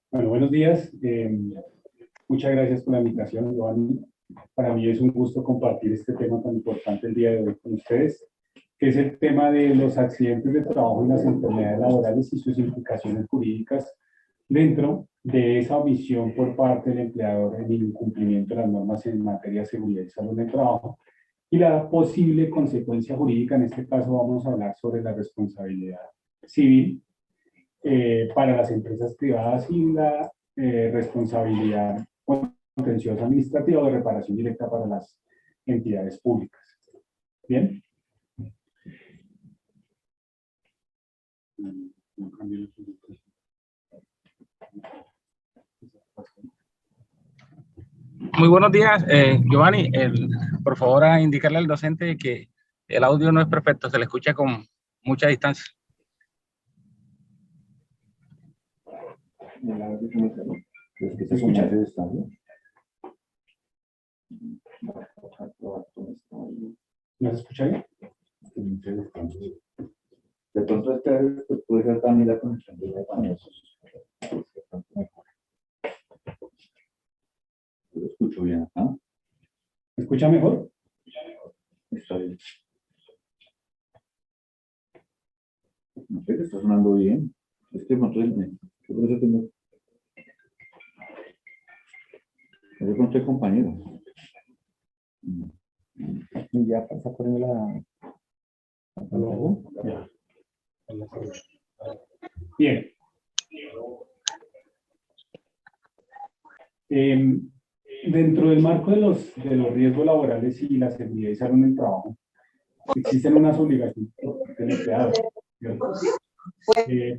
Bueno, buenos días. Muchas gracias por la invitación, Giovanni. Para mí es un gusto compartir este tema tan importante el día de hoy con ustedes, que es el tema de los accidentes de trabajo y las enfermedades laborales y sus implicaciones jurídicas dentro de esa omisión por parte del empleador en el incumplimiento de las normas en materia de seguridad y salud en el trabajo y la posible consecuencia jurídica. En este caso vamos a hablar sobre la responsabilidad civil para las empresas privadas y la responsabilidad contenciosa administrativa o de reparación directa para las entidades públicas. Bien. Muy buenos días, Giovanni. Por favor, a indicarle al docente que el audio no es perfecto, se le escucha con mucha distancia. ¿Se escucha? ¿No se escucha bien? De pronto este puede ser también la conexión de la panel. Lo escucho bien acá. ¿Se escucha mejor? Está bien. No sé, que está sonando bien. Es que no sé, yo por eso tengo. Yo conté compañero. Y ya pasa por la... Ya. Bien. Dentro del marco de los riesgos laborales y la seguridad y salud en el trabajo, existen unas obligaciones del empleado.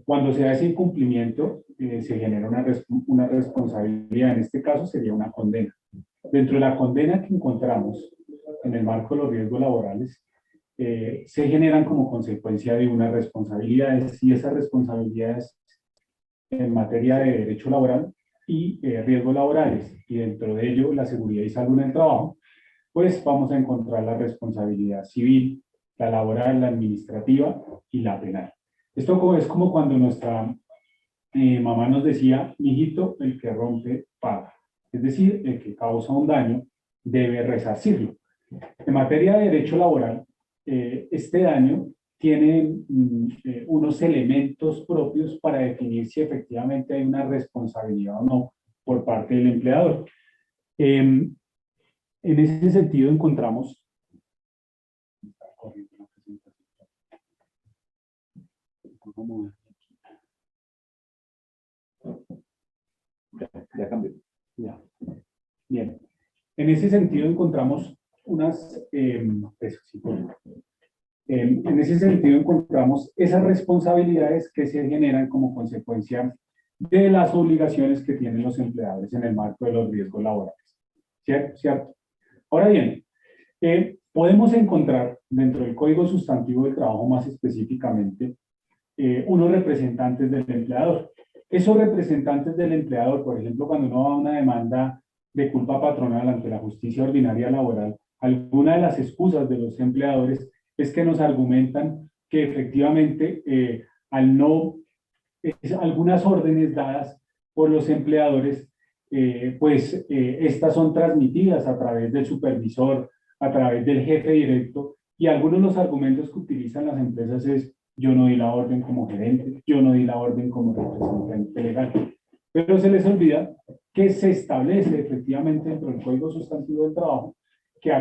Cuando se da ese incumplimiento, se genera una responsabilidad. En este caso sería una condena. Dentro de la condena que encontramos en el marco de los riesgos laborales, se generan como consecuencia de unas responsabilidades, y esas responsabilidades en materia de derecho laboral y riesgos laborales, y dentro de ello la seguridad y salud en el trabajo, pues vamos a encontrar la responsabilidad civil, la laboral, la administrativa y la penal. Esto es como cuando nuestra mamá nos decía: mijito, el que rompe paga. Es decir, el que causa un daño debe resarcirlo. En materia de derecho laboral, este daño tiene unos elementos propios para definir si efectivamente hay una responsabilidad o no por parte del empleador. En ese sentido encontramos... Ya cambió. Ya. Bien. En ese sentido encontramos en ese sentido encontramos esas responsabilidades que se generan como consecuencia de las obligaciones que tienen los empleadores en el marco de los riesgos laborales. ¿Cierto? Ahora bien, podemos encontrar dentro del Código Sustantivo del Trabajo, más específicamente, unos representantes del empleador. Esos representantes del empleador, por ejemplo, cuando uno va a una demanda de culpa patronal ante la justicia ordinaria laboral, alguna de las excusas de los empleadores es que nos argumentan que efectivamente algunas órdenes dadas por los empleadores, estas son transmitidas a través del supervisor, a través del jefe directo, y algunos de los argumentos que utilizan las empresas es: yo no di la orden como gerente, yo no di la orden como representante legal. Pero se les olvida que se establece efectivamente dentro del Código Sustantivo del Trabajo que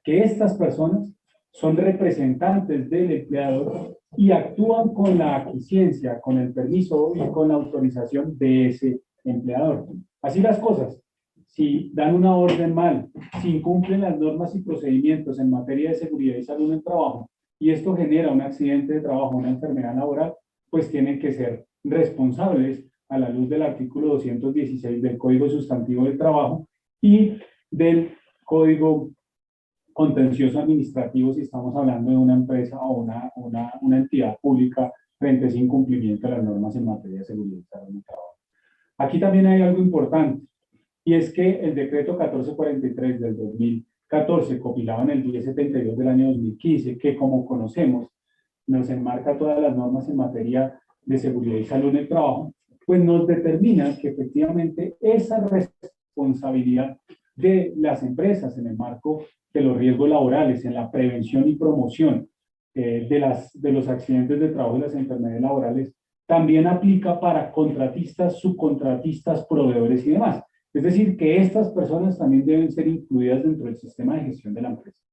estas personas son representantes del empleador y actúan con la aquiescencia, con el permiso y con la autorización de ese empleador. Así las cosas, si dan una orden mal, si incumplen las normas y procedimientos en materia de seguridad y salud en el trabajo, y esto genera un accidente de trabajo, una enfermedad laboral, pues tienen que ser responsables a la luz del artículo 216 del Código Sustantivo del Trabajo y del Código Contencioso Administrativo, si estamos hablando de una empresa o una entidad pública frente a ese incumplimiento de las normas en materia de seguridad y salud en el trabajo. Aquí también hay algo importante, y es que el decreto 1443 del 2014, compilado en el 1072 del año 2015, que como conocemos nos enmarca todas las normas en materia de seguridad y salud en el trabajo, pues nos determina que efectivamente esa responsabilidad de las empresas en el marco de los riesgos laborales, en la prevención y promoción de los accidentes de trabajo y las enfermedades laborales, también aplica para contratistas, subcontratistas, proveedores y demás. Es decir, que estas personas también deben ser incluidas dentro del sistema de gestión de la empresa.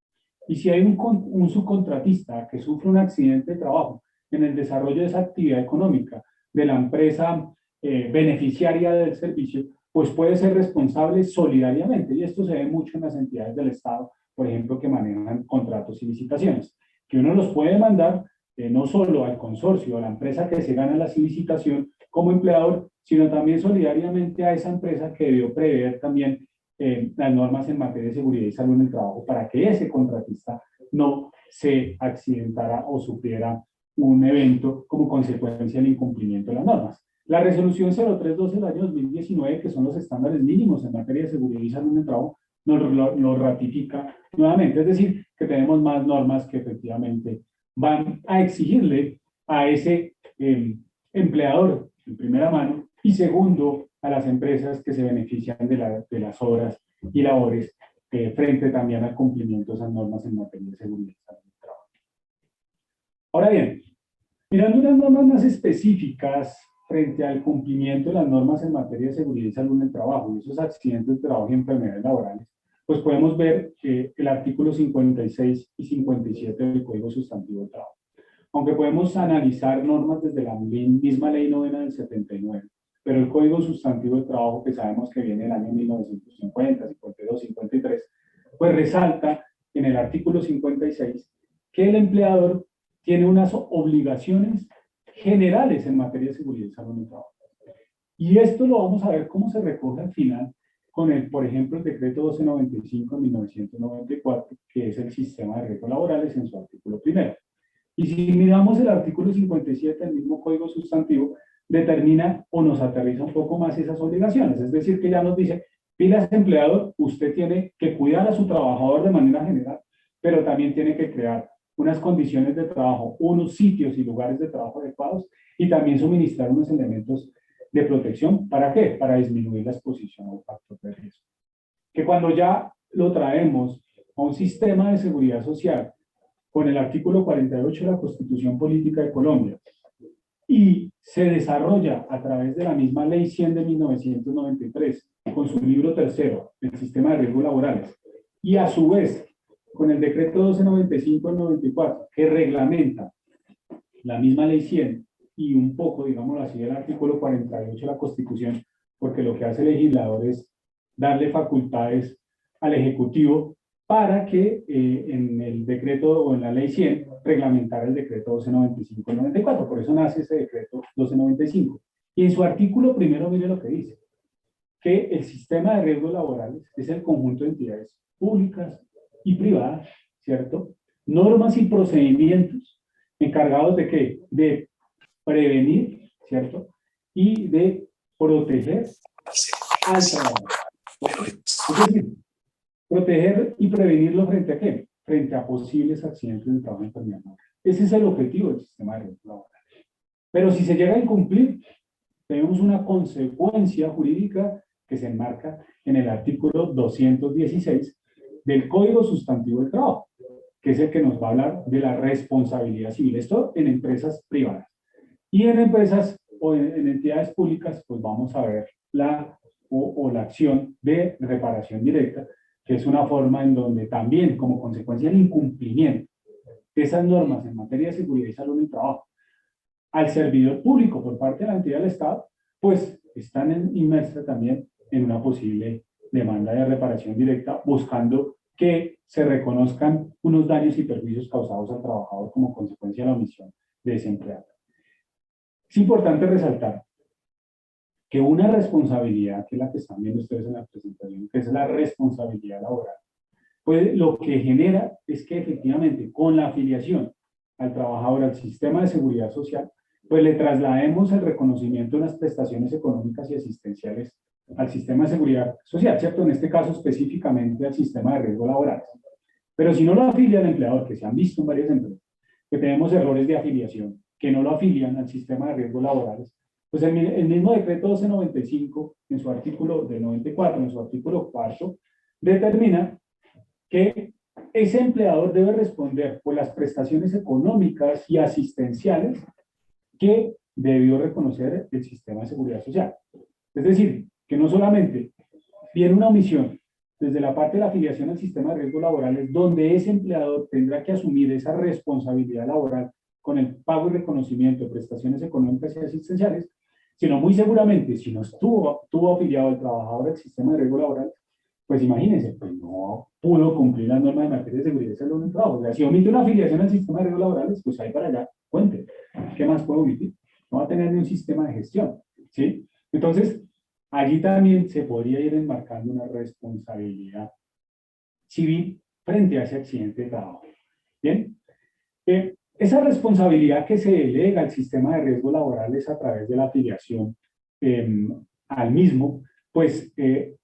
Y si hay un subcontratista que sufre un accidente de trabajo en el desarrollo de esa actividad económica de la empresa beneficiaria del servicio, pues puede ser responsable solidariamente. Y esto se ve mucho en las entidades del Estado, por ejemplo, que manejan contratos y licitaciones, que uno los puede mandar no solo al consorcio, a la empresa que se gana la licitación como empleador, sino también solidariamente a esa empresa que debió prever también las normas en materia de seguridad y salud en el trabajo para que ese contratista no se accidentara o sufriera un evento como consecuencia del incumplimiento de las normas. La resolución 0312 del año 2019, que son los estándares mínimos en materia de seguridad y salud en el trabajo, nos ratifica nuevamente. Es decir, que tenemos más normas que efectivamente van a exigirle a ese empleador, en primera mano, y segundo, a las empresas que se benefician de las obras y labores frente también al cumplimiento de esas normas en materia de seguridad y salud del trabajo. Ahora bien, mirando unas normas más específicas frente al cumplimiento de las normas en materia de seguridad y salud en el trabajo y esos accidentes de trabajo y enfermedades laborales, pues podemos ver el artículo 56 y 57 del Código Sustantivo del Trabajo. Aunque podemos analizar normas desde la misma Ley 9 del 79, pero el Código Sustantivo del Trabajo, que sabemos que viene del año 1950, 52, 53, pues resalta en el artículo 56 que el empleador tiene unas obligaciones generales en materia de seguridad y salud en el trabajo. Y esto lo vamos a ver cómo se recoge al final con el, por ejemplo, el decreto 1295 de 1994, que es el sistema de riesgos laborales en su artículo primero. Y si miramos el artículo 57 del mismo Código Sustantivo, determina o nos aterriza un poco más esas obligaciones. Es decir, que ya nos dice, pilas empleador, usted tiene que cuidar a su trabajador de manera general, pero también tiene que crear unas condiciones de trabajo, unos sitios y lugares de trabajo adecuados y también suministrar unos elementos de protección. ¿Para qué? Para disminuir la exposición a un factor de riesgo. Que cuando ya lo traemos a un sistema de seguridad social con el artículo 48 de la Constitución Política de Colombia y se desarrolla a través de la misma Ley 100 de 1993 con su libro tercero, el sistema de riesgos laborales, y a su vez con el decreto 1295 del 94 que reglamenta la misma Ley 100 y un poco, digámoslo así, el artículo 48 de la Constitución, porque lo que hace el legislador es darle facultades al Ejecutivo para que en el decreto o en la Ley 100 reglamentara el decreto 1295 del 94. Por eso nace ese decreto 1295. Y en su artículo primero, mire lo que dice, que el sistema de riesgos laborales es el conjunto de entidades públicas y privadas, ¿cierto? Normas y procedimientos encargados de ¿qué? De prevenir, ¿cierto? Y de proteger al trabajador. Es decir, proteger y prevenirlo frente a ¿qué? Frente a posibles accidentes de trabajo y enfermedad. Ese es el objetivo del sistema de riesgos laborales. Pero si se llega a incumplir, tenemos una consecuencia jurídica que se enmarca en el artículo 216 del Código Sustantivo del Trabajo, que es el que nos va a hablar de la responsabilidad civil. Esto en empresas privadas. Y en empresas o en entidades públicas, pues vamos a ver la acción de reparación directa, que es una forma en donde también, como consecuencia del incumplimiento de esas normas en materia de seguridad y salud en el trabajo, al servidor público por parte de la entidad del Estado, pues están inmersas también en una posible demanda de reparación directa, buscando que se reconozcan unos daños y perjuicios causados al trabajador como consecuencia de la omisión de ese empleado. Es importante resaltar que una responsabilidad, que es la que están viendo ustedes en la presentación, que es la responsabilidad laboral, pues lo que genera es que efectivamente con la afiliación al trabajador al sistema de seguridad social, pues le traslademos el reconocimiento de las prestaciones económicas y asistenciales al sistema de seguridad social, ¿cierto? En este caso específicamente al sistema de riesgo laboral. Pero si no lo afilia al empleador, que se han visto en varias empresas, que tenemos errores de afiliación, que no lo afilian al sistema de riesgos laborales, Pues el mismo decreto 1295, en su artículo del 94, en su artículo 4, determina que ese empleador debe responder por las prestaciones económicas y asistenciales que debió reconocer el sistema de seguridad social. Es decir, que no solamente viene una omisión desde la parte de la afiliación al sistema de riesgos laborales, donde ese empleador tendrá que asumir esa responsabilidad laboral con el pago y reconocimiento de prestaciones económicas y asistenciales, sino muy seguramente, si no estuvo afiliado el trabajador al sistema de riesgos laborales, pues imagínense, pues no pudo cumplir las normas de materia de seguridad y salud en el trabajo. O sea, si omite una afiliación al sistema de riesgos laborales, pues ahí para allá, cuente. ¿Qué más puede omitir? No va a tener ni un sistema de gestión, ¿sí? Entonces, allí también se podría ir enmarcando una responsabilidad civil frente a ese accidente de trabajo. ¿Bien? Esa responsabilidad que se delega al sistema de riesgos laborales a través de la afiliación al mismo, pues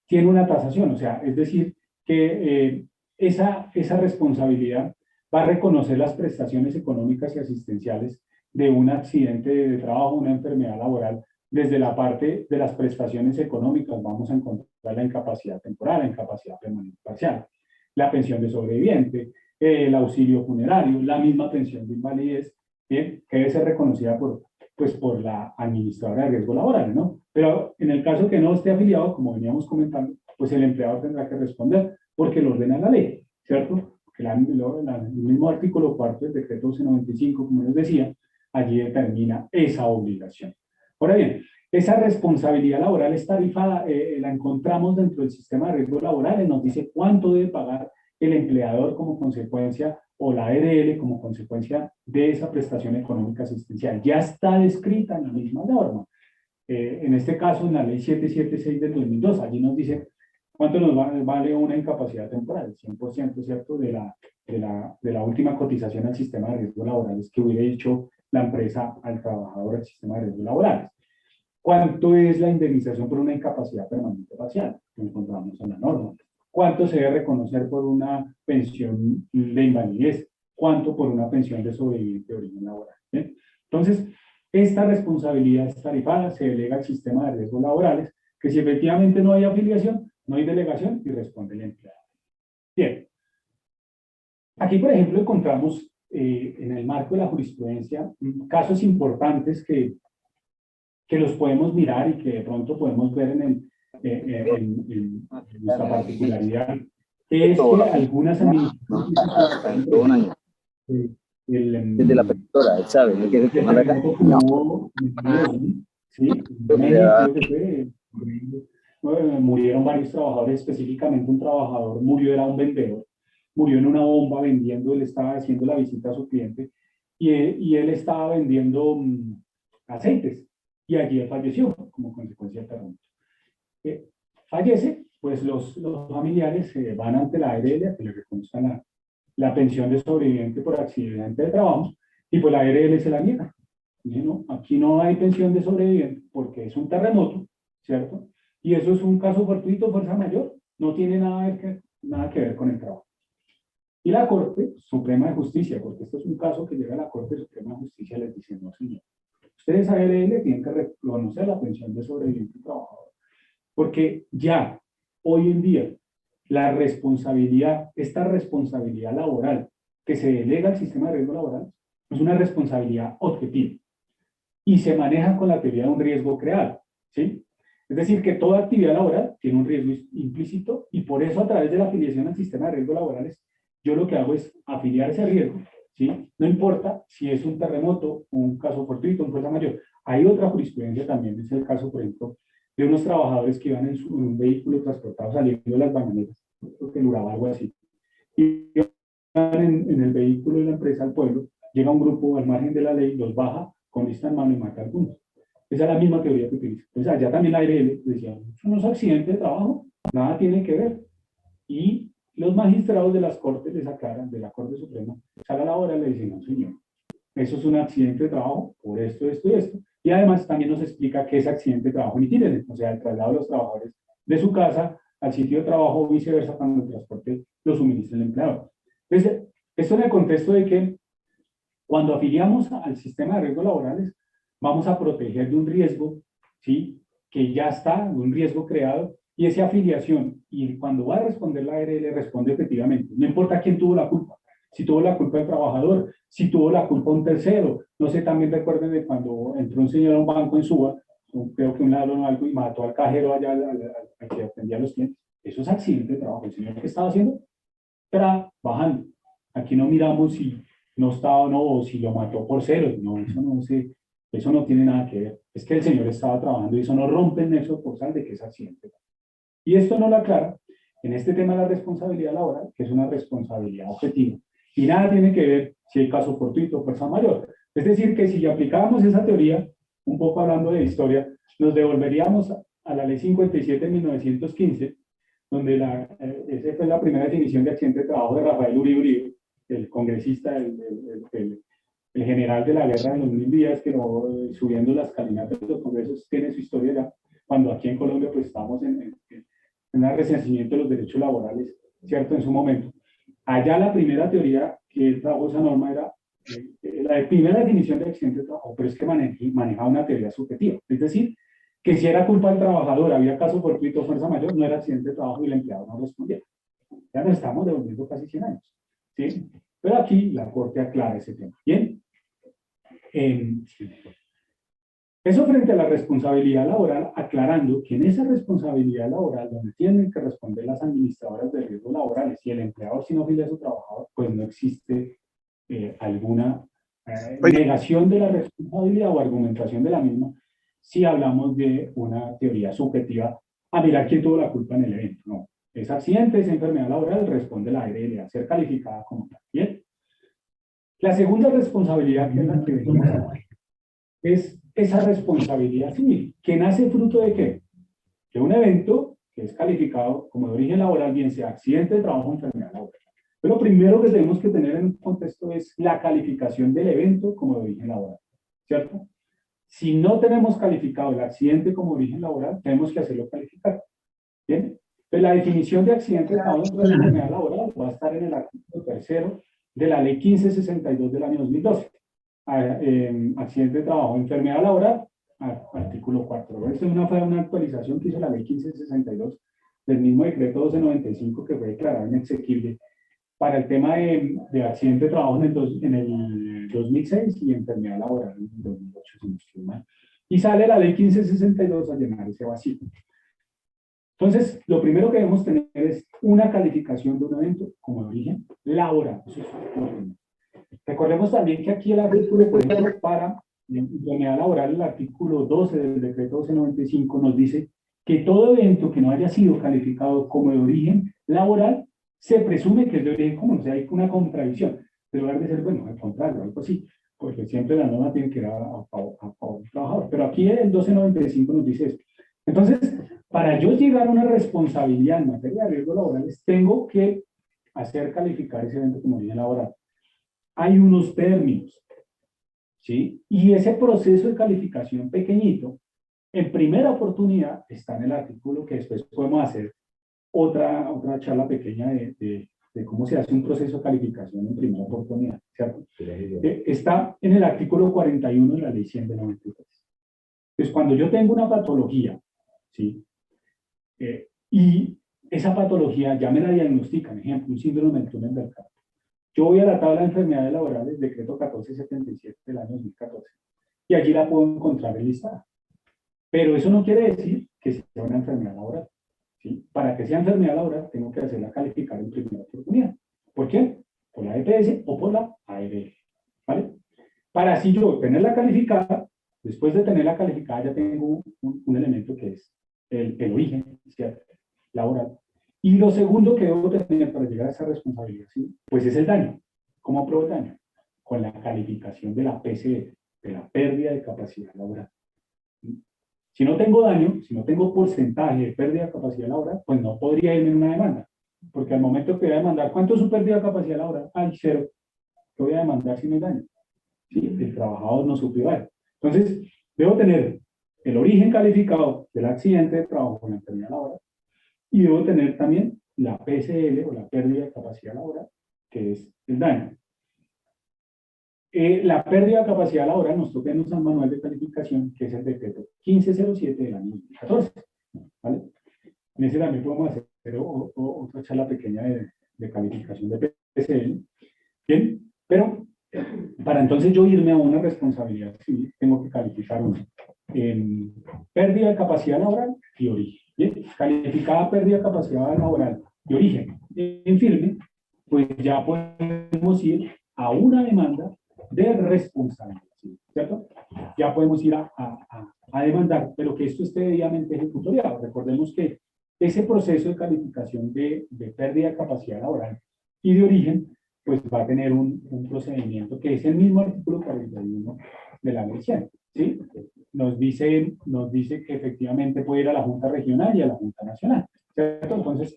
tiene una tasación, o sea, es decir, que esa responsabilidad va a reconocer las prestaciones económicas y asistenciales de un accidente de trabajo, una enfermedad laboral. Desde la parte de las prestaciones económicas vamos a encontrar la incapacidad temporal, la incapacidad permanente parcial, la pensión de sobreviviente, el auxilio funerario, la misma pensión de invalidez, ¿bien? Que debe ser reconocida por la administradora de riesgos laborales, ¿no? Pero en el caso que no esté afiliado, como veníamos comentando, pues el empleador tendrá que responder porque lo ordena la ley, ¿cierto? Porque el mismo artículo 4 del decreto 1295, como les decía, allí determina esa obligación. Ahora bien, esa responsabilidad laboral es tarifada, la encontramos dentro del sistema de riesgos laborales, nos dice cuánto debe pagar el empleador como consecuencia o la ARL como consecuencia de esa prestación económica asistencial. Ya está descrita en la misma norma. En este caso, en la ley 776 del 2002, allí nos dice cuánto nos vale una incapacidad temporal, 100%, ¿cierto? De la última cotización al sistema de riesgos laborales que hubiera hecho la empresa al trabajador del sistema de riesgos laborales. ¿Cuánto es la indemnización por una incapacidad permanente parcial? Que encontramos en la norma. ¿Cuánto se debe reconocer por una pensión de invalidez? ¿Cuánto por una pensión de sobreviviente de origen laboral? ¿Bien? Entonces, esta responsabilidad es tarifada, se delega al sistema de riesgos laborales, que si efectivamente no hay afiliación, no hay delegación y responde el empleado. Bien. Aquí, por ejemplo, encontramos en el marco de la jurisprudencia casos importantes que los podemos mirar y que de pronto podemos ver en nuestra particularidad, es que algunas administraciones desde la profesora, él sabe, el que se manda acá. Sí, murieron varios trabajadores, específicamente un trabajador murió, era un vendedor, murió en una bomba vendiendo, él estaba haciendo la visita a su cliente y él estaba vendiendo aceites y allí falleció como consecuencia del terremoto. Fallece, pues los familiares van ante la ARL a que le reconozcan la pensión de sobreviviente por accidente de trabajo y pues la ARL se la niega. Dice, no, aquí no hay pensión de sobreviviente porque es un terremoto, ¿cierto? Y eso es un caso fortuito, fuerza mayor, no tiene nada que ver con el trabajo. Y la Corte Suprema de Justicia, porque esto es un caso que llega a la Corte Suprema de Justicia, les dice, no señor, ustedes a ARL tienen que reconocer la pensión de sobreviviente trabajador, porque ya hoy en día la responsabilidad, esta responsabilidad laboral que se delega al sistema de riesgo laboral es una responsabilidad objetiva y se maneja con la teoría de un riesgo creado, ¿sí? Es decir, que toda actividad laboral tiene un riesgo implícito y por eso a través de la afiliación al sistema de riesgos laborales yo lo que hago es afiliar ese riesgo, ¿sí? No importa si es un terremoto, un caso fortuito, un fuerza mayor. Hay otra jurisprudencia también, es el caso, por ejemplo, de unos trabajadores que iban en un vehículo transportado saliendo de las bananeras, creo que duraba algo así, y van en el vehículo de la empresa al pueblo, llega un grupo al margen de la ley, los baja con lista en mano y mata a algunos. Esa es la misma teoría que utiliza. Entonces allá también la ARL decía, son unos accidentes de trabajo, nada tiene que ver. Y los magistrados de las cortes les aclaran, de la Corte Suprema, sale a la hora y le dicen, no señor, eso es un accidente de trabajo por esto, esto y esto. Y además también nos explica que es accidente de trabajo en itinerario, o sea, el traslado de los trabajadores de su casa al sitio de trabajo o viceversa cuando el transporte lo suministra el empleador. Entonces, esto en el contexto de que cuando afiliamos al sistema de riesgos laborales, vamos a proteger de un riesgo, ¿sí? Que ya está, de un riesgo creado, y esa afiliación, y cuando va a responder la ARL, responde efectivamente. No importa quién tuvo la culpa, si tuvo la culpa el trabajador, si tuvo la culpa un tercero. No sé, también recuerden de cuando entró un señor a un banco en Suba, creo que un ladrón o algo, y mató al cajero allá, al que atendía los clientes. Eso es accidente de trabajo. El señor que estaba haciendo, trabajando. Aquí no miramos si no estaba o no, o si lo mató por cero. No, eso no tiene nada que ver. Es que el señor estaba trabajando y eso no rompe el nexo causal de que es accidente. Y esto no lo aclara en este tema de la responsabilidad laboral, que es una responsabilidad objetiva. Y nada tiene que ver si hay caso fortuito o fuerza mayor. Es decir, que si aplicábamos esa teoría, un poco hablando de historia, nos devolveríamos a la ley 57 de 1915, donde esa fue la primera definición de accidente de trabajo de Rafael Uribe Uribe, el congresista, el general de la guerra de los 1000 días, que subiendo las caminatas de los congresos tiene su historia ya, cuando aquí en Colombia pues estamos en un resentimiento de los derechos laborales, ¿cierto? En su momento. Allá la primera teoría que él trajo esa norma era la primera definición de accidente de trabajo, pero es que manejaba una teoría subjetiva. Es decir, que si era culpa del trabajador, había caso fortuito, fuerza mayor, no era accidente de trabajo y el empleado no respondía. Ya nos estamos devolviendo casi 100 años. ¿Sí? Pero aquí la Corte aclara ese tema. Bien. Eso frente a la responsabilidad laboral, aclarando que en esa responsabilidad laboral, donde tienen que responder las administradoras de riesgos laborales y el empleador si no filia a su trabajador, pues no existe alguna negación de la responsabilidad o argumentación de la misma si hablamos de una teoría subjetiva a mirar quién tuvo la culpa en el evento. No, es accidente, es enfermedad laboral, responde la ARL a ser calificada como tal. Bien. La segunda responsabilidad, que es la que venimos a ver, es esa responsabilidad civil, que nace fruto de ¿qué? De un evento que es calificado como de origen laboral, bien sea accidente de trabajo o enfermedad laboral. Pero lo primero que tenemos que tener en un contexto es la calificación del evento como de origen laboral, ¿cierto? Si no tenemos calificado el accidente como origen laboral, tenemos que hacerlo calificar. ¿Bien? Entonces, la definición de accidente de trabajo o enfermedad laboral va a estar en el artículo 3º de la ley 1562 del año 2012. Accidente de trabajo, enfermedad laboral, artículo 4. Esta fue una actualización que hizo la ley 1562 del mismo decreto 1295 que fue declarado inexequible para el tema de accidente de trabajo en el 2006 y enfermedad laboral en el 2008, si no estoy mal. Y sale la ley 1562 a llenar ese vacío. Entonces, lo primero que debemos tener es una calificación de un evento como de origen laboral. Eso es importante. Recordemos también que aquí el artículo, por ejemplo, para la enfermedad laboral, el artículo 12 del decreto 1295 nos dice que todo evento que no haya sido calificado como de origen laboral se presume que es de origen común. O sea, hay una contradicción. En lugar de ser, bueno, al contrario, algo así, porque siempre la norma tiene que ir a favor del trabajador. Pero aquí el 1295 nos dice esto. Entonces, para yo llegar a una responsabilidad en materia de riesgos laborales, tengo que hacer calificar ese evento como origen laboral. Hay unos términos, ¿sí? Y ese proceso de calificación pequeñito, en primera oportunidad, está en el artículo que después podemos hacer otra charla pequeña de cómo se hace un proceso de calificación en primera oportunidad, ¿cierto? Está en el artículo 41 de la ley 100 de 93. Entonces, cuando yo tengo una patología, ¿sí? Y esa patología ya me la diagnostican, ejemplo, un síndrome del túnel del carpo. Yo voy a la tabla de enfermedades laborales, decreto 1477 del año 2014, y allí la puedo encontrar enlistada. Pero eso no quiere decir que sea una enfermedad laboral, ¿sí? Para que sea enfermedad laboral, tengo que hacerla calificar en primera oportunidad. ¿Por qué? Por la EPS o por la ARL, ¿vale? Para así yo tenerla calificada, después de tenerla calificada, ya tengo un elemento que es el origen, ¿cierto? Laboral. Y lo segundo que debo tener para llegar a esa responsabilidad, ¿sí? Pues es el daño. ¿Cómo apruebo el daño? Con la calificación de la PCL, de la pérdida de capacidad laboral. Si no tengo daño, si no tengo porcentaje de pérdida de capacidad laboral, pues no podría irme en una demanda. Porque al momento que voy a demandar, ¿cuánto es su pérdida de capacidad laboral? Ay, 0. ¿Qué voy a demandar si no hay daño? ¿Sí? El trabajador no supo igual. Entonces, debo tener el origen calificado del accidente de trabajo con la enfermedad laboral. Y debo tener también la PCL o la pérdida de capacidad laboral, que es el daño. La pérdida de capacidad laboral nos toca en un manual de calificación, que es el decreto 1507 del año 2014. ¿Vale? En ese también podemos hacer otra charla pequeña de calificación de PCL. Bien, pero para entonces yo irme a una responsabilidad civil, tengo que calificar uno. Pérdida de capacidad laboral y origen. Bien, calificada pérdida de capacidad laboral y origen en firme, pues ya podemos ir a una demanda de responsabilidad, ¿cierto? Ya podemos ir a demandar, pero que esto esté debidamente ejecutoriado. Recordemos que ese proceso de calificación de pérdida de capacidad laboral y de origen, pues va a tener un procedimiento que es el mismo artículo 41 de la ley 100, ¿sí? Nos dice que efectivamente puede ir a la Junta Regional y a la Junta Nacional, ¿cierto? Entonces,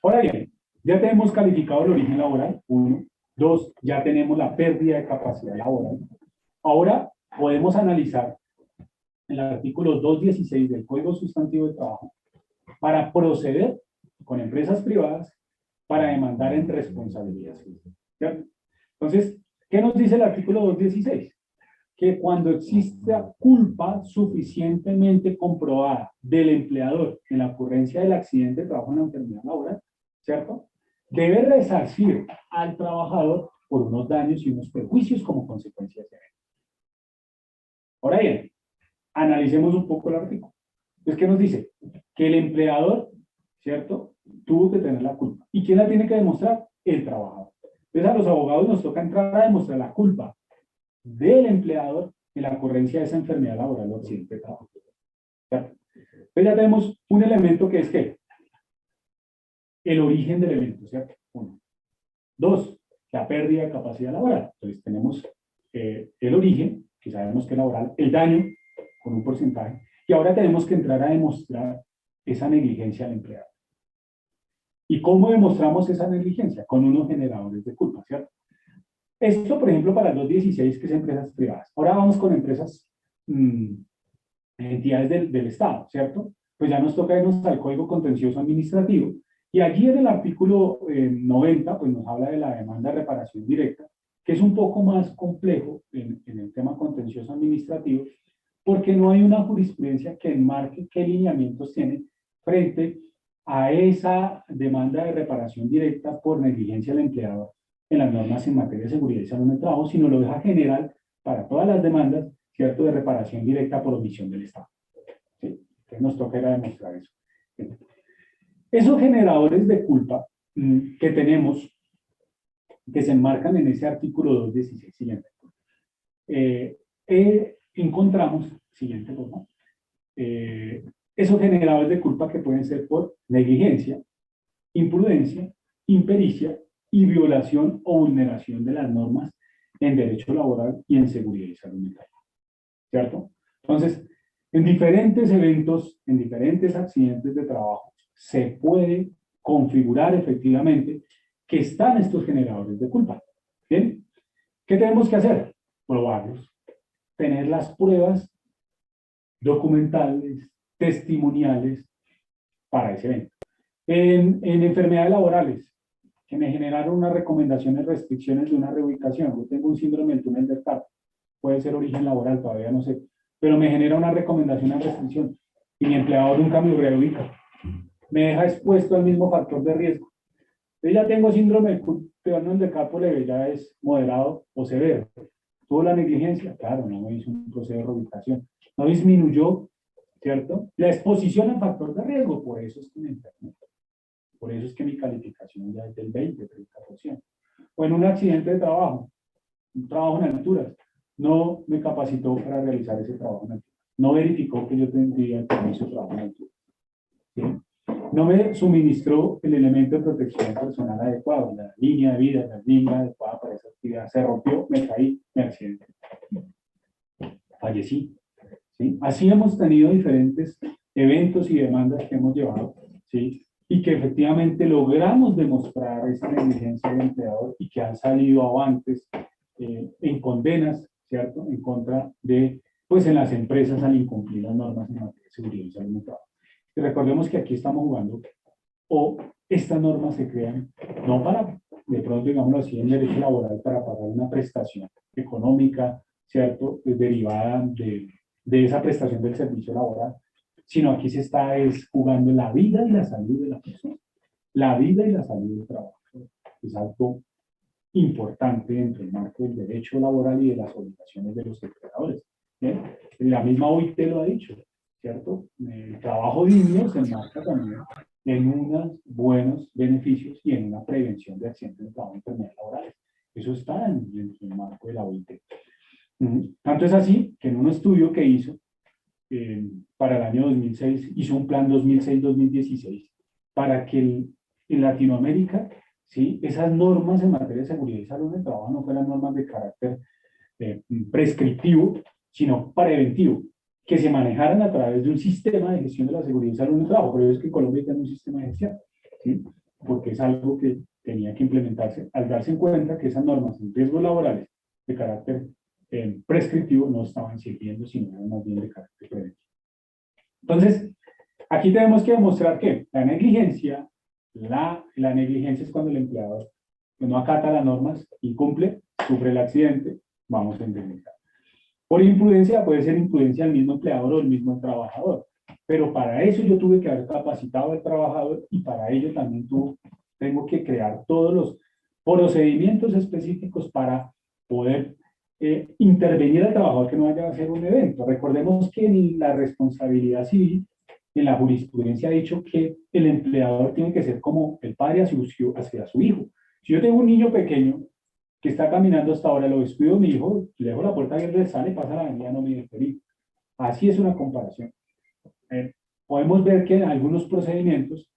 ahora bien, ya tenemos calificado el origen laboral, 1. 2, ya tenemos la pérdida de capacidad laboral. Ahora podemos analizar el artículo 216 del Código Sustantivo de Trabajo para proceder con empresas privadas para demandar en responsabilidad civil, ¿cierto? Entonces, ¿qué nos dice el artículo 216? Que cuando exista culpa suficientemente comprobada del empleador en la ocurrencia del accidente de trabajo en la enfermedad laboral, ¿cierto? Debe resarcir al trabajador por unos daños y unos perjuicios como consecuencia de ese evento. Ahora bien, analicemos un poco el artículo. Entonces, ¿qué nos dice? Que el empleador, ¿cierto?, tuvo que tener la culpa. ¿Y quién la tiene que demostrar? El trabajador. Entonces, a los abogados nos toca entrar a demostrar la culpa del empleador en la ocurrencia de esa enfermedad laboral o accidente de trabajo. ¿Cierto? Entonces, ya tenemos un elemento que es ¿qué? El origen del evento, ¿cierto? 1. 2, la pérdida de capacidad laboral. Entonces, tenemos el origen, que sabemos que es laboral, el daño, con un porcentaje, y ahora tenemos que entrar a demostrar esa negligencia del empleado. ¿Y cómo demostramos esa negligencia? Con unos generadores de culpa, ¿cierto? Esto, por ejemplo, para el 216, que es empresas privadas. Ahora vamos con empresas, entidades del Estado, ¿cierto? Pues ya nos toca irnos al Código Contencioso Administrativo, y allí en el artículo 90, pues nos habla de la demanda de reparación directa, que es un poco más complejo en el tema contencioso administrativo, porque no hay una jurisprudencia que enmarque qué lineamientos tiene frente a esa demanda de reparación directa por negligencia del empleador en las normas en materia de seguridad y salud en el trabajo, sino lo deja general para todas las demandas, ¿cierto?, de reparación directa por omisión del Estado. ¿Sí? Entonces nos toca demostrar eso. Esos generadores de culpa que tenemos, que se enmarcan en ese artículo 216 siguiente, encontramos, siguiente, por favor, esos generadores de culpa que pueden ser por negligencia, imprudencia, impericia y violación o vulneración de las normas en derecho laboral y en seguridad y salud mental, ¿cierto? Entonces, en diferentes eventos, en diferentes accidentes de trabajo, se puede configurar efectivamente que están estos generadores de culpa. ¿Bien? ¿Qué tenemos que hacer? Probarlos. Tener las pruebas documentales, testimoniales para ese evento. En enfermedades laborales, que me generaron unas recomendaciones, restricciones de una reubicación. Yo tengo un síndrome del túnel del carpo. Puede ser origen laboral, todavía no sé. Pero me genera una recomendación de restricción. Y mi empleador nunca me reubica. Me deja expuesto al mismo factor de riesgo. Yo ya tengo síndrome del carpo leve, ya es moderado o severo. ¿Tuvo la negligencia? Claro, no me hizo un proceso de reubicación. No disminuyó, ¿cierto?, la exposición al factor de riesgo. Por eso es que me enfermé. Por eso es que mi calificación ya es del 20-30%. O en un accidente de trabajo, un trabajo en alturas, no me capacitó para realizar ese trabajo en alturas. No verificó que yo tendría el permiso de trabajo en alturas. ¿Sí? No me suministró el elemento de protección personal adecuado, la línea de vida, la línea adecuada para esa actividad. Se rompió, me caí, me accidenté. Fallecí. ¿Sí? Así hemos tenido diferentes eventos y demandas que hemos llevado, ¿sí?, y que efectivamente logramos demostrar esa negligencia del empleador y que han salido avances en condenas, ¿cierto?, en contra de, pues, en las empresas al incumplir las normas en materia de seguridad y salud en el trabajo. Y recordemos que aquí estamos jugando o estas normas se crean no para, de pronto, digámoslo así, en derecho laboral para pagar una prestación económica, ¿cierto?, derivada de esa prestación del servicio laboral, sino aquí se está jugando la vida y la salud de la persona, la vida y la salud del trabajo. Es algo importante dentro del marco del derecho laboral y de las obligaciones de los empleadores. ¿Bien? La misma OIT lo ha dicho, ¿cierto? El trabajo digno se enmarca también en unos buenos beneficios y en una prevención de accidentes de trabajo y enfermedades laborales. Eso está dentro del marco de la OIT. Tanto es así que en un estudio que hizo para el año 2006, hizo un plan 2006-2016 para que en Latinoamérica, ¿sí?, esas normas en materia de seguridad y salud en el trabajo no fueran normas de carácter prescriptivo, sino preventivo, que se manejaran a través de un sistema de gestión de la seguridad y salud en el trabajo. Pero es que Colombia tiene un sistema de gestión, ¿sí?, porque es algo que tenía que implementarse al darse en cuenta que esas normas en riesgos laborales de carácter prescriptivo no estaban sirviendo, sino eran más bien de carácter preventivo. Entonces, aquí tenemos que demostrar que la negligencia es cuando el empleador no acata las normas, incumple, sufre el accidente, vamos a indemnizar. Por imprudencia, puede ser imprudencia del mismo empleador o del mismo trabajador, pero para eso yo tuve que haber capacitado al trabajador y para ello también tengo que crear todos los procedimientos específicos para poder intervenir al trabajador que no vaya a hacer un evento. Recordemos que en la responsabilidad civil, en la jurisprudencia ha dicho que el empleador tiene que ser como el padre hacia su hijo. Si yo tengo un niño pequeño que está caminando hasta ahora, lo descuido a mi hijo, le dejo la puerta abierta, sale, pasa la avenida, no me despedí. Así es una comparación. Podemos ver que en algunos procedimientos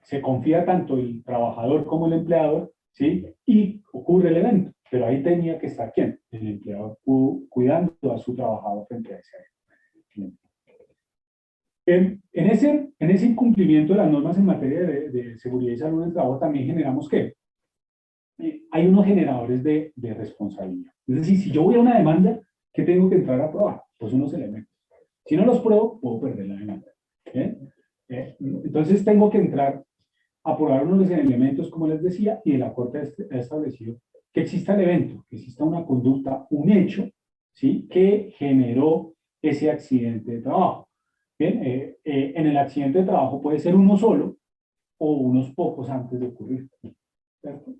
se confía tanto el trabajador como el empleador, ¿sí?, y ocurre el evento. Pero ahí tenía que estar ¿quién? El empleador cuidando a su trabajador frente a ese evento. En ese incumplimiento de las normas en materia de seguridad y salud en el trabajo también generamos ¿qué? Hay unos generadores de responsabilidad. Es decir, si yo voy a una demanda, ¿qué tengo que entrar a probar? Pues unos elementos. Si no los pruebo, puedo perder la demanda. Entonces tengo que entrar a probar unos elementos, como les decía, y la Corte ha establecido que exista el evento, que exista una conducta, un hecho, ¿sí?, que generó ese accidente de trabajo. Bien, en el accidente de trabajo puede ser uno solo o unos pocos antes de ocurrir, ¿cierto?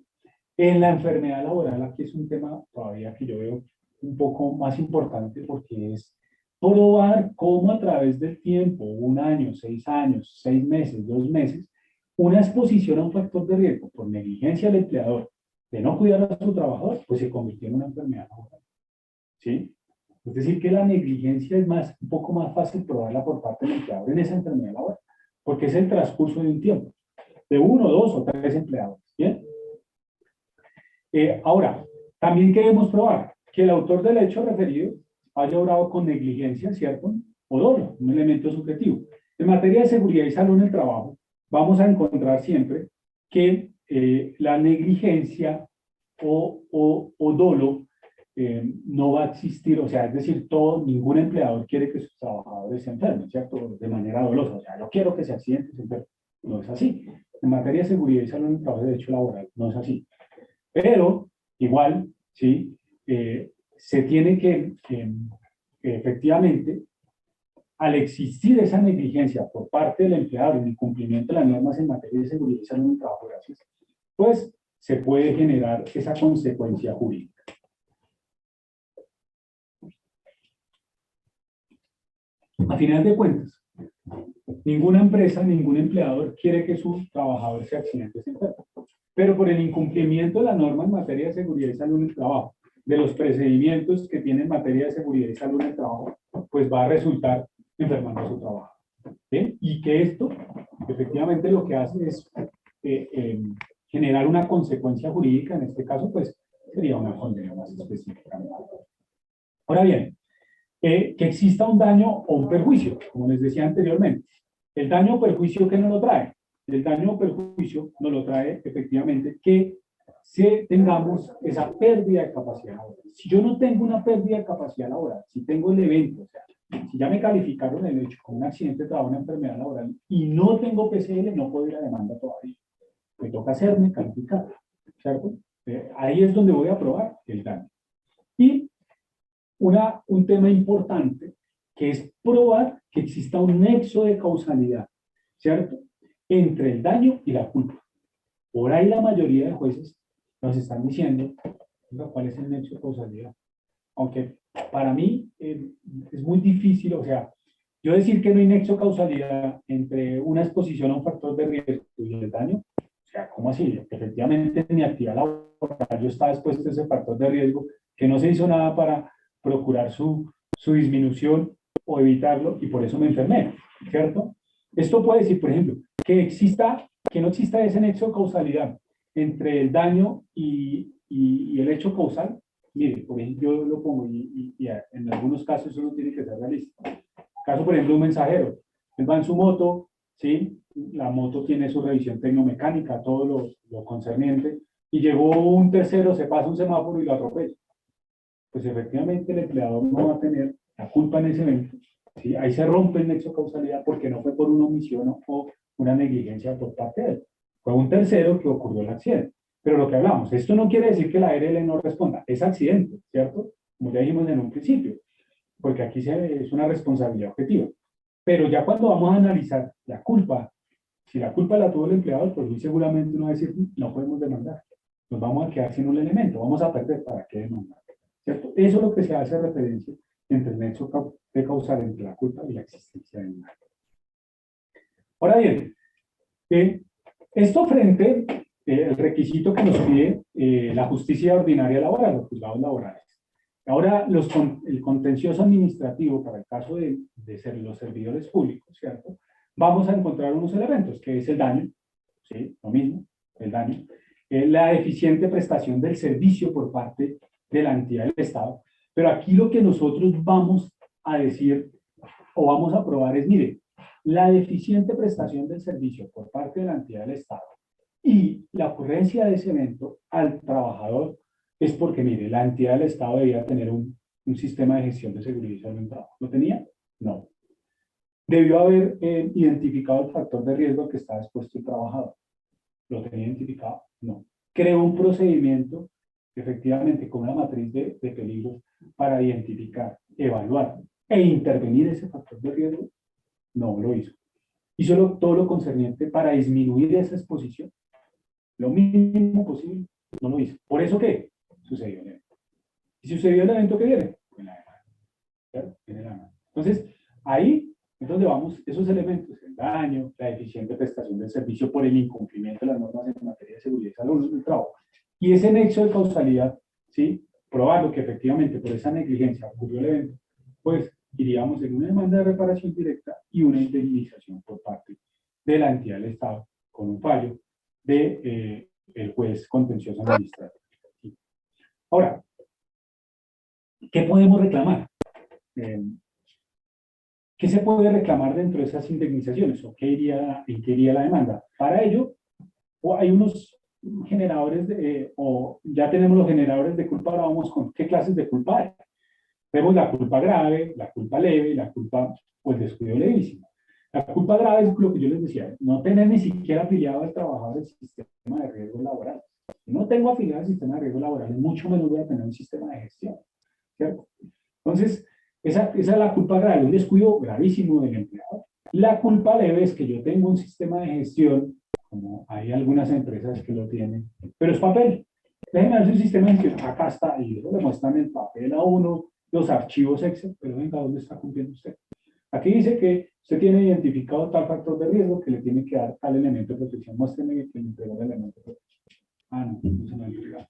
En la enfermedad laboral, aquí es un tema todavía que yo veo un poco más importante porque es probar cómo a través del tiempo, 1 año, 6 años, 6 meses, 2 meses, una exposición a un factor de riesgo por negligencia del empleador de no cuidar a su trabajador, pues se convirtió en una enfermedad laboral, ¿sí? Es decir, que la negligencia es un poco más fácil probarla por parte del empleador en esa enfermedad laboral, porque es el transcurso de un tiempo, de 1, 2 o 3 empleados, ¿bien? Ahora, también queremos probar que el autor del hecho referido haya obrado con negligencia, ¿cierto?, o dolo, un elemento subjetivo. En materia de seguridad y salud en el trabajo, vamos a encontrar siempre que la negligencia o dolo no va a existir, o sea, es decir, ningún empleador quiere que sus trabajadores se enfermen, ¿cierto?, de manera dolosa, o sea, yo quiero que se accidente, se enferme. No es así. En materia de seguridad y salud en el trabajo de derecho laboral, no es así. Pero, igual, ¿sí?, se tiene que efectivamente, al existir esa negligencia por parte del empleador en el cumplimiento de las normas en materia de seguridad y salud en el trabajo, pues se puede generar esa consecuencia jurídica. A final de cuentas, ninguna empresa, ningún empleador quiere que su trabajador se accidente, se enferme. Pero por el incumplimiento de la norma en materia de seguridad y salud en el trabajo, de los procedimientos que tiene en materia de seguridad y salud en el trabajo, pues va a resultar enfermando a su trabajo. ¿Sí? Y que esto, efectivamente, lo que hace es generar una consecuencia jurídica, en este caso, pues, sería una condena más específica. Ahora bien, que exista un daño o un perjuicio, como les decía anteriormente. El daño o perjuicio, ¿qué nos lo trae? El daño o perjuicio nos lo trae, efectivamente, que si tengamos esa pérdida de capacidad laboral. Si yo no tengo una pérdida de capacidad laboral, si tengo el evento, o sea, Si ya me calificaron el hecho como un accidente de trabajo, una enfermedad laboral, y no tengo PCL, no puedo ir a demanda todavía. Me toca hacerme calificar, ¿cierto? Ahí es donde voy a probar el daño. Y un tema importante, que es probar que exista un nexo de causalidad, ¿cierto? Entre el daño y la culpa. Por ahí la mayoría de jueces nos están diciendo cuál es el nexo de causalidad. Aunque para mí es muy difícil, o sea, yo decir que no hay nexo de causalidad entre una exposición a un factor de riesgo y el daño, o sea, ¿cómo así? Efectivamente, en mi actividad laboral yo estaba expuesto a ese factor de riesgo, que no se hizo nada para procurar su disminución o evitarlo, y por eso me enfermé, ¿cierto? Esto puede decir, por ejemplo, que no exista ese nexo de causalidad entre el daño y el hecho causal. Mire, por ejemplo, yo lo pongo y en algunos casos eso no tiene que ser realista. Caso, por ejemplo, de un mensajero. Él va en su moto, ¿sí? La moto tiene su revisión tecnomecánica, todo lo concerniente, y llegó un tercero, se pasa un semáforo y lo atropella. Pues efectivamente el empleador no va a tener la culpa en ese evento. ¿Sí? Ahí se rompe el nexo de causalidad porque no fue por una omisión o una negligencia por parte de él. Fue un tercero que ocurrió el accidente. Pero lo que hablamos, esto no quiere decir que la ARL no responda, es accidente, ¿cierto? Como ya dijimos en un principio, porque aquí es una responsabilidad objetiva. Pero ya cuando vamos a analizar la culpa, si la culpa la tuvo el empleador, pues muy seguramente uno va a decir, no podemos demandar, nos vamos a quedar sin un elemento, vamos a perder, ¿para qué demandar? ¿Cierto? Eso es lo que se hace referencia entre el nexo de causal entre la culpa y la existencia del mal. Ahora bien, esto frente el requisito que nos pide la justicia ordinaria laboral, los juzgados laborales. Ahora, el contencioso administrativo para el caso de ser los servidores públicos, ¿cierto? Vamos a encontrar unos elementos, que es el daño, ¿sí? Lo mismo, el daño. La deficiente prestación del servicio por parte de la entidad del Estado. Pero aquí lo que nosotros vamos a decir o vamos a probar es, mire, la deficiente prestación del servicio por parte de la entidad del Estado y la ocurrencia de ese evento al trabajador es porque, mire, la entidad del Estado debía tener un sistema de gestión de seguridad y salud en el trabajo. ¿Lo tenía? No. Debió haber identificado el factor de riesgo al que estaba expuesto el trabajador. ¿Lo tenía identificado? No. Creó un procedimiento, efectivamente, con una matriz de peligros para identificar, evaluar e intervenir ese factor de riesgo. No lo hizo. Hizo todo lo concerniente para disminuir esa exposición. Lo mínimo posible, no lo hizo. ¿Por eso qué? Sucedió el evento. ¿Y sucedió el evento que viene? En la demanda. ¿Claro? Viene la demanda. Entonces, ahí es donde vamos esos elementos, el daño, la deficiente prestación del servicio por el incumplimiento de las normas en materia de seguridad y salud del trabajo. Y ese nexo de causalidad, ¿sí? Probando que efectivamente por esa negligencia ocurrió el evento, pues iríamos en una demanda de reparación directa y una indemnización por parte de la entidad del Estado con un fallo de el juez contencioso administrativo. ¿Sí? Ahora, ¿qué podemos reclamar? ¿Qué se puede reclamar dentro de esas indemnizaciones? ¿O en qué iría la demanda? Para ello, hay unos generadores, o ya tenemos los generadores de culpa, ahora vamos con qué clases de culpa hay. Tenemos la culpa grave, la culpa leve y la culpa, pues, descuido levísimo. La culpa grave es lo que yo les decía, no tener ni siquiera afiliado al trabajador el sistema de riesgo laboral. Si no tengo afiliado al sistema de riesgo laboral, mucho menos voy a tener un sistema de gestión, ¿cierto? Entonces, esa es la culpa grave, un descuido gravísimo del empleado. La culpa leve es que yo tengo un sistema de gestión, como hay algunas empresas que lo tienen, pero es papel. Déjenme ver su sistema de gestión, acá está, y eso le muestran el papel a uno, los archivos Excel, pero venga, ¿dónde está cumpliendo usted? Aquí dice que usted tiene identificado tal factor de riesgo que le tiene que dar tal elemento de protección. Muéstreme que le entregó el elemento de protección. Ah, no se me ha entregado.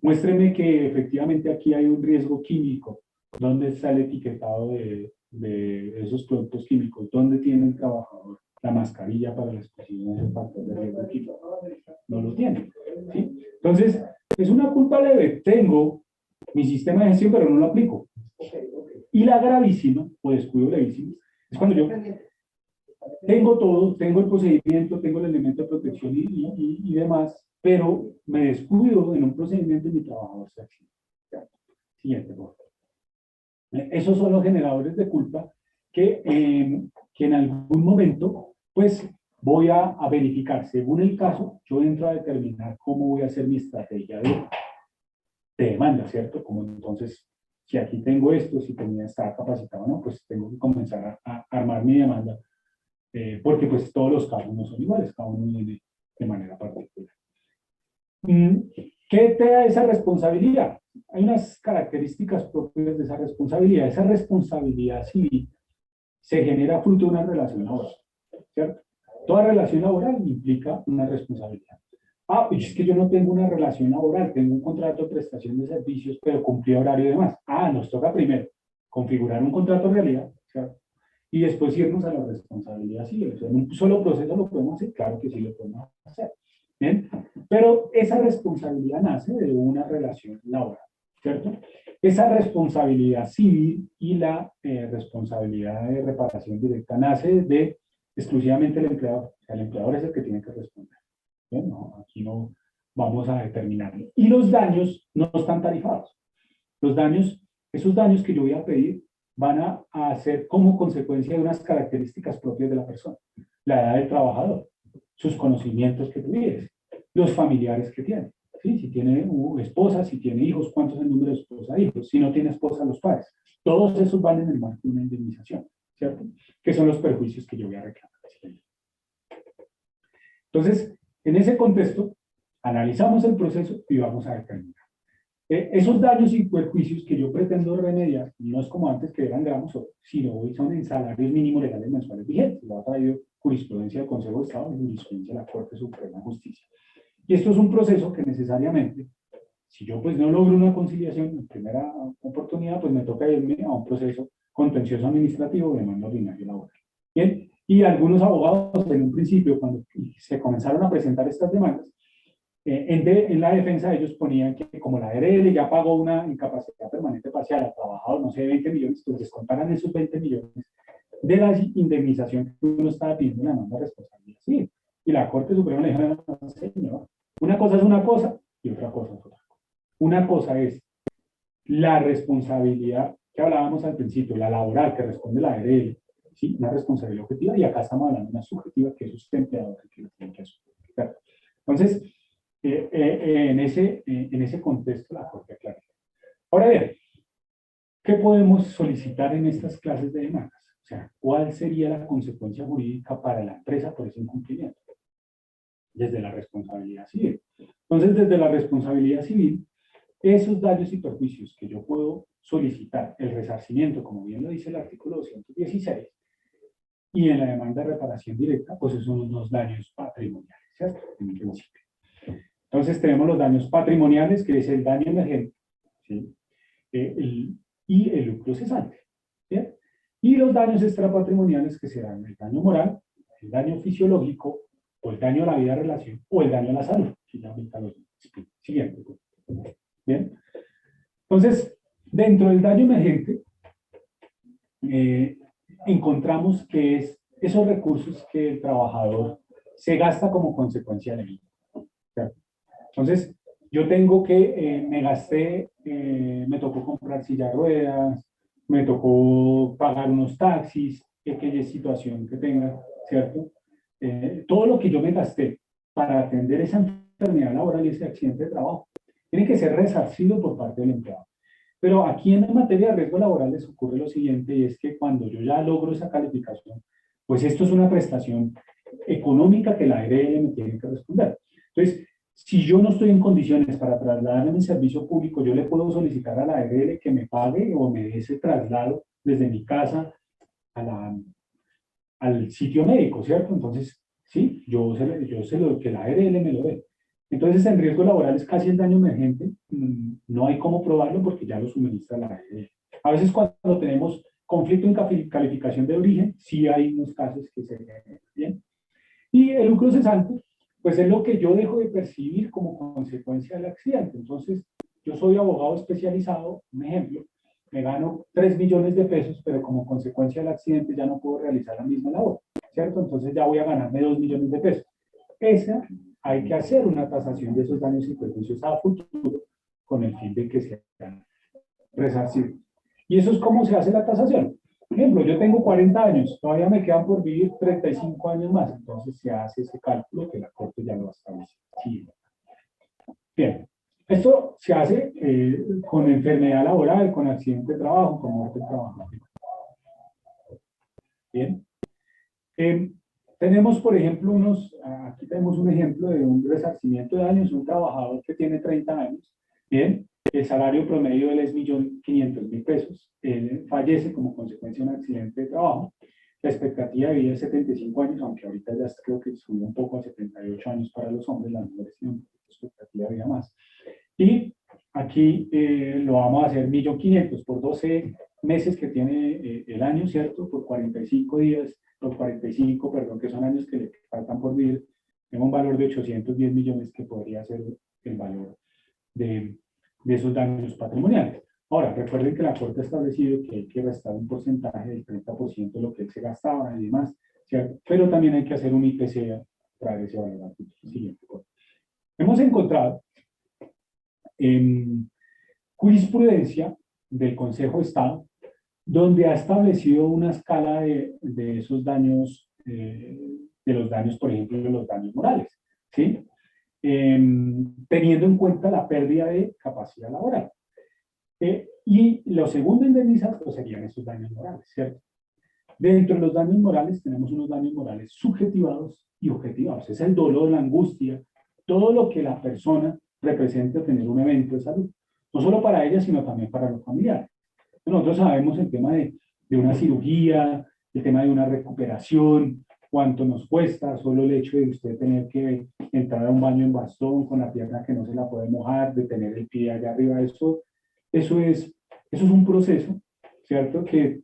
Muéstreme que efectivamente aquí hay un riesgo químico. ¿Dónde está el etiquetado de esos productos químicos? ¿Dónde tiene el trabajador la mascarilla para la exposición de ese factor de riesgo químico? No lo tiene. ¿Sí? Entonces, es una culpa leve. Tengo mi sistema de gestión, pero no lo aplico. Y la gravísima, o descuido levísimo, es cuando yo tengo todo, tengo el procedimiento, tengo el elemento de protección y demás, pero me descuido en un procedimiento y mi trabajador se accidenta. Siguiente, por favor. Esos son los generadores de culpa que en algún momento, pues, voy a verificar. Según el caso, yo entro a determinar cómo voy a hacer mi estrategia de demanda, ¿cierto? Como entonces, si aquí tengo esto, si tenía estar capacitado o no, pues tengo que comenzar a armar mi demanda, porque pues todos los casos no son iguales, cada uno viene de manera particular. ¿Qué te da esa responsabilidad? Hay unas características propias de esa responsabilidad. Esa responsabilidad civil se genera fruto de una relación laboral, ¿cierto? Toda relación laboral implica una responsabilidad. Ah, pues es que yo no tengo una relación laboral, tengo un contrato de prestación de servicios, pero cumplí horario y demás. Ah, nos toca primero configurar un contrato de realidad, ¿cierto? Y después irnos a la responsabilidad civil. O sea, en un solo proceso lo podemos hacer, claro que sí lo podemos hacer. ¿Bien? Pero esa responsabilidad nace de una relación laboral, ¿cierto? Esa responsabilidad civil y la responsabilidad de reparación directa nace de exclusivamente el empleador. O sea, el empleador es el que tiene que responder. ¿Bien? No, aquí no vamos a determinarlo. Y los daños no están tarifados. Los daños, esos daños que yo voy a pedir van a ser como consecuencia de unas características propias de la persona. La edad del trabajador, sus conocimientos que tuvieres, los familiares que tiene. ¿Sí? Si tiene esposa, si tiene hijos, cuántos es el número de esposa e hijos. Si no tiene esposa, los padres. Todos esos van en el marco de una indemnización, ¿cierto? Que son los perjuicios que yo voy a reclamar. Entonces, en ese contexto, analizamos el proceso y vamos a determinar. Esos daños y perjuicios que yo pretendo remediar, no es como antes que eran gramos, sino hoy son en salarios mínimos legales mensuales vigentes. Lo ha traído jurisprudencia del Consejo de Estado y jurisprudencia de la Corte Suprema de Justicia. Y esto es un proceso que necesariamente, si yo pues no logro una conciliación en primera oportunidad, pues me toca irme a un proceso contencioso administrativo de demanda ordinaria laboral. Bien, y algunos abogados en un principio, cuando se comenzaron a presentar estas demandas, en la defensa ellos ponían que como la ARL ya pagó una incapacidad permanente parcial al trabajador, no sé, 20 millones, pues descontaran esos 20 millones de la indemnización que uno estaba pidiendo en la demanda de responsabilidad. Sí, y la Corte Suprema le dijo, no, señor, una cosa es una cosa y otra cosa es otra cosa. Una cosa es la responsabilidad que hablábamos al principio, la laboral que responde la ARL, ¿sí? Una responsabilidad objetiva, y acá estamos hablando de una subjetiva que es usted empleador que lo tiene que asumir. Entonces, en ese contexto la Corte aclara. Ahora bien, ¿qué podemos solicitar en estas clases de demandas? O sea, ¿cuál sería la consecuencia jurídica para la empresa por ese incumplimiento? Desde la responsabilidad civil. Entonces, desde la responsabilidad civil, esos daños y perjuicios que yo puedo solicitar, el resarcimiento, como bien lo dice el artículo 216, y en la demanda de reparación directa, pues esos son unos daños patrimoniales, ¿cierto? En un principio. Entonces tenemos los daños patrimoniales, que es el daño emergente, ¿sí? Y el lucro cesante, ¿sí? Y los daños extrapatrimoniales, que serán el daño moral, el daño fisiológico, o el daño a la vida de relación, o el daño a la salud, que ya ahorita lo explico. Siguiente. Bien. Entonces, dentro del daño emergente, encontramos que es esos recursos que el trabajador se gasta como consecuencia de ello. Entonces, yo tengo que, me gasté, me tocó comprar silla de ruedas, me tocó pagar unos taxis, aquella situación que tenga, ¿cierto? Todo lo que yo me gasté para atender esa enfermedad laboral y ese accidente de trabajo, tiene que ser resarcido por parte del empleado. Pero aquí en materia de riesgos laborales ocurre lo siguiente, y es que cuando yo ya logro esa calificación, pues esto es una prestación económica que la ARL me tiene que responder. Entonces, si yo no estoy en condiciones para trasladarme en el servicio público, yo le puedo solicitar a la ARL que me pague o me dé ese traslado desde mi casa al sitio médico, ¿cierto? Entonces, sí, yo sé lo que la ARL me lo dé. Entonces, en riesgos laborales casi el daño emergente, no hay cómo probarlo porque ya lo suministra la ARL. A veces cuando tenemos conflicto en calificación de origen, sí hay unos casos que se ven bien. Y el lucro cesante, pues es lo que yo dejo de percibir como consecuencia del accidente. Entonces, yo soy abogado especializado, un ejemplo, me gano 3 millones de pesos, pero como consecuencia del accidente ya no puedo realizar la misma labor, ¿cierto? Entonces ya voy a ganarme 2 millones de pesos. Esa, hay que hacer una tasación de esos daños y perjuicios a futuro con el fin de que sean resarcidos. ¿Y eso es cómo se hace la tasación? Por ejemplo, yo tengo 40 años, todavía me quedan por vivir 35 años más, entonces se hace ese cálculo que la Corte ya lo establece. Sí. Bien, esto se hace con enfermedad laboral, con accidente de trabajo, con muerte de trabajo. Bien. Tenemos, por ejemplo, aquí tenemos un ejemplo de un resarcimiento de daños, un trabajador que tiene 30 años, bien, el salario promedio de él es 1.500.000 pesos, él fallece como consecuencia de un accidente de trabajo, la expectativa de vida es 75 años, aunque ahorita ya creo que subió un poco a 78 años para los hombres, las mujeres tienen una expectativa de vida más. Y aquí lo vamos a hacer 1.500.000 por 12 meses que tiene el año, ¿cierto? Por 45 días, por 45, perdón, que son años que le faltan por vivir, tengo un valor de 810 millones que podría ser el valor de esos daños patrimoniales. Ahora, recuerden que la Corte ha establecido que hay que restar un porcentaje del 30% de lo que él se gastaba y demás, ¿cierto? Pero también hay que hacer un IPC para ese valor. Siguiente. Hemos encontrado en jurisprudencia del Consejo de Estado, donde ha establecido una escala de esos daños, de los daños, por ejemplo, de los daños morales, ¿sí? Teniendo en cuenta la pérdida de capacidad laboral. Y lo segundo indemnizado pues, serían esos daños morales, ¿cierto? Dentro de los daños morales tenemos unos daños morales subjetivados y objetivados. Es el dolor, la angustia, todo lo que la persona representa tener un evento de salud. No solo para ella, sino también para los familiares. Nosotros sabemos el tema de una cirugía, el tema de una recuperación, cuánto nos cuesta, solo el hecho de usted tener que entrar a un baño en bastón con la pierna que no se la puede mojar, de tener el pie allá arriba, eso es un proceso, ¿cierto? Que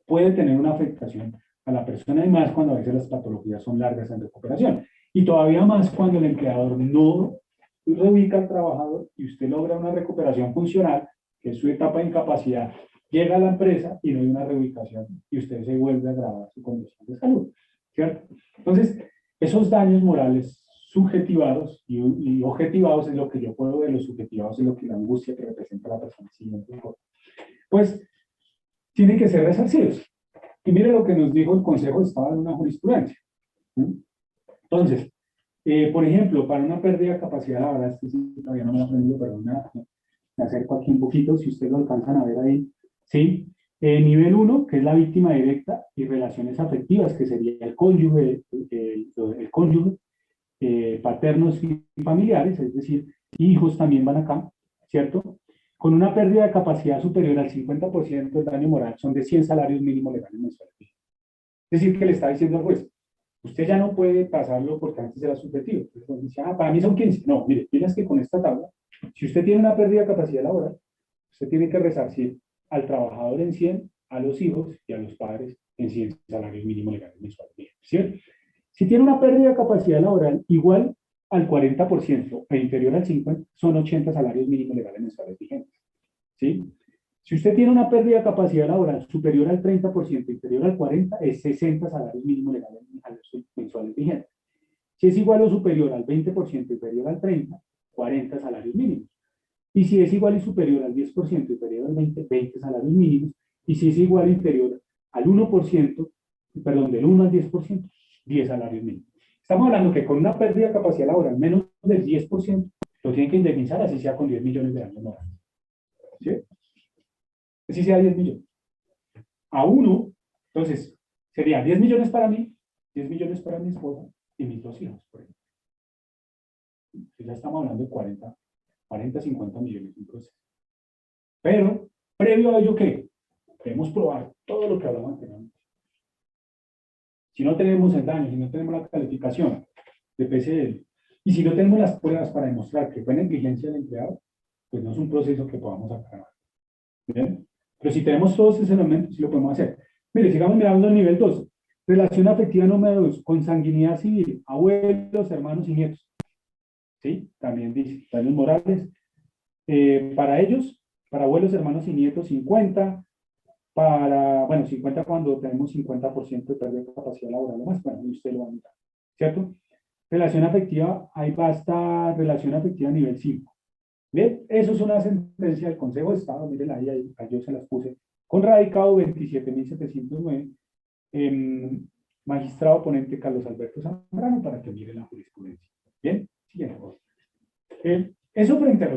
puede tener una afectación a la persona y más cuando a veces las patologías son largas en recuperación. Y todavía más cuando el empleador no reubica al trabajador y usted logra una recuperación funcional, que es su etapa de incapacidad, llega a la empresa y no hay una reubicación y usted se vuelve a agravar su condición de salud, ¿cierto? Entonces, esos daños morales subjetivados y objetivados es lo que yo puedo ver, los subjetivados es lo que la angustia que representa la persona siguiente, pues tienen que ser resarcidos. Y mire lo que nos dijo el Consejo de Estado en una jurisprudencia. Entonces, por ejemplo, para una pérdida de capacidad laboral, este sí, todavía no me lo he aprendido, pero me acerco aquí un poquito, si ustedes lo alcanzan a ver ahí, ¿sí? Nivel 1, que es la víctima directa y relaciones afectivas, que sería el cónyuge, paternos y familiares, es decir, hijos también van acá, ¿cierto? Con una pérdida de capacidad superior al 50% del daño moral, son de 100 salarios mínimos legales mensuales. Es decir, que le está diciendo al juez, usted ya no puede pasarlo porque antes era subjetivo. Entonces dice, para mí son 15. No, mire, tienes que con esta tabla, si usted tiene una pérdida de capacidad laboral, usted tiene que resarcir al trabajador en 100, a los hijos y a los padres en 100 salarios mínimos legales mensuales. ¿Cierto? Si tiene una pérdida de capacidad laboral igual al 40% e inferior al 50%, son 80 salarios mínimos legales mensuales vigentes. ¿Sí? Si usted tiene una pérdida de capacidad laboral superior al 30%, inferior al 40%, es 60 salarios mínimos legales mensuales vigentes. Si es igual o superior al 20%, inferior al 30%, 40 salarios mínimos. Y si es igual y superior al 10%, inferior al 20%, 20 salarios mínimos. Y si es igual o inferior al 1%, perdón, del 1 al 10%, 10 salarios mínimos. Estamos hablando que con una pérdida de capacidad laboral menos del 10%, lo tienen que indemnizar, así sea con 10 millones de daños morales. ¿Sí? Así sea 10 millones. A uno, entonces, sería 10 millones para mí, 10 millones para mi esposa y mis 2 hijos, por ejemplo. Entonces ya estamos hablando de 40, 50 millones en proceso. Pero, previo a ello, ¿qué? Debemos probar todo lo que hablamos anteriormente. Si no tenemos el daño, si no tenemos la calificación de PCL, y si no tenemos las pruebas para demostrar que fue negligencia del empleado, pues no es un proceso que podamos acabar. ¿Bien? Pero si tenemos todos esos elementos, sí lo podemos hacer. Mire, sigamos mirando el nivel 2. Relación afectiva número 2, consanguinidad civil, abuelos, hermanos y nietos. ¿Sí? También dice, daños morales. Para ellos, para abuelos, hermanos y nietos, 50. Bueno, 50 cuando tenemos 50% de pérdida de capacidad laboral o más, bueno, usted lo va a mirar, ¿cierto? Relación afectiva, ahí va hasta relación afectiva nivel 5. ¿Bien? Eso es una sentencia del Consejo de Estado, miren ahí yo se las puse Con radicado 27.709, magistrado ponente Carlos Alberto Zambrano, para que mire la jurisprudencia. Bien, siguiente. Eso frente a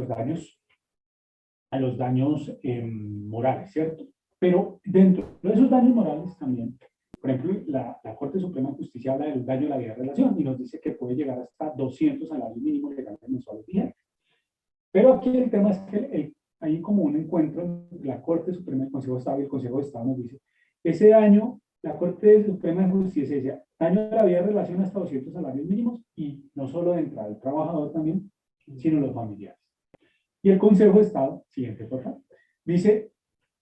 los daños morales, ¿cierto? Pero dentro de esos daños morales también, por ejemplo, la Corte Suprema de Justicia habla del daño a la vida de relación y nos dice que puede llegar hasta 200 salarios mínimos legales mensuales vigentes. Pero aquí el tema es que hay como un encuentro entre la Corte Suprema del Consejo de Estado y el Consejo de Estado nos dice, ese daño, la Corte Suprema de Justicia dice, daño a la vida de relación hasta 200 salarios mínimos y no solo de entrada del trabajador también, sino los familiares. Y el Consejo de Estado, siguiente por favor, dice,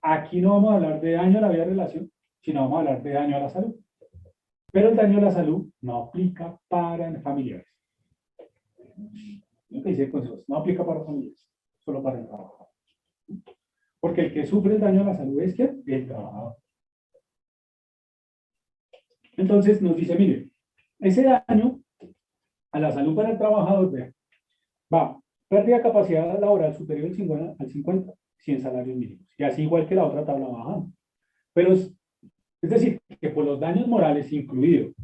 aquí no vamos a hablar de daño a la vida de relación, sino vamos a hablar de daño a la salud. Pero el daño a la salud no aplica para familiares. Lo que dice el Consejo, no aplica para familiares, solo para el trabajador. Porque el que sufre el daño a la salud es ¿quién? El trabajador. Entonces nos dice, mire, ese daño a la salud para el trabajador, vean, va, pérdida de capacidad laboral superior al 50, 100 salarios mínimos. Y así igual que la otra tabla baja. Pero es decir, que por los daños morales incluidos,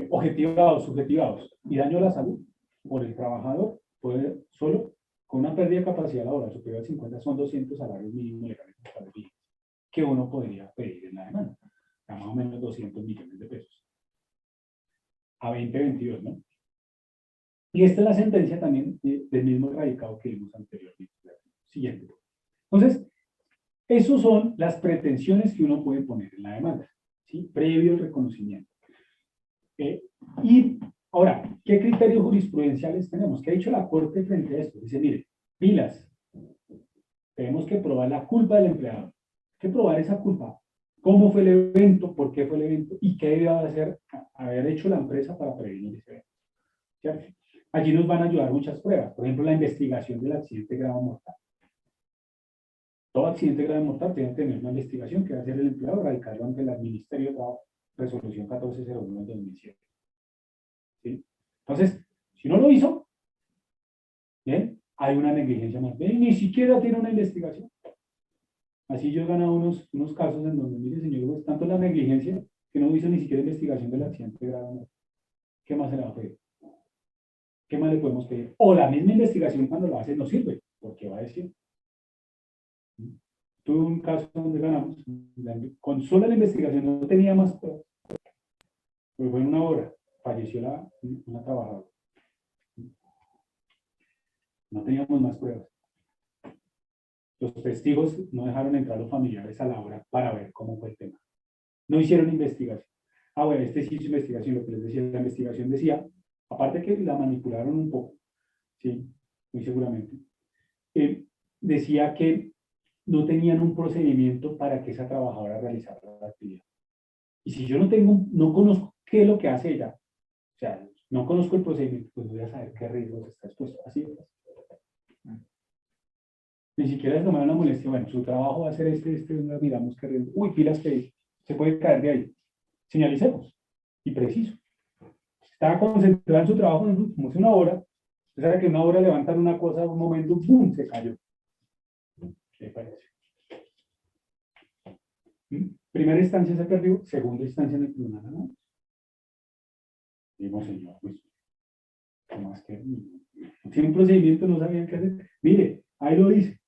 objetivados, subjetivados y daño a la salud, por el trabajador, puede solo con una pérdida de capacidad laboral superior al 50 son 200 salarios mínimos legales que uno podría pedir en la demanda. A más o menos 200 millones de pesos. A 2022, ¿no? Y esta es la sentencia también del mismo radicado que vimos anteriormente. Siguiente. Entonces, esas son las pretensiones que uno puede poner en la demanda, ¿sí? Previo al reconocimiento. Y ahora, ¿qué criterios jurisprudenciales tenemos? ¿Qué ha dicho la Corte frente a esto? Dice, mire, pilas, tenemos que probar la culpa del empleado. Hay que probar esa culpa. ¿Cómo fue el evento? ¿Por qué fue el evento? ¿Y qué debió haber hecho la empresa para prevenir ese evento? ¿Cierto? Allí nos van a ayudar muchas pruebas. Por ejemplo, la investigación del accidente grave mortal. Todo accidente grave mortal tiene que tener una investigación que va a hacer el empleado, radicarlo ante el Ministerio de Trabajo, resolución 1401 del 2007. ¿Sí? Entonces, si no lo hizo, ¿bien? Hay una negligencia más. ¿Ven? Ni siquiera tiene una investigación. Así yo he ganado unos casos en donde, mire, señor, pues, tanto la negligencia que no hizo ni siquiera investigación del accidente grave. ¿Qué más se le va a pedir? ¿Qué más le podemos pedir? O la misma investigación cuando lo hace no sirve, porque va a decir. Tuve un caso donde ganamos, con solo la investigación no tenía más pruebas. Pues fue en una hora, falleció una trabajadora. No teníamos más pruebas. Los testigos no dejaron entrar a los familiares a la hora para ver cómo fue el tema. No hicieron investigación. Ah, bueno, sí hizo investigación, lo que les decía, la investigación decía, aparte que la manipularon un poco, sí, muy seguramente, decía que no tenían un procedimiento para que esa trabajadora realizara la actividad. Y si yo no conozco qué es lo que hace ella, o sea, no conozco el procedimiento, pues voy a saber qué riesgos está expuesto. Así es. Ni siquiera es tomar una molestia. Bueno, su trabajo va a ser miramos qué riesgo. Uy, pilas que se puede caer de ahí. Señalicemos. Y preciso. Estaba concentrado en su trabajo, como hace una hora. Usted sabe que una hora levantar una cosa, un momento, ¡pum!, se cayó. ¿Qué parece? Primera instancia se perdió, segunda instancia en el tribunal, ¿no? Digo, señor, pues, ¿cómo es que no tiene un procedimiento, no sabían qué hacer? Mire, ahí lo dice,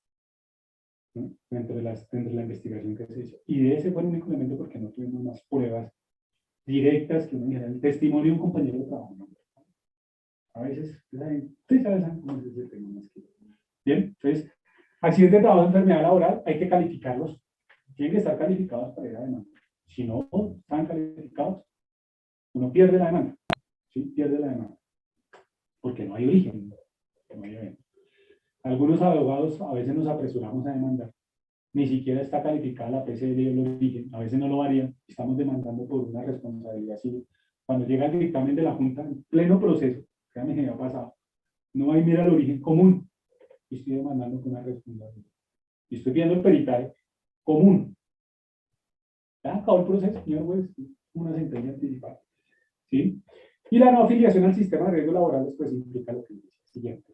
¿no? Dentro de la investigación que se hizo. Y de ese fue el único elemento porque no tuvimos más pruebas directas que uno dijera, el testimonio de un compañero de trabajo, ¿no? A veces, ustedes saben cómo es ese tema más que. Bien, entonces, accidente de trabajo, enfermedad laboral, hay que calificarlos. Tienen que estar calificados para ir a demanda. Si no están calificados, uno pierde la demanda. ¿Sí? Pierde la demanda. Porque no hay origen. No hay evento. Algunos abogados a veces nos apresuramos a demandar. Ni siquiera está calificada la PCL y el origen. A veces no lo varían. Estamos demandando por una responsabilidad civil. Cuando llega el dictamen de la Junta, en pleno proceso, créanme que me ha pasado, no hay mira el origen común. Y estoy demandando por una responsabilidad. Y estoy viendo el peritaje común. Ya acabó el proceso, señor juez, una sentencia anticipada. ¿Sí? Y la no afiliación al sistema de riesgo laboral después implica lo que dice. Siguiente.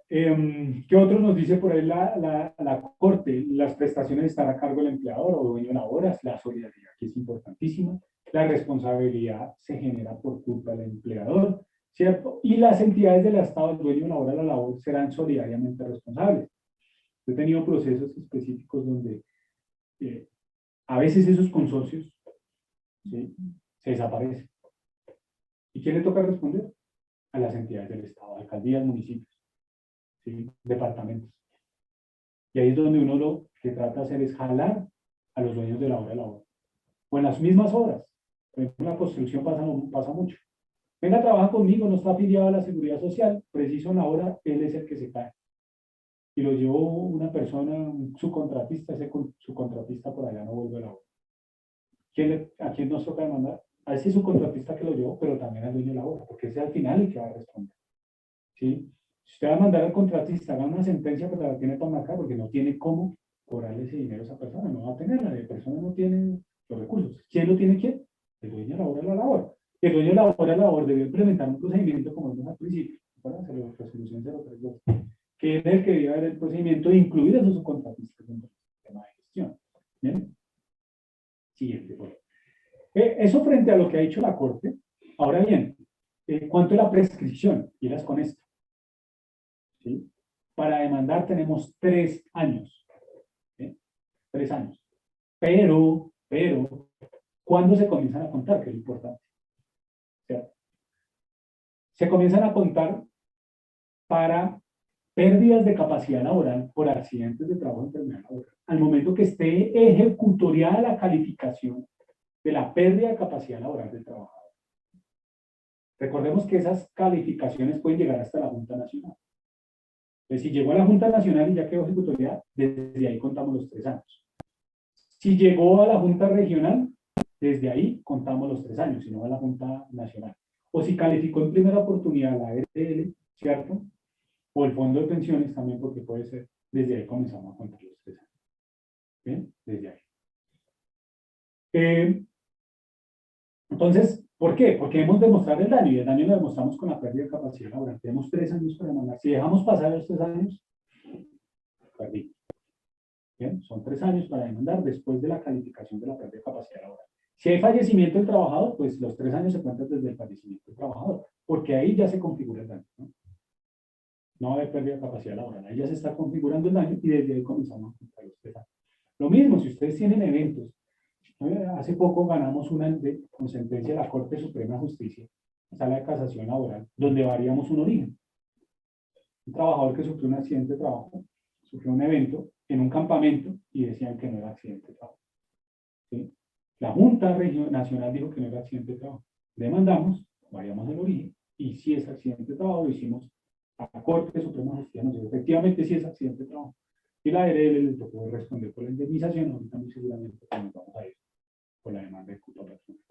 ¿Qué otro nos dice por ahí la Corte? Las prestaciones están a cargo del empleador o dueño de la obra, la solidaridad, que es importantísima. La responsabilidad se genera por culpa del empleador, ¿cierto? Y las entidades del Estado, el dueño de la obra, la labor, serán solidariamente responsables. He tenido procesos específicos donde a veces esos consorcios, ¿sí?, se desaparecen. ¿Y quién le toca responder? A las entidades del Estado, alcaldías, municipios, ¿sí?, departamentos. Y ahí es donde uno lo que trata de hacer es jalar a los dueños de la obra. O en las mismas obras. Por ejemplo, en la construcción pasa mucho. Venga, trabaja conmigo, no está afiliado a la seguridad social, preciso en la obra, él es el que se cae. Y lo llevó una persona, un subcontratista, ese subcontratista por allá no vuelve a la obra. ¿A quién nos toca demandar? A ese subcontratista que lo llevó, pero también al dueño de la obra, porque ese al final el que va a responder. ¿Sí? Si usted va a mandar al contratista, haga una sentencia, pero la tiene para marcar, porque no tiene cómo cobrarle ese dinero a esa persona, no va a tenerla, la persona no tiene los recursos. ¿Quién lo tiene? ¿Quién? El dueño de la obra, la labor. El dueño de la labor debe implementar un procedimiento como vimos al principio, para hacer la resolución 032, que es el que debe haber el procedimiento de incluir a esos subcontratistas en el sistema de gestión. ¿Bien? Siguiente, por favor. Eso frente a lo que ha dicho la Corte. Ahora bien, ¿cuánto es la prescripción? Irás con esto. ¿Sí? Para demandar tenemos 3 años. ¿Sí? 3 años. Pero, ¿cuándo se comienzan a contar? Que es importante. ¿Cierto? Se comienzan a contar para pérdidas de capacidad laboral por accidentes de trabajo, enfermedad laboral. Al momento que esté ejecutoriada la calificación de la pérdida de capacidad laboral del trabajador. Recordemos que esas calificaciones pueden llegar hasta la Junta Nacional. Entonces, si llegó a la Junta Nacional y ya quedó ejecutoriada, desde ahí contamos los 3 años. Si llegó a la Junta Regional, desde ahí contamos los 3 años, si no a la Junta Nacional. O si calificó en primera oportunidad la RTL, ¿cierto? O el Fondo de Pensiones también, porque puede ser, desde ahí comenzamos a contar los 3 años. ¿Bien? Desde ahí. Entonces, ¿por qué? Porque debemos demostrar el daño, y el daño lo demostramos con la pérdida de capacidad laboral. Tenemos 3 años para demandar. Si dejamos pasar los 3 años, perdimos. Bien, son 3 años para demandar después de la calificación de la pérdida de capacidad laboral. Si hay fallecimiento del trabajador, pues los 3 años se cuentan desde el fallecimiento del trabajador, porque ahí ya se configura el daño, ¿no? No va a haber pérdida de capacidad laboral, ahí ya se está configurando el daño y desde ahí comenzamos a contar los 3 años. Lo mismo, si ustedes tienen eventos, hace poco ganamos con sentencia de la Corte Suprema de Justicia, sala de casación laboral, donde variamos un origen. Un trabajador que sufrió un accidente de trabajo, sufrió un evento en un campamento y decían que no era accidente de trabajo. ¿Sí? La Junta Nacional dijo que no era accidente de trabajo. Demandamos, variamos el origen, y si es accidente de trabajo, lo hicimos a la Corte Suprema de Justicia, nos dijo, efectivamente sí es accidente de trabajo. Y la ARL le tocó responder por la indemnización, ahorita muy seguramente nos vamos a ir por la demanda de culpa personal.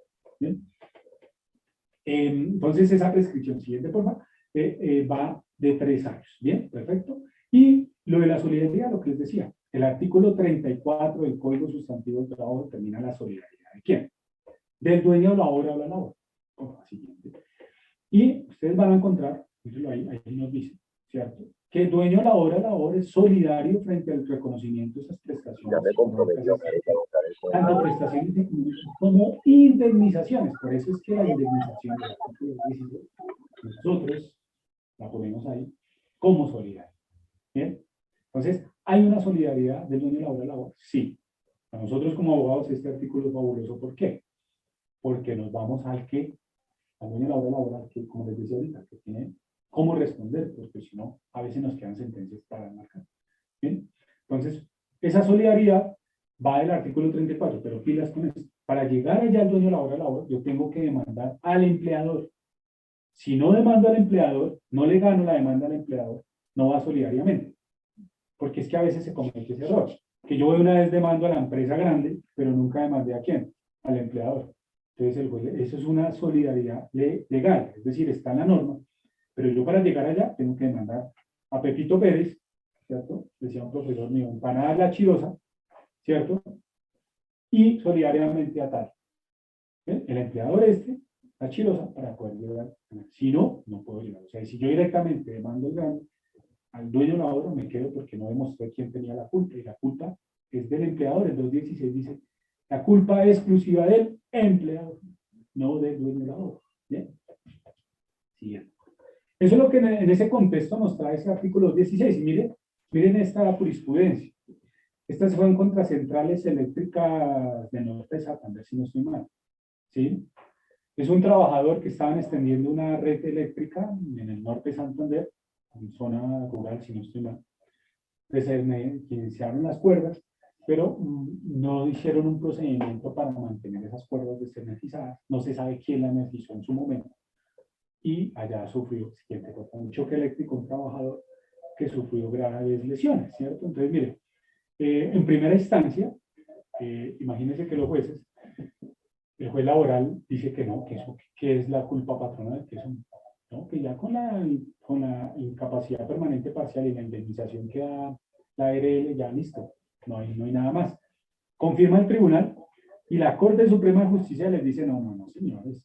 ¿Bien? Entonces esa prescripción siguiente, por favor, va de 3 años. Bien, perfecto. Y lo de la solidaridad, lo que les decía, el artículo 34 del Código Sustantivo del Trabajo determina la solidaridad. ¿De quién? Del dueño de la obra o la labor. Siguiente. Y ustedes van a encontrar, ahí nos dice, ¿cierto? Que el dueño de la obra o la labor es solidario frente al reconocimiento de esas prestaciones. Ya me comprometió Tanto prestaciones como indemnizaciones. Por eso es que la indemnización del artículo 16, nosotros la ponemos ahí como solidaria. ¿Bien? Entonces, ¿hay una solidaridad del dueño de la obra labor? Sí. Para nosotros como abogados este artículo es fabuloso. ¿Por qué? Porque nos vamos al dueño de la obra laboral, que como les decía ahorita, que tiene cómo responder, porque si no, a veces nos quedan sentencias para marcar. ¿Bien? Entonces, esa solidaridad va del artículo 34, pero pilas con esto. Para llegar allá al dueño de la obra labor, yo tengo que demandar al empleador. Si no demando al empleador, no le gano la demanda al empleador, no va solidariamente. Porque es que a veces se comete ese error. Que yo una vez demando a la empresa grande, pero nunca demandé a quién, al empleador. Entonces, eso es una solidaridad legal, es decir, está en la norma. Pero yo para llegar allá tengo que demandar a Pepito Pérez, ¿cierto? Decía un profesor mío, empanada la chirosa, ¿cierto? Y solidariamente a tal. ¿Bien? El empleador la chirosa, para poder llegar. Si no, no puedo llegar. O sea, si yo directamente demando el grande, al dueño de la obra, me quedo porque no demostré quién tenía la culpa, y la culpa es del empleador. El 216 dice, la culpa es exclusiva del empleador, no del dueño de la obra. ¿Bien? Siguiente. Eso es lo que en ese contexto nos trae ese artículo 16. Y miren esta jurisprudencia. Estas fueron contra centrales eléctricas de Norte de Santander, si no estoy mal. ¿Sí? Es un trabajador que estaban extendiendo una red eléctrica en el norte de Santander, en zona rural, si no estoy mal. Iniciaron las cuerdas, pero no hicieron un procedimiento para mantener esas cuerdas desenergizadas. No se sabe quién la energizó en su momento. Y allá sufrió, siguiente, un choque eléctrico, un trabajador que sufrió graves lesiones, ¿cierto? Entonces, mire, en primera instancia, imagínense que los jueces, el juez laboral dice que no, que eso que es la culpa patronal, que eso no, que ya con la incapacidad permanente parcial y la indemnización que da la ARL, ya listo, no hay nada más. Confirma el tribunal y la Corte Suprema de Justicia les dice, no, señores,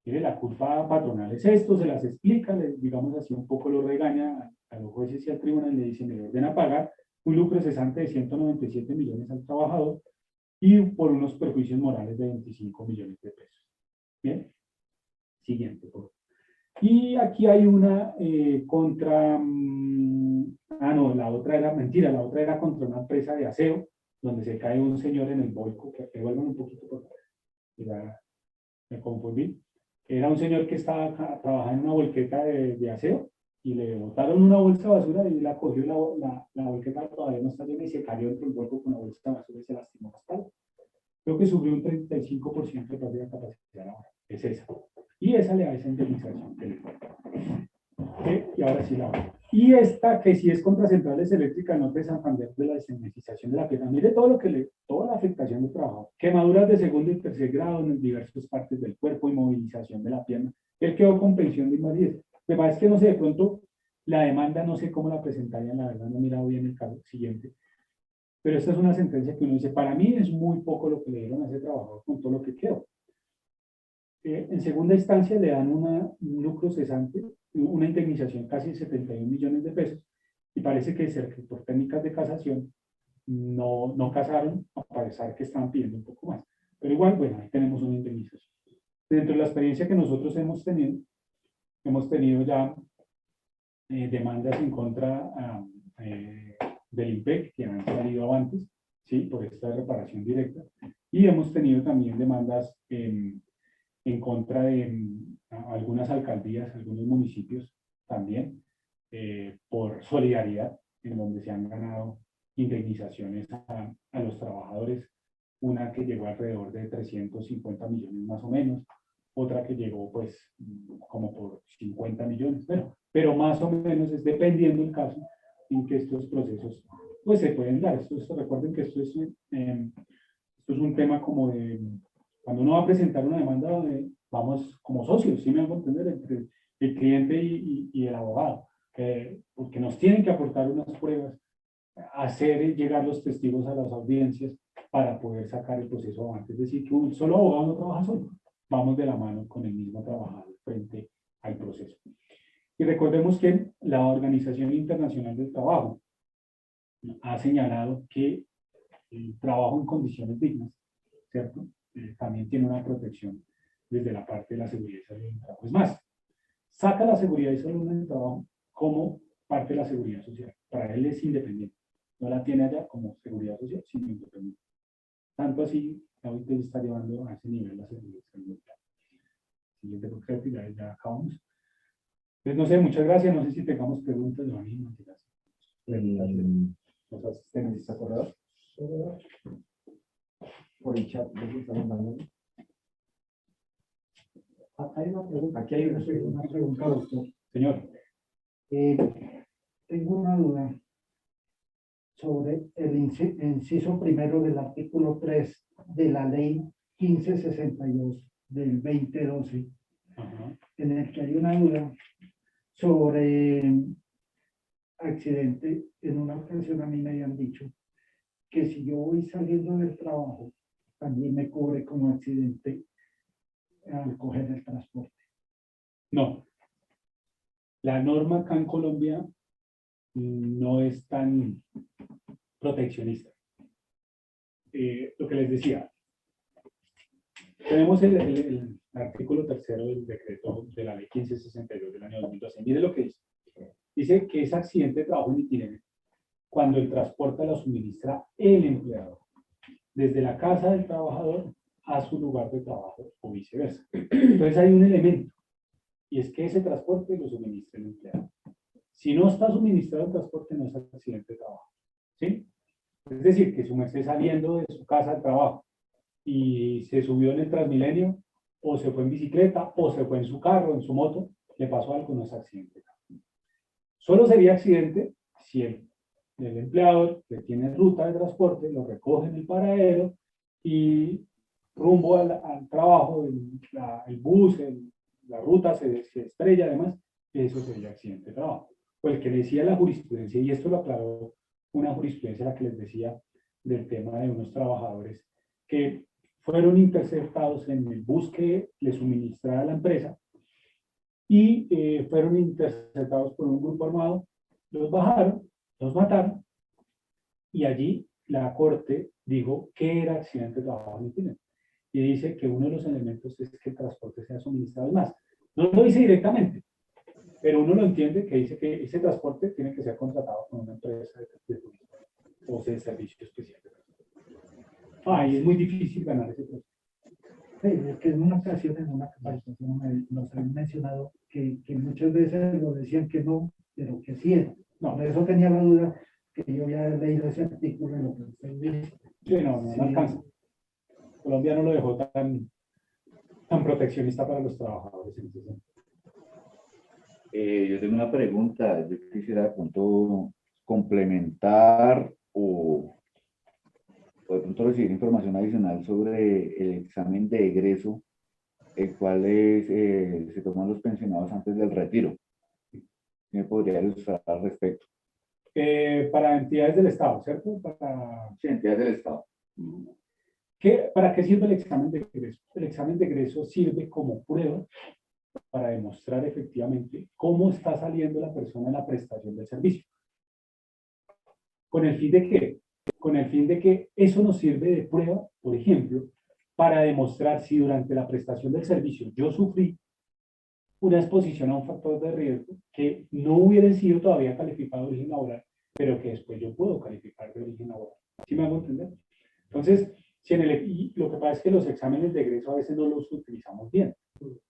mire, la culpa patronal es esto, se las explica, les, digamos así, un poco lo regaña a los jueces y al tribunal, le dice, le ordena pagar un lucro cesante de 197 millones al trabajador y por unos perjuicios morales de 25 millones de pesos. Bien, siguiente, por favor. Y aquí hay una contra, no, la otra era mentira, la otra era contra una empresa de aseo, donde se cae un señor en el volco, que vuelvan un poquito, por favor, ya me confundí. Era un señor que estaba trabajando en una volqueta de aseo, y le botaron una bolsa de basura y la cogió, la volqueta todavía no está llena y se cayó dentro del vuelco con la bolsa de basura y se lastimó la espalda. Creo que sufrió un 35% de pérdida de capacidad ahora. Es esa. Y esa le da esa indemnización que le falta. Y ahora sí la otra. Y esta, que sí es contra centrales eléctricas Norte de Santander, de la desindensización de la pierna. Mire todo lo que toda la afectación del trabajo. Quemaduras de segundo y tercer grado en diversas partes del cuerpo, inmovilización de la pierna. Él quedó con pensión de invalidez. Lo que pasa es que no sé, de pronto la demanda no sé cómo la presentarían, la verdad no he mirado bien el caso siguiente. Pero esta es una sentencia que uno dice, para mí es muy poco lo que le dieron a ese trabajador con todo lo que quedó. En segunda instancia le dan un lucro cesante, una indemnización casi de 71 millones de pesos, y parece que por técnicas de casación no casaron, a pesar que estaban pidiendo un poco más. Pero igual, bueno, ahí tenemos una indemnización. Dentro de la experiencia que nosotros hemos tenido ya demandas en contra del IMPEC, que han salido antes, ¿sí? Por esta reparación directa, y hemos tenido también demandas en contra de algunas alcaldías, algunos municipios también, por solidaridad, en donde se han ganado indemnizaciones a los trabajadores, una que llegó alrededor de 350 millones más o menos, otra que llegó pues como por 50 millones, pero más o menos es dependiendo del caso en que estos procesos pues se pueden dar. Recuerden que esto es un tema como de, cuando uno va a presentar una demanda, vamos como socios, ¿sí me hago entender? Entre el cliente y el abogado, porque nos tienen que aportar unas pruebas, hacer llegar los testigos a las audiencias para poder sacar el proceso antes. Es decir, que un solo abogado no trabaja solo, vamos de la mano con el mismo trabajador frente al proceso. Y recordemos que la Organización Internacional del Trabajo ha señalado que el trabajo en condiciones dignas, ¿cierto? También tiene una protección desde la parte de la seguridad y salud en el trabajo. Es más, saca la seguridad y salud en el trabajo como parte de la seguridad social. Para él es independiente. No la tiene allá como seguridad social, sino independiente. Tanto así, la OIT está llevando a ese nivel la seguridad y salud. Siguiente, creo que ya acabamos. Entonces, no sé, muchas gracias. No sé si tengamos preguntas, Giovanni. Preguntas de los asistentes, ¿acordados? Por el chat, ¿no? Estamos mandando. Hay una pregunta. Aquí hay una pregunta, doctor. Señor. Tengo una duda sobre el inciso primero del artículo 3 de la ley 1562 del 2012, en el que hay una duda sobre accidente. En una ocasión a mí me habían dicho que si yo voy saliendo del trabajo, también me cubre como accidente al coger el transporte. No. La norma acá en Colombia no es tan proteccionista. Lo que les decía, tenemos el artículo tercero del decreto de la ley 1562 del año 2012. Mire lo que dice. Dice que es accidente de trabajo en itinerario cuando el transporte lo suministra el empleador, desde la casa del trabajador a su lugar de trabajo o viceversa. Entonces hay un elemento, y es que ese transporte lo suministra el empleado. Si no está suministrado el transporte, no es accidente de trabajo. ¿Sí? Es decir, que su merced saliendo de su casa al trabajo y se subió en el Transmilenio, o se fue en bicicleta, o se fue en su carro, en su moto, le pasó algo, no es accidente. Solo sería accidente si el empleador que tiene ruta de transporte lo recoge en el paradero y rumbo al trabajo, el bus, la ruta se estrella, además, eso sería accidente de trabajo. O el que decía la jurisprudencia, y esto lo aclaró una jurisprudencia la que les decía del tema de unos trabajadores que fueron interceptados en el bus que le suministraba la empresa y fueron interceptados por un grupo armado, los bajaron, los mataron, y allí la corte dijo que era accidente de trabajo en itinerario. Y dice que uno de los elementos es que el transporte sea suministrado. Más, no lo dice directamente, pero uno lo entiende, que dice que ese transporte tiene que ser contratado con una empresa de turismo o de servicio especial. Y es muy difícil ganar ese proceso. Sí, es que en una ocasión, en una capacitación, nos han mencionado que muchas veces lo decían que no, pero que sí era. No, por eso tenía la duda que yo había leído ese artículo en lo que usted dice. Sí, no alcanza. Colombia no lo dejó tan proteccionista para los trabajadores. Yo tengo una pregunta. Yo quisiera de pronto complementar o de pronto recibir información adicional sobre el examen de egreso, el cual se toman los pensionados antes del retiro. ¿Qué me podría ilustrar al respecto? Para entidades del Estado, ¿cierto? Sí, entidades del Estado. ¿Para qué sirve el examen de egreso? El examen de egreso sirve como prueba para demostrar efectivamente cómo está saliendo la persona en la prestación del servicio. ¿Con el fin de qué? Con el fin de que eso nos sirve de prueba, por ejemplo, para demostrar si durante la prestación del servicio yo sufrí una exposición a un factor de riesgo que no hubiera sido todavía calificado de origen laboral, pero que después yo puedo calificar de origen laboral. ¿Sí me hago entender? Entonces, y lo que pasa es que los exámenes de egreso a veces no los utilizamos bien,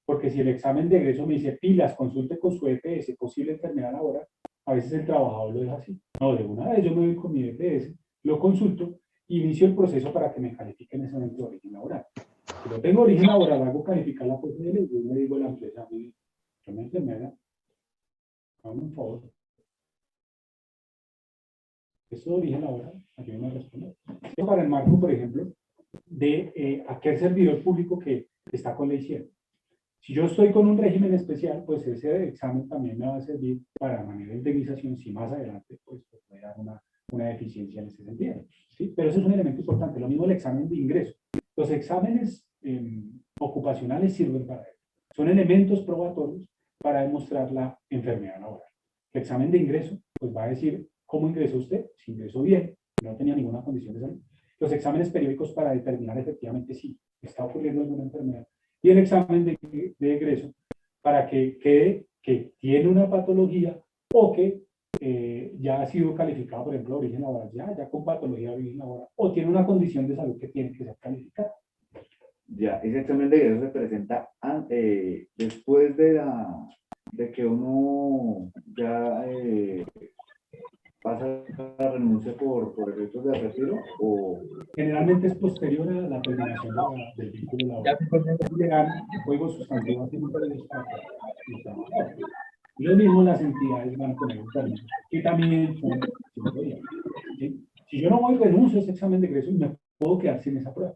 porque si el examen de egreso me dice pilas, consulte con su EPS, posible enfermedad laboral, a veces el trabajador lo deja así. No, de una vez yo me voy con mi EPS, lo consulto y inicio el proceso para que me califiquen ese evento de origen laboral. Si no tengo origen laboral, hago calificar la PGL y yo le digo a la empresa, mire, yo me enfermera, hágame un favor. ¿Esto de origen laboral? Ayúdenme a responder. Para el marco, por ejemplo, de aquel servidor público que está con ley 100. Si yo estoy con un régimen especial, pues ese examen también me va a servir para manera de indemnización, si más adelante pues puede dar una deficiencia en ese sentido. ¿Sí? Pero eso es un elemento importante. Lo mismo el examen de ingreso. Los exámenes ocupacionales sirven para eso. Son elementos probatorios para demostrar la enfermedad laboral. El examen de ingreso pues va a decir cómo ingresó usted, si ingresó bien, no tenía ninguna condición de salud. Los exámenes periódicos para determinar efectivamente si está ocurriendo alguna enfermedad. Y el examen de egreso para que quede que tiene una patología o que ya ha sido calificado, por ejemplo, de origen laboral, ya con patología de origen laboral, o tiene una condición de salud que tiene que ser calificada. Ya, ese examen de egreso se presenta después de que uno ya pasa la renuncia por efectos de retiro, o generalmente es posterior a la terminación del vínculo laboral. Llegar juego sustantivo a tiempo de y lo mismo las entidades van a poner un término, que también son 5 días. ¿Sí? Si yo no voy, renuncio a ese examen de egreso, me puedo quedar sin esa prueba.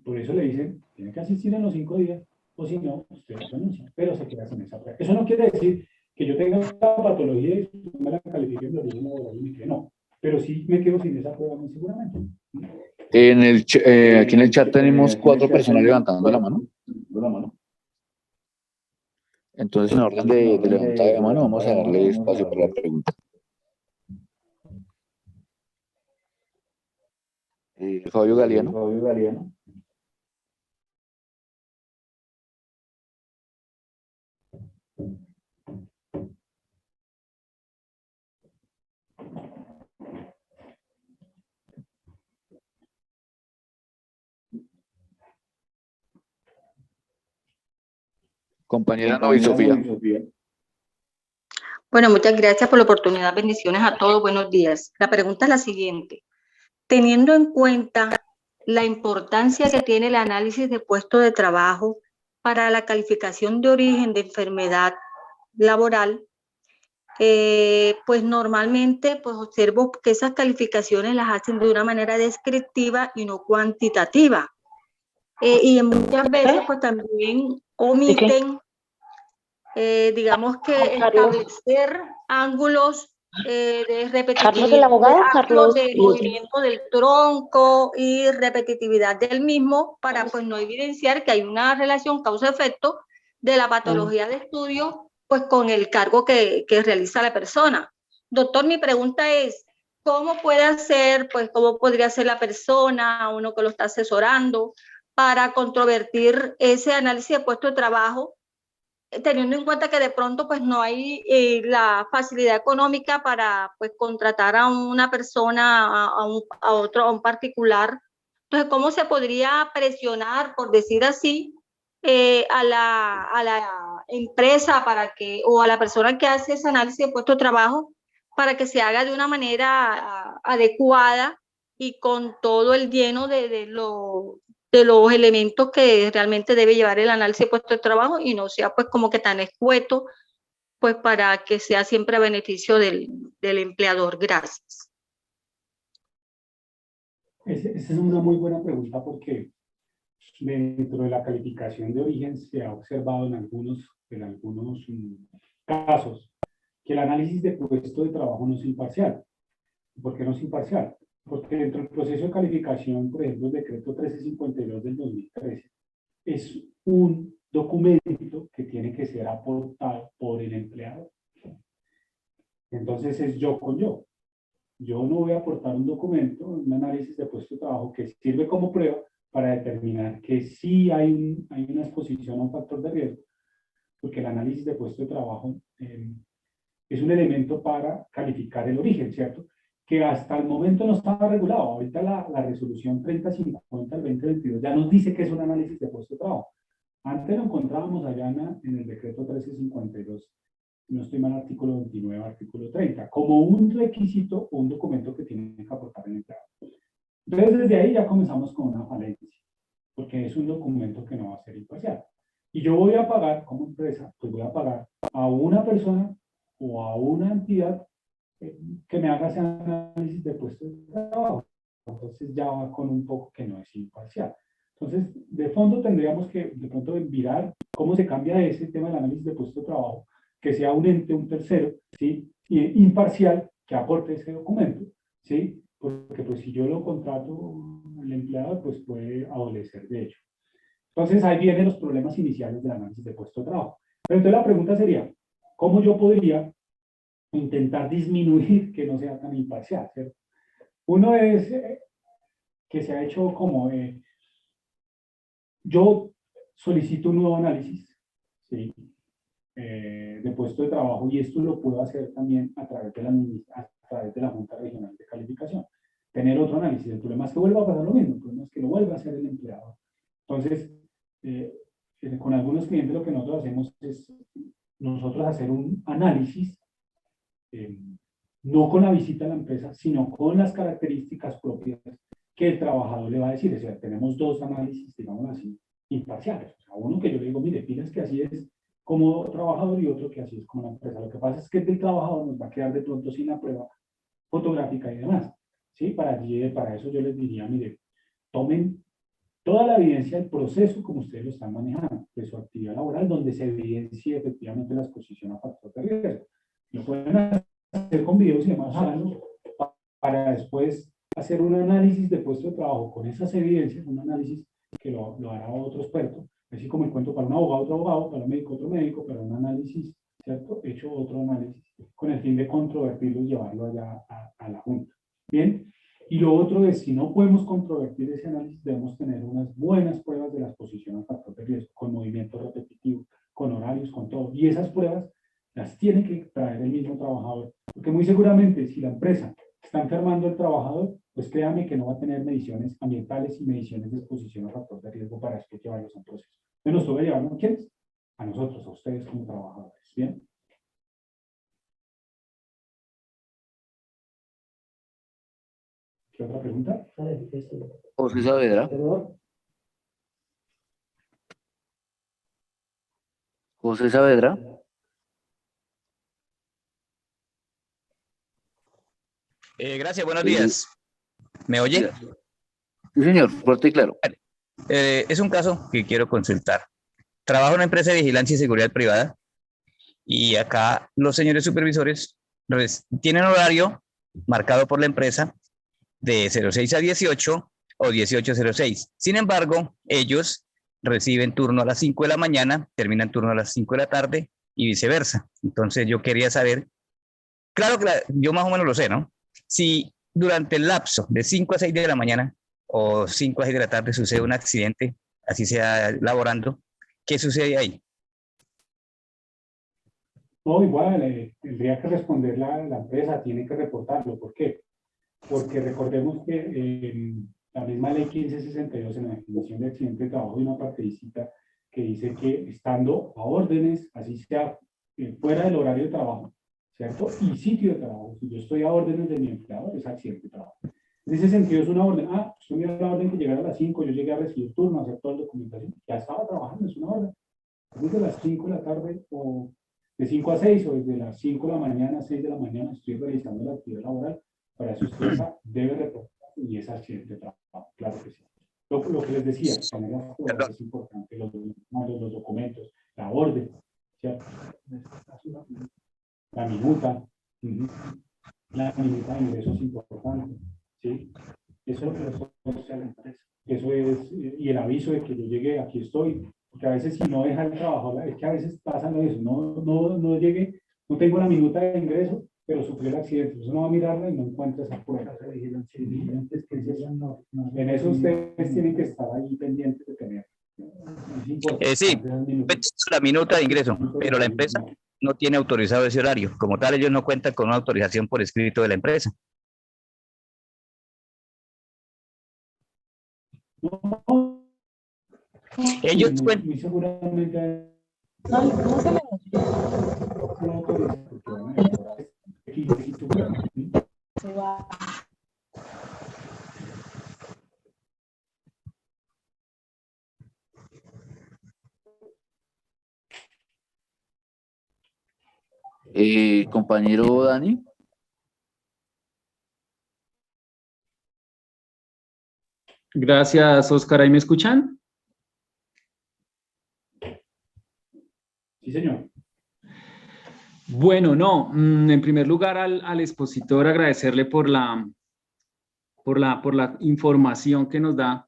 Por eso le dicen, tiene que asistir en los 5 días, o si no, usted renuncia, pero se queda sin esa prueba. Eso no quiere decir que yo tenga una patología y me la califique en el origen laboral y me quede, no. Pero sí me quedo sin esa prueba muy seguramente. Aquí en el chat tenemos 4 personas levantando la mano. Entonces, en orden de levantada de mano, vamos a darle espacio para la pregunta. Fabio Galeano. Fabio Galeano. Compañera Novi Sofía. Bueno, muchas gracias por la oportunidad. Bendiciones a todos. Buenos días. La pregunta es la siguiente. Teniendo en cuenta la importancia que tiene el análisis de puesto de trabajo para la calificación de origen de enfermedad laboral, pues normalmente pues observo que esas calificaciones las hacen de una manera descriptiva y no cuantitativa. Y muchas veces pues también omiten, digamos que establecer ángulos de repetitividad, de movimiento del tronco y repetitividad del mismo para pues no evidenciar que hay una relación causa-efecto de la patología de estudio pues con el cargo que realiza la persona. Doctor, mi pregunta es, ¿cómo puede hacer, pues cómo podría hacer la persona, uno que lo está asesorando, para controvertir ese análisis de puesto de trabajo, teniendo en cuenta que de pronto pues no hay la facilidad económica para pues contratar a una persona, a un particular? Entonces, ¿cómo se podría presionar, por decir así, a la empresa para que, o a la persona que hace ese análisis de puesto de trabajo, para que se haga de una manera adecuada y con todo el lleno de los elementos que realmente debe llevar el análisis de puesto de trabajo y no sea pues como que tan escueto, pues para que sea siempre a beneficio del empleador? Gracias. Esa es una muy buena pregunta porque dentro de la calificación de origen se ha observado en algunos casos que el análisis de puesto de trabajo no es imparcial. ¿Por qué no es imparcial? Porque dentro del proceso de calificación, por ejemplo, el decreto 1352 del 2013 es un documento que tiene que ser aportado por el empleador. Entonces es yo con yo. Yo no voy a aportar un documento, un análisis de puesto de trabajo que sirve como prueba para determinar que sí hay una exposición a un factor de riesgo, porque el análisis de puesto de trabajo es un elemento para calificar el origen, ¿cierto? Que hasta el momento no estaba regulado. Ahorita la resolución 3050 del 2022 ya nos dice que es un análisis de puesto de trabajo. Antes lo encontrábamos allá en el decreto 1352, no estoy mal, artículo 29, artículo 30, como un requisito o un documento que tiene que aportar el empleado. Entonces, desde ahí ya comenzamos con una falencia, porque es un documento que no va a ser imparcial. Y yo voy a pagar, como empresa, pues voy a pagar a una persona o a una entidad que me haga ese análisis de puesto de trabajo. Entonces ya va con un poco que no es imparcial. Entonces, de fondo tendríamos que de pronto mirar cómo se cambia ese tema del análisis de puesto de trabajo, que sea un ente, un tercero, ¿sí? Imparcial, que aporte ese documento, ¿sí? Porque pues si yo lo contrato, el empleado pues puede adolecer de ello. Entonces ahí vienen los problemas iniciales del análisis de puesto de trabajo. Pero entonces la pregunta sería, ¿cómo yo podría intentar disminuir que no sea tan imparcial, ¿cierto? Uno es que se ha hecho como, yo solicito un nuevo análisis, ¿sí? De puesto de trabajo, y esto lo puedo hacer también a través de la Junta Regional de Calificación. Tener otro análisis. El problema es que vuelva a pasar lo mismo, el problema es que lo vuelva a hacer el empleador. Entonces, con algunos clientes lo que nosotros hacemos es nosotros hacer un análisis, no con la visita a la empresa, sino con las características propias que el trabajador le va a decir. O sea, tenemos dos análisis, digamos así, imparciales. O sea, uno que yo le digo, mire, pilas que así es como trabajador, y otro que así es como la empresa. Lo que pasa es que el trabajador nos va a quedar de pronto sin la prueba fotográfica y demás, ¿sí? Para eso yo les diría, mire, tomen toda la evidencia del proceso como ustedes lo están manejando, de su actividad laboral, donde se evidencie efectivamente la exposición a factor de riesgo. Lo pueden hacer con videos y demás, para después hacer un análisis de puesto de trabajo con esas evidencias, un análisis que lo hará otro experto, así como el cuento para un abogado, otro abogado, para un médico, otro médico, para un análisis, ¿cierto? Hecho otro análisis, con el fin de controvertirlo y llevarlo allá a la Junta. Bien, Y lo otro es, si no podemos controvertir ese análisis, debemos tener unas buenas pruebas de la exposición al factor de riesgo, con movimiento repetitivo, con horarios, con todo. Y esas pruebas las tiene que traer el mismo trabajador. Porque muy seguramente, si la empresa está enfermando al trabajador, pues créame que no va a tener mediciones ambientales y mediciones de exposición al factor de riesgo para después llevarlos a un proceso. Entonces nos toca llevarnos, ¿a quiénes? A nosotros, a ustedes como trabajadores. ¿Bien? ¿Qué otra pregunta? José Saavedra. José Saavedra. Gracias, buenos días. ¿Me oye? Sí, señor, fuerte y claro. Es un caso que quiero consultar. Trabajo en una empresa de vigilancia y seguridad privada y acá los señores supervisores tienen horario marcado por la empresa de 06 a 18 o 18 a 06. Sin embargo, ellos reciben turno a las 5 de la mañana, terminan turno a las 5 de la tarde y viceversa. Entonces yo quería saber, claro que yo más o menos lo sé, ¿no? Si durante el lapso de 5 a 6 de la mañana o 5 a 6 de la tarde sucede un accidente, así sea laborando, ¿qué sucede ahí? No, igual, tendría que responder la empresa, tiene que reportarlo. ¿Por qué? Porque recordemos que la misma ley 1562 en la definición de accidente de trabajo hay una partecita que dice que estando a órdenes, así sea fuera del horario de trabajo, ¿cierto? Y sitio de trabajo. Si yo estoy a órdenes de mi empleador, es accidente de trabajo. En ese sentido es una orden. Usted me dio la orden que llegara a las 5, yo llegué a recibir turno, a hacer toda la documentación. Ya estaba trabajando, es una orden. Desde las 5 de la tarde o de 5 a 6 o desde las 5 de la mañana a 6 de la mañana estoy realizando la actividad laboral. Para eso usted debe reportar y es accidente de trabajo, claro que sí. Lo que les decía, tener las pruebas es importante, los documentos, la orden, ¿cierto? La minuta, la minuta de ingreso es importante, ¿sí? Eso es, y el aviso de que yo llegué, aquí estoy, porque a veces si no deja el trabajo, es que a veces pasa eso, no llegué, no tengo la minuta de ingreso, pero sufrió el accidente, entonces uno va a mirarla y no encuentra esa prueba. En eso ustedes tienen que estar ahí pendientes de tener. Sí, la minuta de ingreso, pero la empresa no tiene autorizado ese horario. Como tal, ellos no cuentan con una autorización por escrito de la empresa. Ellos cuentan. Muy seguramente. Compañero Dani. Gracias, Oscar. ¿Ahí me escuchan? Sí, señor. Bueno, no. En primer lugar, al expositor agradecerle por la información que nos da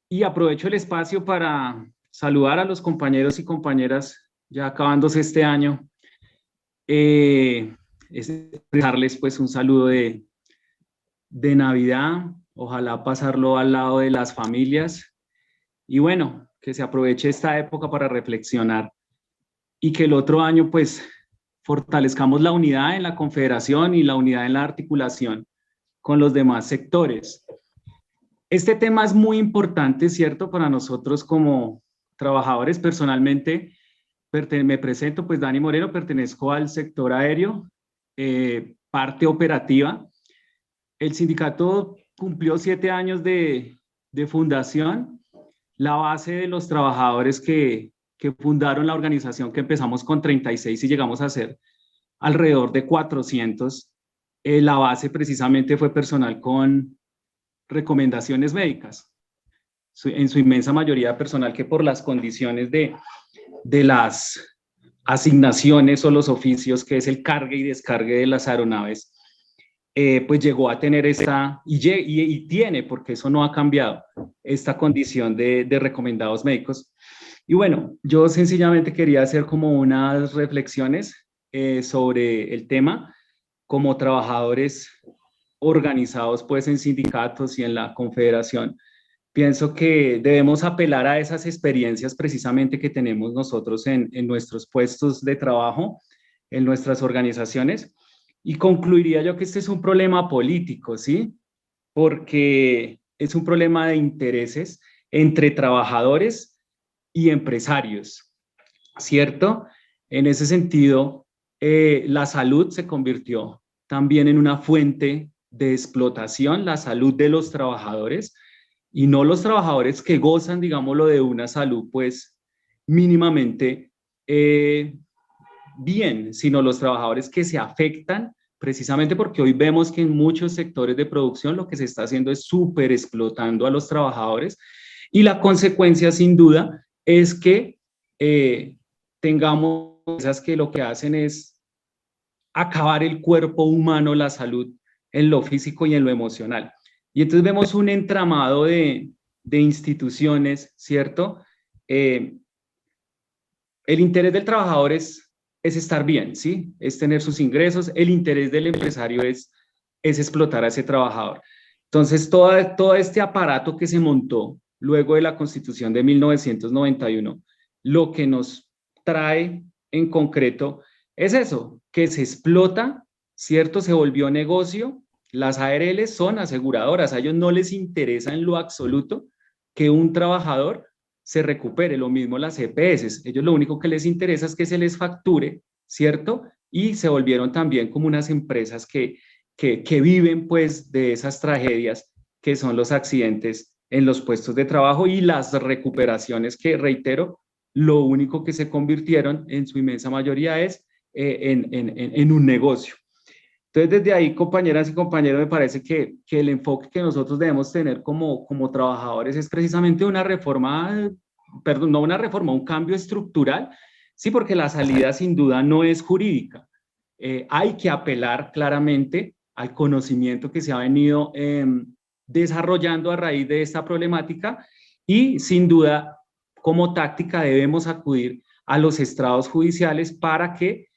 y aprovecho el espacio para saludar a los compañeros y compañeras ya acabándose este año. Dejarles pues un saludo de Navidad, ojalá pasarlo al lado de las familias y bueno, que se aproveche esta época para reflexionar y que el otro año pues fortalezcamos la unidad en la confederación y la unidad en la articulación con los demás sectores. Este tema es muy importante, ¿cierto? Para nosotros como trabajadores. Personalmente me presento, pues Dani Moreno, pertenezco al sector aéreo, parte operativa. El sindicato cumplió 7 años de fundación. La base de los trabajadores que fundaron la organización, que empezamos con 36 y llegamos a ser alrededor de 400, la base precisamente fue personal con recomendaciones médicas, en su inmensa mayoría personal que por las condiciones de las asignaciones o los oficios, que es el cargue y descargue de las aeronaves, pues llegó a tener esta, y tiene, porque eso no ha cambiado, esta condición de recomendados médicos. Y bueno, yo sencillamente quería hacer como unas reflexiones sobre el tema como trabajadores organizados pues en sindicatos y en la confederación, pienso que debemos apelar a esas experiencias precisamente que tenemos nosotros en nuestros puestos de trabajo, en nuestras organizaciones, y concluiría yo que este es un problema político, ¿sí? Porque es un problema de intereses entre trabajadores y empresarios, ¿cierto? En ese sentido, la salud se convirtió también en una fuente de explotación, la salud de los trabajadores, y no los trabajadores que gozan, digámoslo, de una salud, pues, mínimamente bien, sino los trabajadores que se afectan precisamente porque hoy vemos que en muchos sectores de producción lo que se está haciendo es súper explotando a los trabajadores, y la consecuencia sin duda es que tengamos empresas que lo que hacen es acabar el cuerpo humano, la salud, en lo físico y en lo emocional. Y entonces vemos un entramado de instituciones, ¿cierto? El interés del trabajador es estar bien, ¿sí? Es tener sus ingresos. El interés del empresario es explotar a ese trabajador. Entonces, todo este aparato que se montó luego de la Constitución de 1991, lo que nos trae en concreto es eso, que se explota, ¿cierto? Se volvió negocio. Las ARL son aseguradoras, a ellos no les interesa en lo absoluto que un trabajador se recupere, lo mismo las EPS, ellos lo único que les interesa es que se les facture, ¿cierto? Y se volvieron también como unas empresas que viven pues de esas tragedias que son los accidentes en los puestos de trabajo y las recuperaciones que, reitero, lo único que se convirtieron en su inmensa mayoría es en un negocio. Entonces, desde ahí, compañeras y compañeros, me parece que el enfoque que nosotros debemos tener como trabajadores es precisamente una reforma, perdón, no una reforma, un cambio estructural, sí, porque la salida sin duda no es jurídica. Hay que apelar claramente al conocimiento que se ha venido desarrollando a raíz de esta problemática y sin duda, como táctica, debemos acudir a los estrados judiciales para que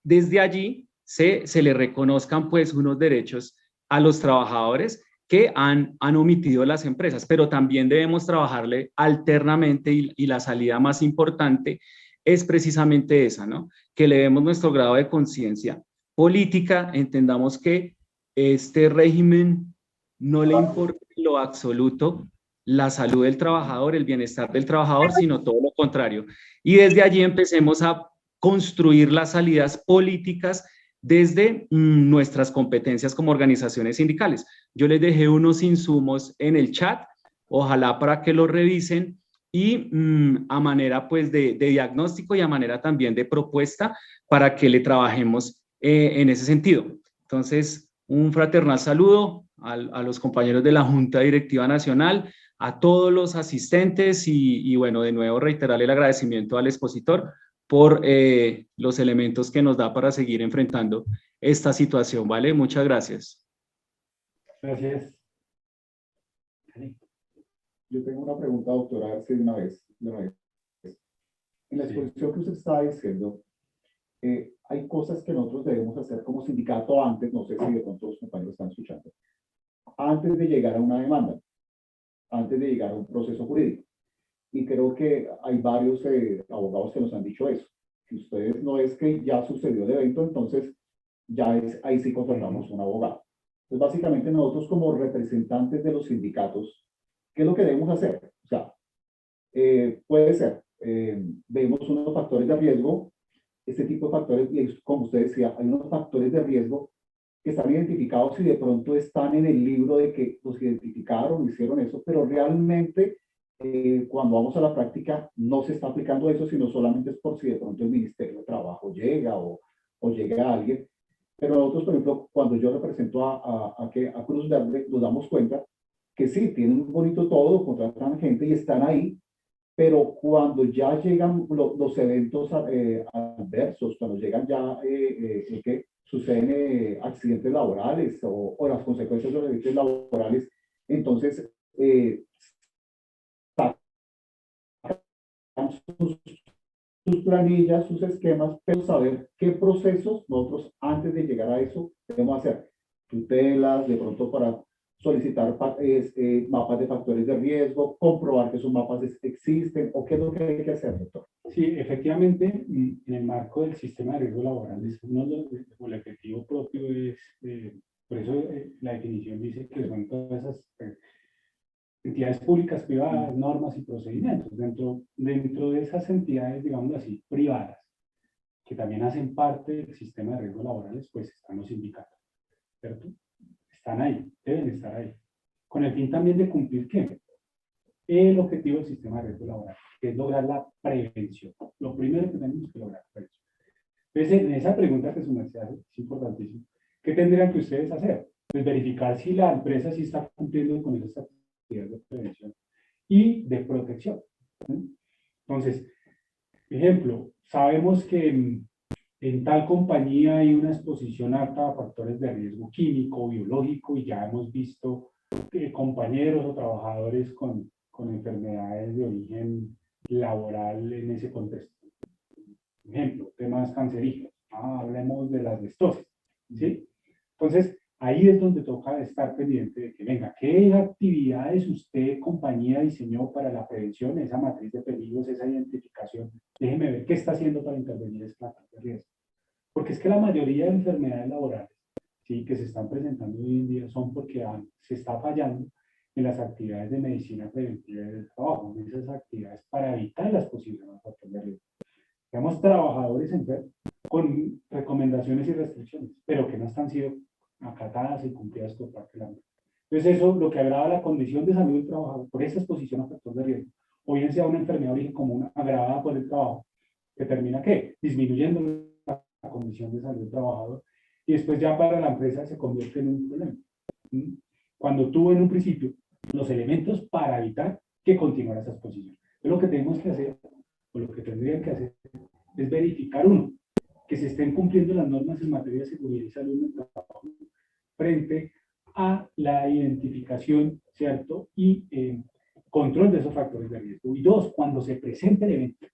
desde allí se le reconozcan pues unos derechos a los trabajadores que han omitido las empresas, pero también debemos trabajarle alternamente y la salida más importante es precisamente esa, ¿no? Que le demos nuestro grado de conciencia política, entendamos que este régimen no le importa en lo absoluto la salud del trabajador, el bienestar del trabajador, sino todo lo contrario. Y desde allí empecemos a construir las salidas políticas desde nuestras competencias como organizaciones sindicales. Yo les dejé unos insumos en el chat, ojalá para que los revisen y a manera pues de diagnóstico y a manera también de propuesta para que le trabajemos en ese sentido. Entonces, un fraternal saludo a los compañeros de la Junta Directiva Nacional, a todos los asistentes y bueno, de nuevo reiterar el agradecimiento al expositor por los elementos que nos da para seguir enfrentando esta situación, ¿vale? Muchas gracias. Gracias. Yo tengo una pregunta, doctora, de una vez. En la exposición que usted estaba diciendo, hay cosas que nosotros debemos hacer como sindicato antes, no sé si de pronto los compañeros están escuchando, antes de llegar a una demanda, antes de llegar a un proceso jurídico. Y creo que hay varios abogados que nos han dicho eso, que ustedes no es que ya sucedió el evento, entonces ya es, ahí sí contratamos un abogado. Entonces, básicamente nosotros como representantes de los sindicatos, ¿qué es lo que debemos hacer? O sea, puede ser, vemos unos factores de riesgo, este tipo de factores, y como usted decía, hay unos factores de riesgo que están identificados y de pronto están en el libro de que los identificaron, hicieron eso, pero realmente cuando vamos a la práctica no se está aplicando eso, sino solamente es por si de pronto el Ministerio de Trabajo llega o llega alguien. Pero nosotros, por ejemplo, cuando yo represento a Cruz Verde, nos damos cuenta que sí, tienen un bonito todo, contratan gente y están ahí, pero cuando ya llegan los eventos adversos, cuando llegan ya que suceden accidentes laborales o las consecuencias de los accidentes laborales, entonces sus planillas, sus esquemas, pero saber qué procesos nosotros antes de llegar a eso debemos hacer. tutelas, de pronto para solicitar mapas de factores de riesgo, comprobar que esos mapas existen, o qué es lo que hay que hacer, doctor? Sí, efectivamente, en el marco del sistema de riesgo laboral, el objetivo propio es, por eso la definición dice que son todas esas entidades públicas, privadas, normas y procedimientos. Dentro de esas entidades, digamos así, privadas, que también hacen parte del sistema de riesgos laborales, pues están los sindicatos, ¿cierto? Están ahí, deben estar ahí. Con el fin también de cumplir, ¿qué? El objetivo del sistema de riesgo laboral, que es lograr la prevención. Lo primero que tenemos que lograr, prevención. Entonces, en esa pregunta que su merced hace, es importantísimo. ¿Qué tendrían que ustedes hacer? Pues verificar si la empresa sí está cumpliendo con esas actividades de prevención y de protección. Entonces, ejemplo, sabemos que en tal compañía hay una exposición alta a factores de riesgo químico, biológico, y ya hemos visto compañeros o trabajadores con enfermedades de origen laboral en ese contexto. Ejemplo, temas cancerígenos. Hablemos de las asbestosis, ¿sí? Entonces, ahí es donde toca estar pendiente de que, venga, ¿qué actividades usted, compañía, diseñó para la prevención, esa matriz de peligros, esa identificación? Déjeme ver qué está haciendo para intervenir ese factor de riesgo. Porque es que la mayoría de enfermedades laborales, ¿sí?, que se están presentando hoy en día son porque se está fallando en las actividades de medicina preventiva del trabajo, en esas actividades para evitar las posibilidades de factor de riesgo. Tenemos trabajadores enfermos con recomendaciones y restricciones, pero que no están siendo acatadas y cumplidas por parte de la empresa. Entonces eso lo que agrava la condición de salud del trabajador por esa exposición a factor de riesgo, o bien sea una enfermedad de origen común agravada por el trabajo, que termina ¿qué? Disminuyendo la condición de salud del trabajador, y después ya para la empresa se convierte en un problema. Cuando tuvo en un principio los elementos para evitar que continuara esa exposición. Entonces lo que tenemos que hacer, o lo que tendrían que hacer, es verificar, uno, que se estén cumpliendo las normas en materia de seguridad y salud en el trabajo frente a la identificación, ¿cierto? Y control de esos factores de riesgo. Y dos, cuando se presente el evento,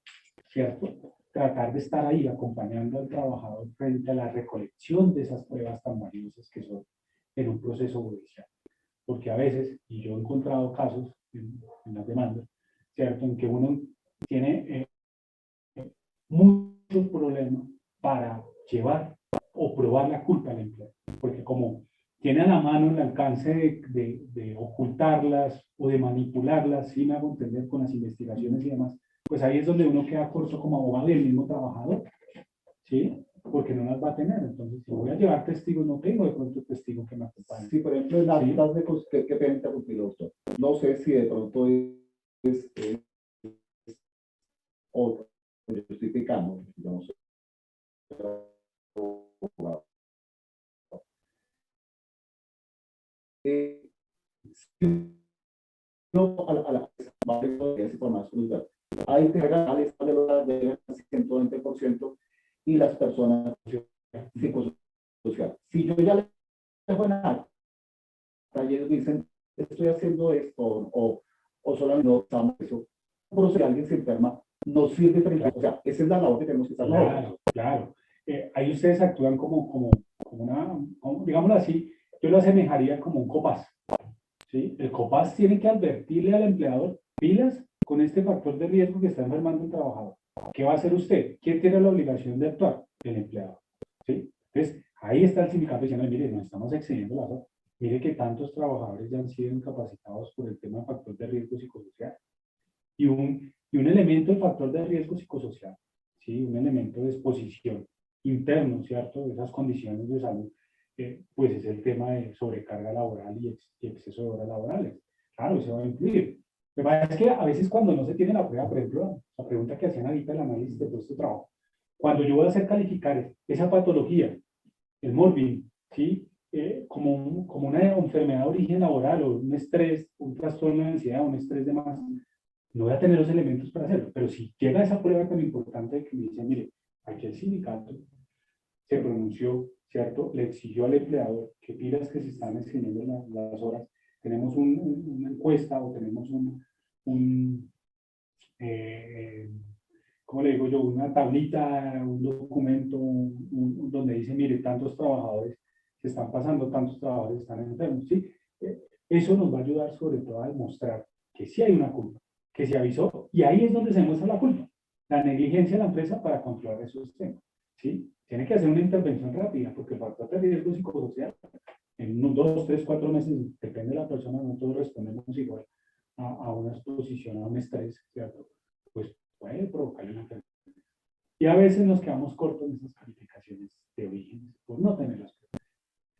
¿cierto? Tratar de estar ahí acompañando al trabajador frente a la recolección de esas pruebas tan valiosas que son en un proceso judicial. Porque a veces, y yo he encontrado casos en las demandas, ¿cierto? En que uno tiene muchos problemas para llevar o probar la culpa al empleado, porque como tiene a la mano el alcance de ocultarlas o de manipularlas, si me hago entender con las investigaciones y demás, pues ahí es donde uno queda corto como abogado del mismo trabajador, ¿sí? Porque no las va a tener. Entonces, si voy a llevar testigos, no tengo de pronto testigos que me acompañen. Sí, por ejemplo, en actas de que te interrumpí, doctor. No sé si de pronto o yo estoy picando, yo no sé. No, a la información, hay integrales de 120% y las personas psicosociales. Si yo ya le dejo en alta, ellos dicen, estoy haciendo esto, o solamente no estamos eso, pero si alguien se enferma, no sirve para o sea, esa es la labor que tenemos que estar. Claro, claro. Ahí ustedes actúan como una, digámoslo así, yo lo asemejaría como un COPAS, ¿sí? El COPAS tiene que advertirle al empleador, pilas con este factor de riesgo que está enfermando el trabajador. ¿Qué va a hacer usted? ¿Quién tiene la obligación de actuar? El empleador, ¿sí? Entonces, ahí está el sindicato diciendo, mire, nos estamos excediendo las horas. Mire que tantos trabajadores ya han sido incapacitados por el tema de factor de riesgo psicosocial. Y un elemento del factor de riesgo psicosocial, ¿sí? Un elemento de exposición interno, ¿cierto? De esas condiciones de salud, pues es el tema de sobrecarga laboral y exceso de horas laborales. Claro, eso va a incluir. Lo que pasa es que a veces cuando no se tiene la prueba, por ejemplo, la pregunta que hacían ahorita el análisis de puesto de trabajo, cuando yo voy a hacer calificar esa patología, el morbing, ¿sí? Como una enfermedad de origen laboral o un estrés, un trastorno de ansiedad, un estrés de más, no voy a tener los elementos para hacerlo, pero si llega esa prueba tan importante de que me dicen, mire, aquí el sindicato se pronunció, ¿cierto? Le exigió al empleador que pilas que se están escribiendo las horas, tenemos una encuesta o tenemos ¿cómo le digo yo? Una tablita, un documento donde dice, mire, tantos trabajadores se están pasando, tantos trabajadores están enfermos, ¿sí? Eso nos va a ayudar sobre todo a demostrar que sí hay una culpa, que se avisó, y ahí es donde se muestra la culpa, la negligencia de la empresa para controlar esos temas, ¿sí? Tiene que hacer una intervención rápida, porque el factor de riesgo psicosocial, en unos 2, 3, 4 meses, depende de la persona, nosotros respondemos igual a una exposición, a un estrés, ¿cierto? Pues puede provocar una enfermedad. Y a veces nos quedamos cortos en esas calificaciones de origen por no tenerlas.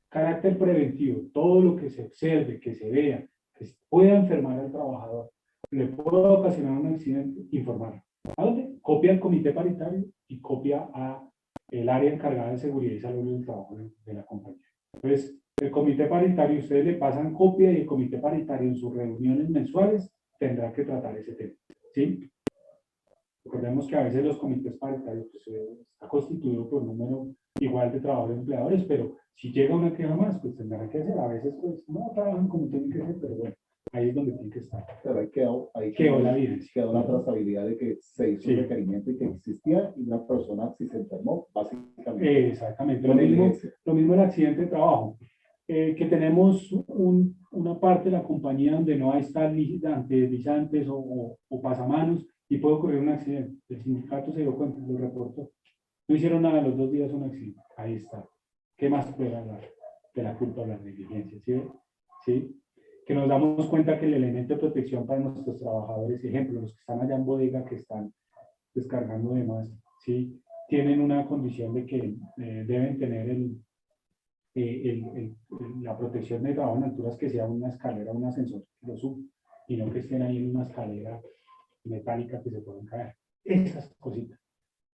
Carácter preventivo, todo lo que se observe, que se vea, que pueda enfermar al trabajador, le pueda ocasionar un accidente, informarlo. ¿A dónde? Copia al comité paritario y copia a el área encargada de seguridad y salud del trabajo de la compañía. Entonces, el comité paritario, ustedes le pasan copia y el comité paritario en sus reuniones mensuales tendrá que tratar ese tema. ¿Sí? Recordemos que a veces los comités paritarios pues, está constituido por un número igual de trabajadores y empleadores, pero si llega una queja más, pues tendrán que hacer. A veces pues no trabajan como tienen que ser, pero bueno, ahí es donde tienen que estar. Pero ahí quedó la evidencia. Quedó la trazabilidad de que se hizo Sí. un requerimiento y que existía, y una persona, si se enfermó, básicamente. Exactamente. Lo mismo el accidente de trabajo. Que tenemos una parte de la compañía donde no hay antideslizantes o pasamanos y puede ocurrir un accidente. El sindicato se dio cuenta, lo reportó. No hicieron nada, los 2 días un accidente. Ahí está. ¿Qué más puede hablar de la culpa o la negligencia? ¿Sí? ¿Sí? Que nos damos cuenta que el elemento de protección para nuestros trabajadores, ejemplo, los que están allá en bodega, que están descargando de más, ¿sí? Tienen una condición de que deben tener la protección de trabajo en alturas, que sea una escalera, un ascensor que lo suba, y no que estén ahí en una escalera metálica que se pueden caer. Esas cositas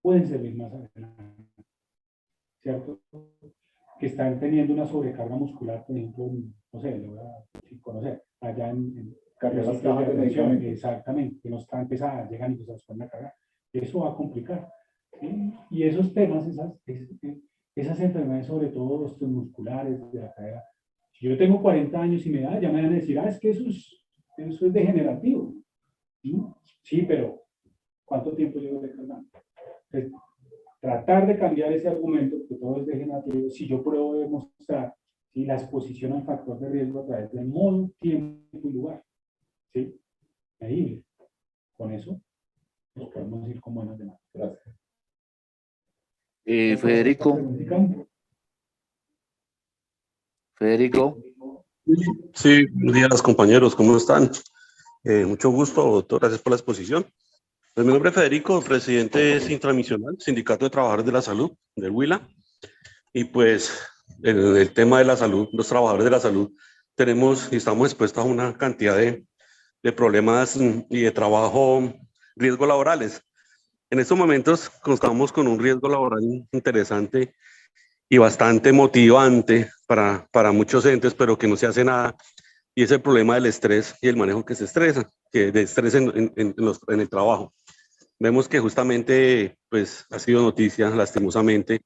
pueden servir más adelante, ¿cierto? Que están teniendo una sobrecarga muscular, por ejemplo, no sé, lo voy a conocer, allá en Cargar las cajas de medicamentos. exactamente, que no están pesadas, llegan y pues se las ponen a cargar. Eso va a complicar, ¿sí? Y esos temas, esas enfermedades, sobre todo osteomusculares de la cadera, si yo tengo 40 años y me da, ya me van a decir, es que eso es degenerativo. ¿Sí? Sí, pero ¿cuánto tiempo llevo recargando? Entonces, tratar de cambiar ese argumento, que todo es degenerativo, si yo pruebo demostrar, ¿sí?, la exposición al factor de riesgo a través de modo, tiempo y lugar, ¿sí? Medible. Con eso nos podemos ir con buenas demandas. Gracias. Federico. Sí, buenos días compañeros, ¿cómo están? Mucho gusto, doctor, gracias por la exposición. Pues mi nombre es Federico, presidente es Intramisional, Sindicato de Trabajadores de la Salud del Huila. Y pues el tema de la salud, los trabajadores de la salud, tenemos y estamos expuestos a una cantidad de problemas y de trabajo, riesgos laborales. En estos momentos contamos con un riesgo laboral interesante y bastante motivante para muchos entes, pero que no se hace nada, y es el problema del estrés y el manejo que se estresa, que de estrés en el trabajo. Vemos que justamente pues, ha sido noticia, lastimosamente,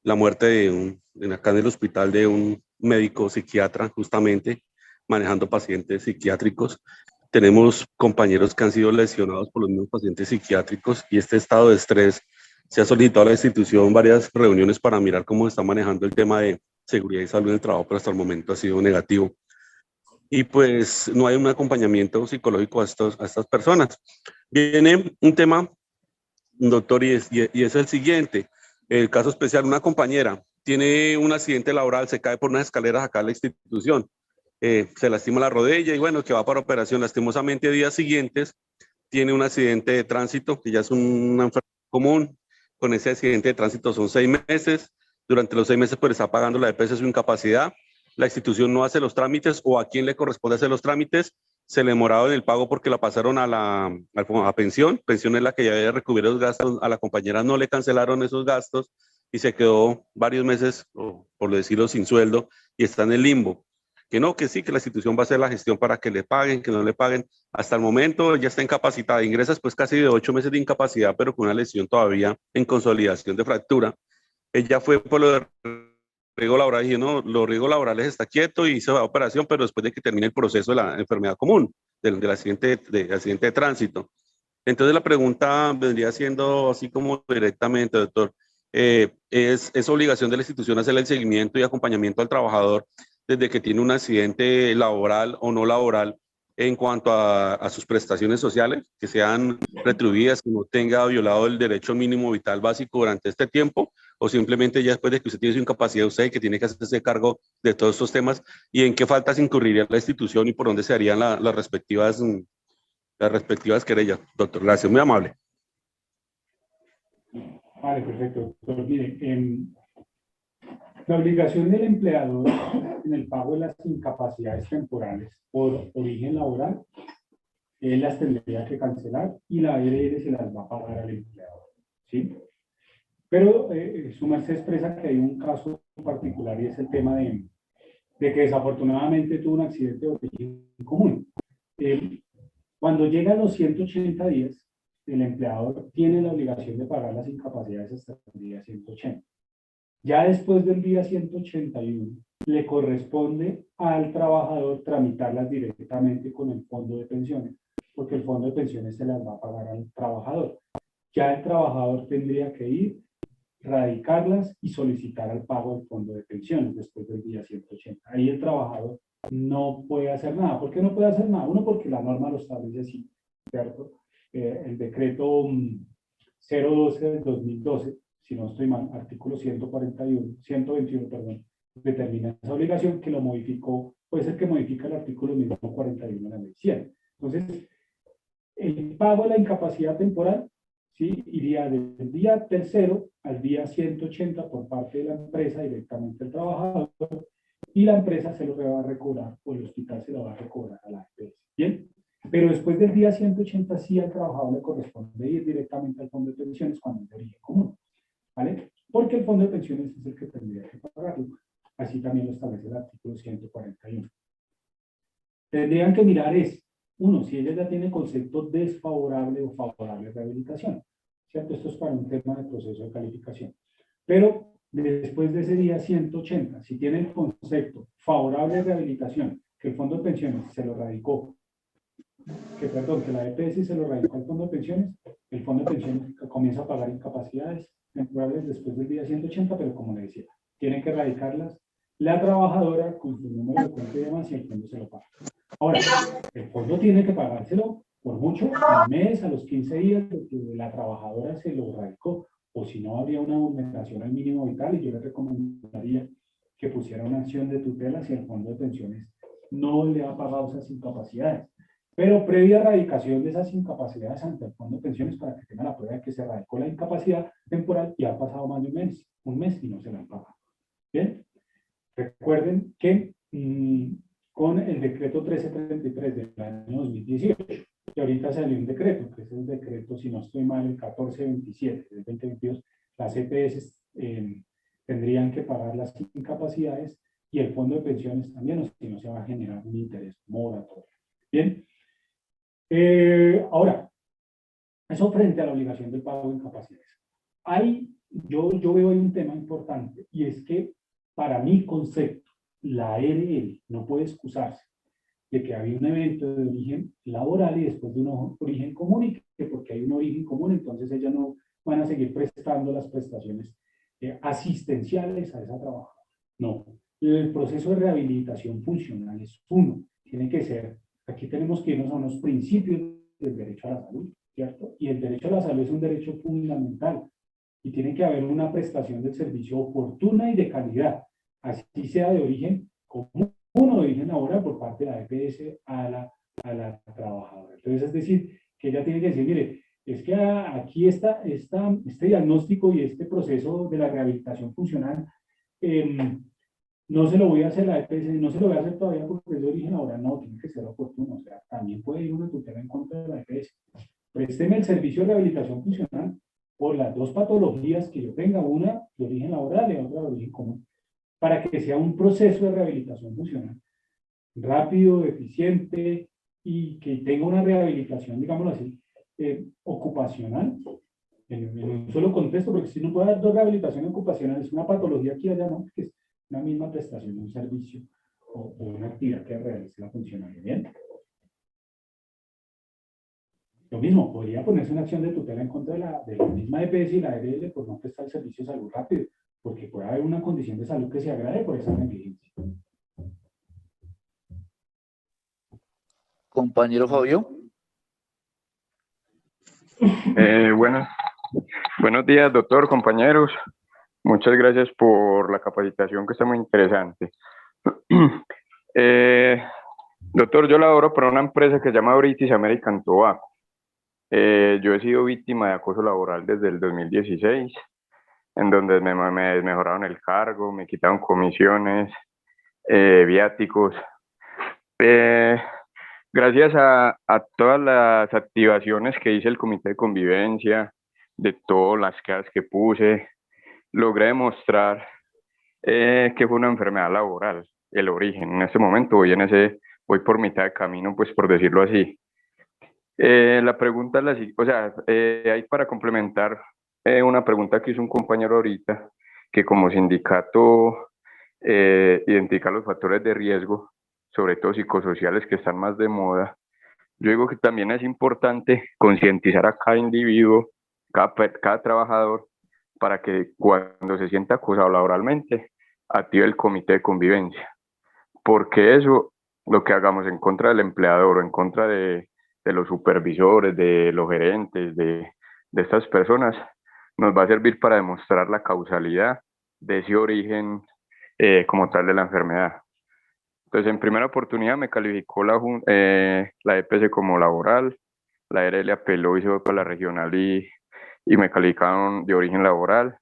la muerte acá en el hospital de un médico psiquiatra, justamente manejando pacientes psiquiátricos. Tenemos compañeros que han sido lesionados por los mismos pacientes psiquiátricos, y este estado de estrés se ha solicitado a la institución varias reuniones para mirar cómo está manejando el tema de seguridad y salud en el trabajo, pero hasta el momento ha sido negativo. Y pues no hay un acompañamiento psicológico a estas personas. Viene un tema, doctor, y es el siguiente. El caso especial, una compañera tiene un accidente laboral, se cae por unas escaleras acá en la institución, se lastima la rodilla y bueno, que va para operación. Lastimosamente, días siguientes tiene un accidente de tránsito, que ya es una enfermedad común. Con ese accidente de tránsito son 6 meses. Durante los 6 meses pues está pagando la EPS su incapacidad. La institución no hace los trámites, o a quien le corresponde hacer los trámites. Se le demoraba en el pago porque la pasaron a pensión. Pensión es la que ya debe recubrir los gastos. A la compañera no le cancelaron esos gastos y se quedó varios meses, por decirlo, sin sueldo, y está en el limbo. Que no, que sí, que la institución va a hacer la gestión para que le paguen, que no le paguen. Hasta el momento ya está incapacitada. Ingresa después casi de 8 meses de incapacidad, pero con una lesión todavía en consolidación de fractura. Ella fue por lo de riesgo laboral, y no, los riesgos laborales está quieto y se va a operación, pero después de que termine el proceso de la enfermedad común, del accidente de tránsito. Entonces la pregunta vendría siendo así como directamente, doctor, es obligación de la institución hacer el seguimiento y acompañamiento al trabajador desde que tiene un accidente laboral o no laboral en cuanto a sus prestaciones sociales, que sean retribuidas, que no tenga violado el derecho mínimo vital básico durante este tiempo, o simplemente ya después de que usted tiene su incapacidad, usted que tiene que hacerse cargo de todos estos temas, y en qué faltas incurriría la institución y por dónde se harían las respectivas querellas. Doctor, gracias, muy amable. Vale, perfecto, doctor. Mire, la obligación del empleador en el pago de las incapacidades temporales por origen laboral, él las tendría que cancelar y la ARL se las va a pagar al empleador, ¿sí? Pero su merced expresa que hay un caso particular y es el tema de que desafortunadamente tuvo un accidente de origen común. Cuando llegan los 180 días, el empleador tiene la obligación de pagar las incapacidades hasta el día 180. Ya después del día 181, le corresponde al trabajador tramitarlas directamente con el fondo de pensiones, porque el fondo de pensiones se las va a pagar al trabajador. Ya el trabajador tendría que ir, radicarlas y solicitar el pago del fondo de pensiones después del día 180. Ahí el trabajador no puede hacer nada. ¿Por qué no puede hacer nada? Uno, porque la norma lo establece así, ¿cierto? El decreto 012 del 2012, si no estoy mal, artículo 121, perdón, determina esa obligación que lo modificó, puede ser que modifica el artículo 41 de la ley 100. Entonces, el pago de la incapacidad temporal, ¿sí?, iría del día 3 al día 180 por parte de la empresa directamente al trabajador, y la empresa se lo va a recobrar, o el hospital se lo va a recobrar a la empresa. ¿Bien? Pero después del día 180 sí al trabajador le corresponde ir directamente al fondo de pensiones cuando es de origen común, ¿vale? Porque el fondo de pensiones es el que tendría que pagarlo. Así también lo establece el artículo 141. Tendrían que mirar uno, si ella ya tiene concepto desfavorable o favorable de rehabilitación, ¿cierto? Esto es para un tema de proceso de calificación. Pero después de ese día 180, si tiene el concepto favorable de rehabilitación, que el fondo de pensiones se lo radicó, que la EPS se lo radicó al fondo de pensiones, el fondo de pensiones comienza a pagar incapacidades temporales después del día 180, pero como le decía, tienen que radicarlas la trabajadora con su número de cuenta y demás, y el fondo se lo paga. Ahora, el fondo tiene que pagárselo por mucho al mes, a los 15 días, porque la trabajadora se lo radicó, o si no habría una vulneración al mínimo vital, y yo le recomendaría que pusiera una acción de tutela si el fondo de pensiones no le ha pagado esas incapacidades. Pero previa radicación de esas incapacidades ante el fondo de pensiones para que tenga la prueba de que se radicó la incapacidad temporal y ha pasado más de un mes y no se la han pagado. Bien, recuerden que con el decreto 1333 del año 2018, que ahorita salió un decreto, que es el decreto, si no estoy mal, el 1427 del 2022, las EPS tendrían que pagar las incapacidades y el fondo de pensiones también, o si no se va a generar un interés moratorio. Bien. Ahora, eso frente a la obligación del pago de incapacidades. Yo veo ahí un tema importante, y es que para mi concepto, la ARL no puede excusarse de que había un evento de origen laboral y después de un origen común, y que porque hay un origen común, entonces ellas no van a seguir prestando las prestaciones asistenciales a esa trabajadora. No, el proceso de rehabilitación funcional es uno, tiene que ser. Aquí tenemos que irnos a unos principios del derecho a la salud, ¿cierto? Y el derecho a la salud es un derecho fundamental y tiene que haber una prestación del servicio oportuna y de calidad, así sea de origen común o de origen laboral por parte de la EPS a la trabajadora. Entonces, es decir, que ella tiene que decir, mire, es que aquí está este diagnóstico y este proceso de la rehabilitación funcional, no se lo voy a hacer a la EPS, no se lo voy a hacer todavía porque es de origen laboral, no, tiene que ser oportuno, o sea, también puede ir una tutela en contra de la EPS. Présteme el servicio de rehabilitación funcional por las dos patologías que yo tenga, una de origen laboral y otra de origen común, para que sea un proceso de rehabilitación funcional rápido, eficiente y que tenga una rehabilitación, digámoslo así, ocupacional, en un solo contexto, porque si no puede haber dos rehabilitaciones ocupacionales, una patología aquí y allá, no, que es una misma prestación de un servicio o una actividad que realice la funcionalidad. Bien. Lo mismo, podría ponerse una acción de tutela en contra de la misma EPS y la ARL por no prestar el servicio de salud rápido, porque puede haber una condición de salud que se agrave por esa negligencia. Compañero Fabio. Buenos días, doctor, compañeros. Muchas gracias por la capacitación, que está muy interesante. Doctor, yo laboro para una empresa que se llama British American Tobacco. Yo he sido víctima de acoso laboral desde el 2016, en donde me mejoraron el cargo, me quitaron comisiones, viáticos. Gracias a todas las activaciones que hice el comité de convivencia, de todas las quejas que puse, logré demostrar que fue una enfermedad laboral, el origen. En este momento voy por mitad de camino, pues por decirlo así. La pregunta es la siguiente, o sea, hay para complementar una pregunta que hizo un compañero ahorita, que como sindicato identifica los factores de riesgo, sobre todo psicosociales, que están más de moda. Yo digo que también es importante concientizar a cada individuo, cada trabajador, para que cuando se sienta acosado laboralmente, active el comité de convivencia. Porque eso, lo que hagamos en contra del empleador o en contra de los supervisores, de los gerentes, de estas personas, nos va a servir para demostrar la causalidad de ese origen como tal de la enfermedad. Entonces, en primera oportunidad me calificó la EPS como laboral, la ARL apeló y se fue para la regional y me calificaron de origen laboral,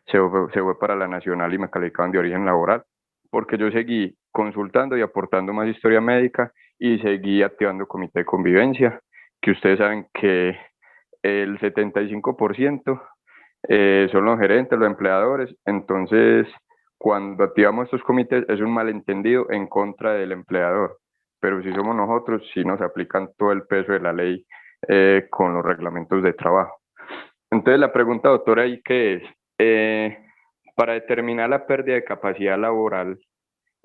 se fue para la nacional y me calificaron de origen laboral, porque yo seguí consultando y aportando más historia médica y seguí activando comité de convivencia, que ustedes saben que el 75% son los gerentes, los empleadores. Entonces, cuando activamos estos comités es un malentendido en contra del empleador, pero si somos nosotros, sí nos aplican todo el peso de la ley con los reglamentos de trabajo. Entonces, la pregunta, doctora, ahí que es, para determinar la pérdida de capacidad laboral,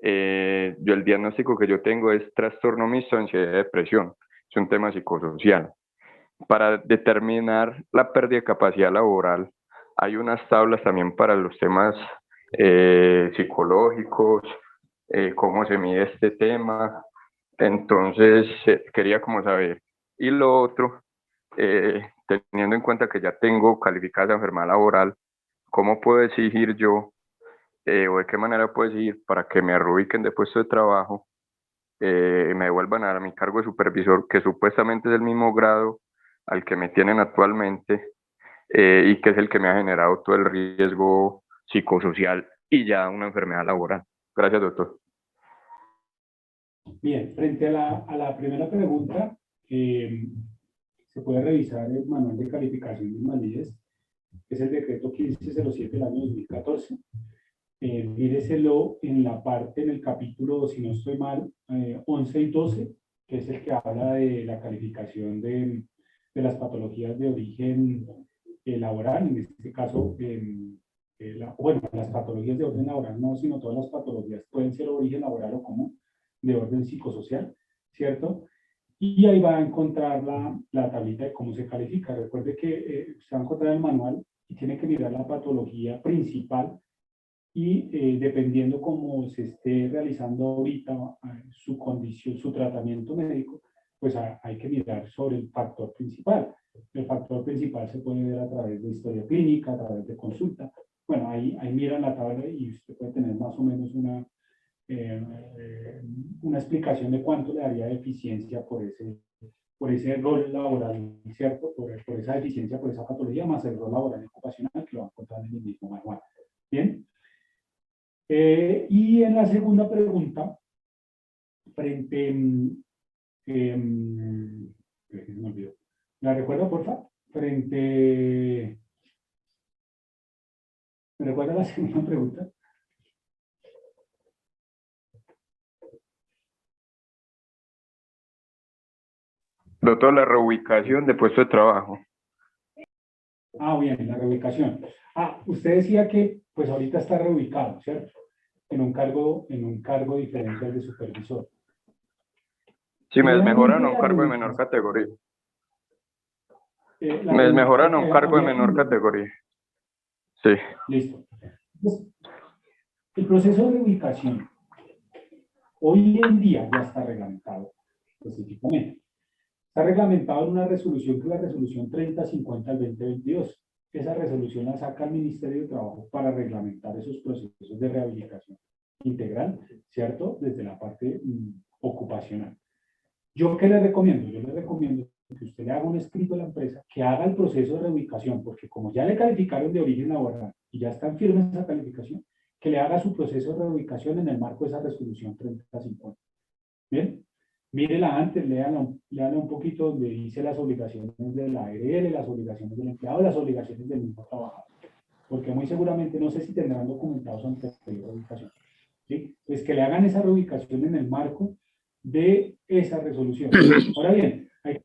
yo el diagnóstico que yo tengo es trastorno mixto de ansiedad y depresión, es un tema psicosocial. Para determinar la pérdida de capacidad laboral, hay unas tablas también para los temas psicológicos, cómo se mide este tema. Entonces, quería como saber. Y lo otro, teniendo en cuenta que ya tengo calificada esa enfermedad laboral, ¿cómo puedo exigir yo, o de qué manera puedo exigir para que me reubiquen de puesto de trabajo, me devuelvan a mi cargo de supervisor, que supuestamente es el mismo grado al que me tienen actualmente, y que es el que me ha generado todo el riesgo psicosocial y ya una enfermedad laboral? Gracias, doctor. Bien, frente a la primera pregunta, se puede revisar el manual de calificación de invalidez, que es el decreto 1507 del año 2014. Míreselo en la parte, en el capítulo, si no estoy mal, 11 y 12, que es el que habla de la calificación de las patologías de origen laboral, en este caso, bueno, las patologías de orden laboral no, sino todas las patologías pueden ser de origen laboral o común, de orden psicosocial, ¿cierto? Y ahí va a encontrar la tablita de cómo se califica. Recuerde que se va a encontrar el manual y tiene que mirar la patología principal y dependiendo cómo se esté realizando ahorita su condición, su tratamiento médico, pues hay que mirar sobre el factor principal. El factor principal se puede ver a través de historia clínica, a través de consulta. Bueno, ahí miran la tabla y usted puede tener más o menos una explicación de cuánto le daría de eficiencia por ese rol laboral, ¿cierto? Por esa deficiencia, por esa patología, más el rol laboral ocupacional que lo va a encontrar en el mismo manual. ¿Bien? Y en la segunda pregunta, frente... se me olvidó. ¿La recuerda, por favor? ¿Me recuerda la segunda pregunta? Doctor, la reubicación de puesto de trabajo. Ah, bien, la reubicación. Usted decía que pues ahorita está reubicado, ¿cierto? En un cargo diferente al de supervisor. Si me mejoran a un cargo de menor categoría. Me mejoran a un cargo de menor categoría. Sí. Listo. Entonces, el proceso de reubicación hoy en día ya está reglamentado específicamente. Está reglamentado en una resolución que es la resolución 3050 del 2022. Esa resolución la saca el Ministerio de Trabajo para reglamentar esos procesos de rehabilitación integral, ¿cierto? Desde la parte ocupacional. ¿Yo qué le recomiendo? Yo le recomiendo que usted le haga un escrito a la empresa, que haga el proceso de reubicación, porque como ya le calificaron de origen laboral y ya están firmes esa calificación, que le haga su proceso de reubicación en el marco de esa resolución 3050. ¿Bien? Mírela antes, léala un poquito donde dice las obligaciones de la ARL, las obligaciones del empleado, las obligaciones del mismo trabajador. Porque muy seguramente, no sé si tendrán documentados ante la reubicación. ¿Sí? Pues que le hagan esa reubicación en el marco de esa resolución. Ahora bien, hay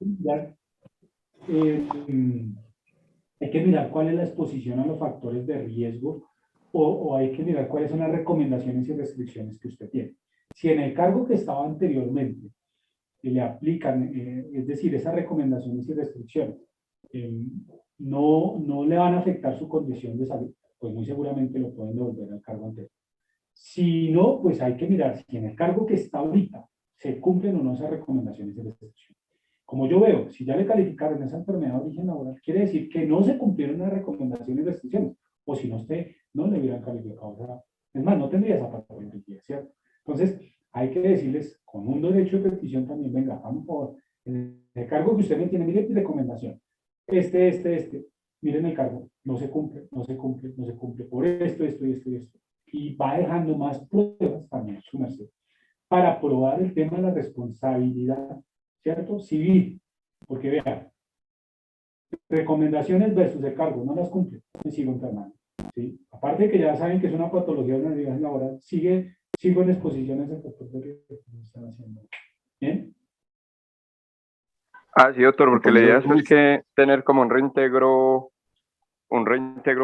que mirar cuál es la exposición a los factores de riesgo o hay que mirar cuáles son las recomendaciones y restricciones que usted tiene. Si en el cargo que estaba anteriormente le aplican, es decir, esas recomendaciones y restricciones no le van a afectar su condición de salud, pues muy seguramente lo pueden devolver al cargo anterior. Si no, pues hay que mirar si en el cargo que está ahorita se cumplen o no esas recomendaciones y restricciones. Como yo veo, si ya le calificaron esa enfermedad de origen laboral, quiere decir que no se cumplieron las recomendaciones y restricciones, o si no, usted no le hubieran calificado. O sea, es más, no tendría esa patología, ¿cierto? Entonces, hay que decirles con un derecho de petición también, venga, vamos por el cargo que usted me tiene, mire mi recomendación, miren el cargo, no se cumple, no se cumple, no se cumple, por esto, y va dejando más pruebas también, su merced, para probar el tema de la responsabilidad, ¿cierto? Civil, porque vean, recomendaciones versus el cargo, no las cumple, me sigo enfermando, ¿sí? Aparte de que ya saben que es una patología de una actividad laboral, sigo en exposiciones al factor de riesgo que están haciendo. ¿Bien? Ah, sí, doctor, porque la idea es que tener como un reintegro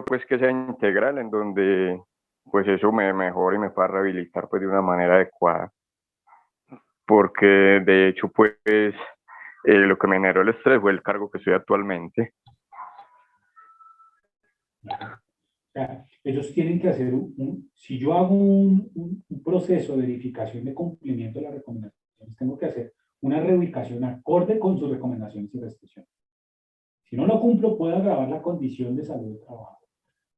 pues que sea integral, en donde pues eso me mejore y me pueda rehabilitar pues de una manera adecuada. Porque de hecho pues lo que me generó el estrés fue el cargo que estoy actualmente. O sea, ellos tienen que hacer si yo hago un proceso de verificación de cumplimiento de las recomendaciones, tengo que hacer una reubicación acorde con sus recomendaciones y restricciones. Si no lo cumplo, puede agravar la condición de salud del trabajador,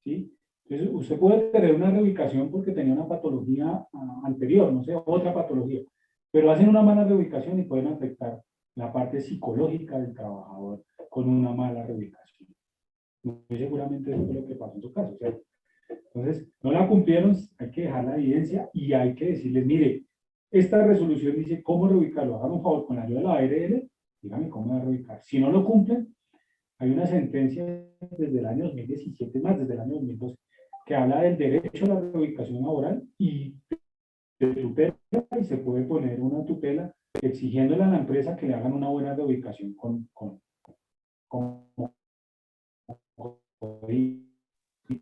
¿sí? Entonces, usted puede tener una reubicación porque tenía una patología anterior, no sé, otra patología, pero hacen una mala reubicación y pueden afectar la parte psicológica del trabajador con una mala reubicación. Muy seguramente eso fue lo que pasó en su caso, ¿cierto? Entonces, no la cumplieron, hay que dejar la evidencia y hay que decirles, mire, esta resolución dice cómo reubicarlo, hagan un favor con la ayuda de la ARL, díganme cómo va a reubicar. Si no lo cumplen, hay una sentencia desde el año 2017, más desde el año 2012, que habla del derecho a la reubicación laboral y de tutela, y se puede poner una tutela exigiéndole a la empresa que le hagan una buena reubicación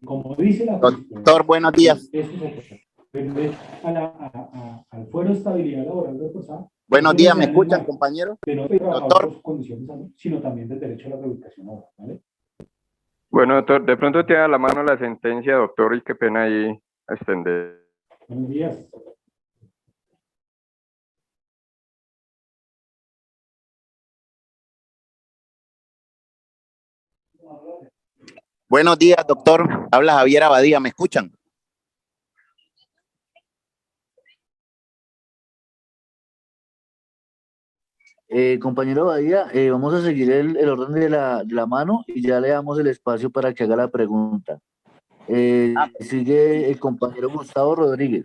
como dice la Doctor, buenos días. Eso se puede al fuero de estabilidad laboral reforzada. Buenos días, ¿me escuchan, compañero? De no trabajar por condiciones de salud, sino también del derecho a la reubicación laboral, ¿vale? Bueno, doctor, de pronto tiene a la mano la sentencia, doctor, y qué pena ahí extender. Buenos días. Buenos días, doctor. Habla Javier Abadía, ¿me escuchan? Compañero Abadía, vamos a seguir el orden de la mano y ya le damos el espacio para que haga la pregunta. Sigue el compañero Gustavo Rodríguez.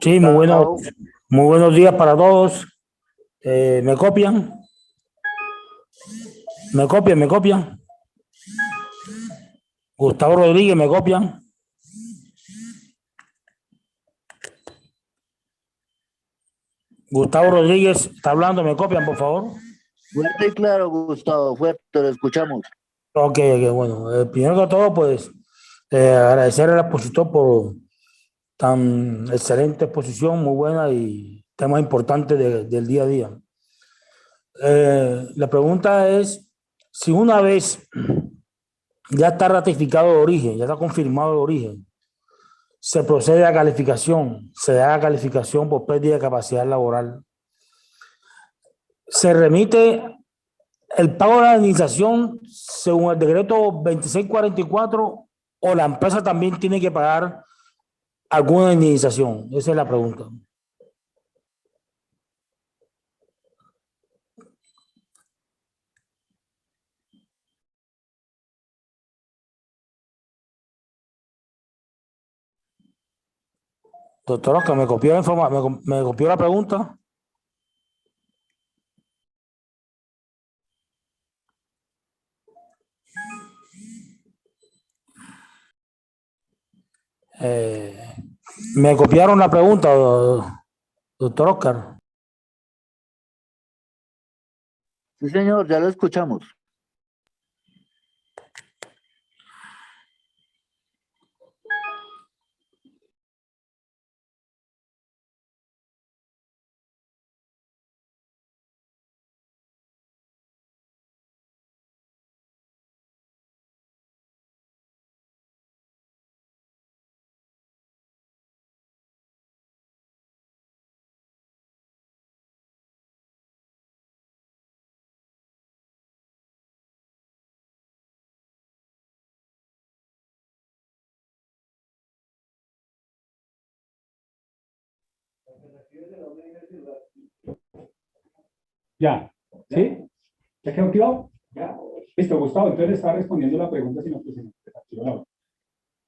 Sí, muy buenos días para todos. ¿Me copian? ¿Me copian? Gustavo Rodríguez, ¿me copian? Gustavo Rodríguez está hablando, ¿me copian, por favor? Fuerte y claro, Gustavo, fuerte, lo escuchamos. Ok, bueno. Primero que todo, pues, agradecer al expositor tan excelente exposición, muy buena y temas importantes del día a día. La pregunta es, si una vez ya está ratificado el origen, ya está confirmado el origen, se procede a calificación, se da calificación por pérdida de capacidad laboral, se remite el pago de la indemnización según el decreto 2644 o la empresa también tiene que pagar alguna indemnización. Esa es la pregunta. Doctor Oscar, ¿me copió me copió la pregunta? Me copiaron la pregunta, doctor Oscar. Sí, señor, ya lo escuchamos. Ya, ¿sí? ¿Ya quedó activado? Ya. Listo, Gustavo, entonces le estaba respondiendo la pregunta, sino que se me desactivó la otra.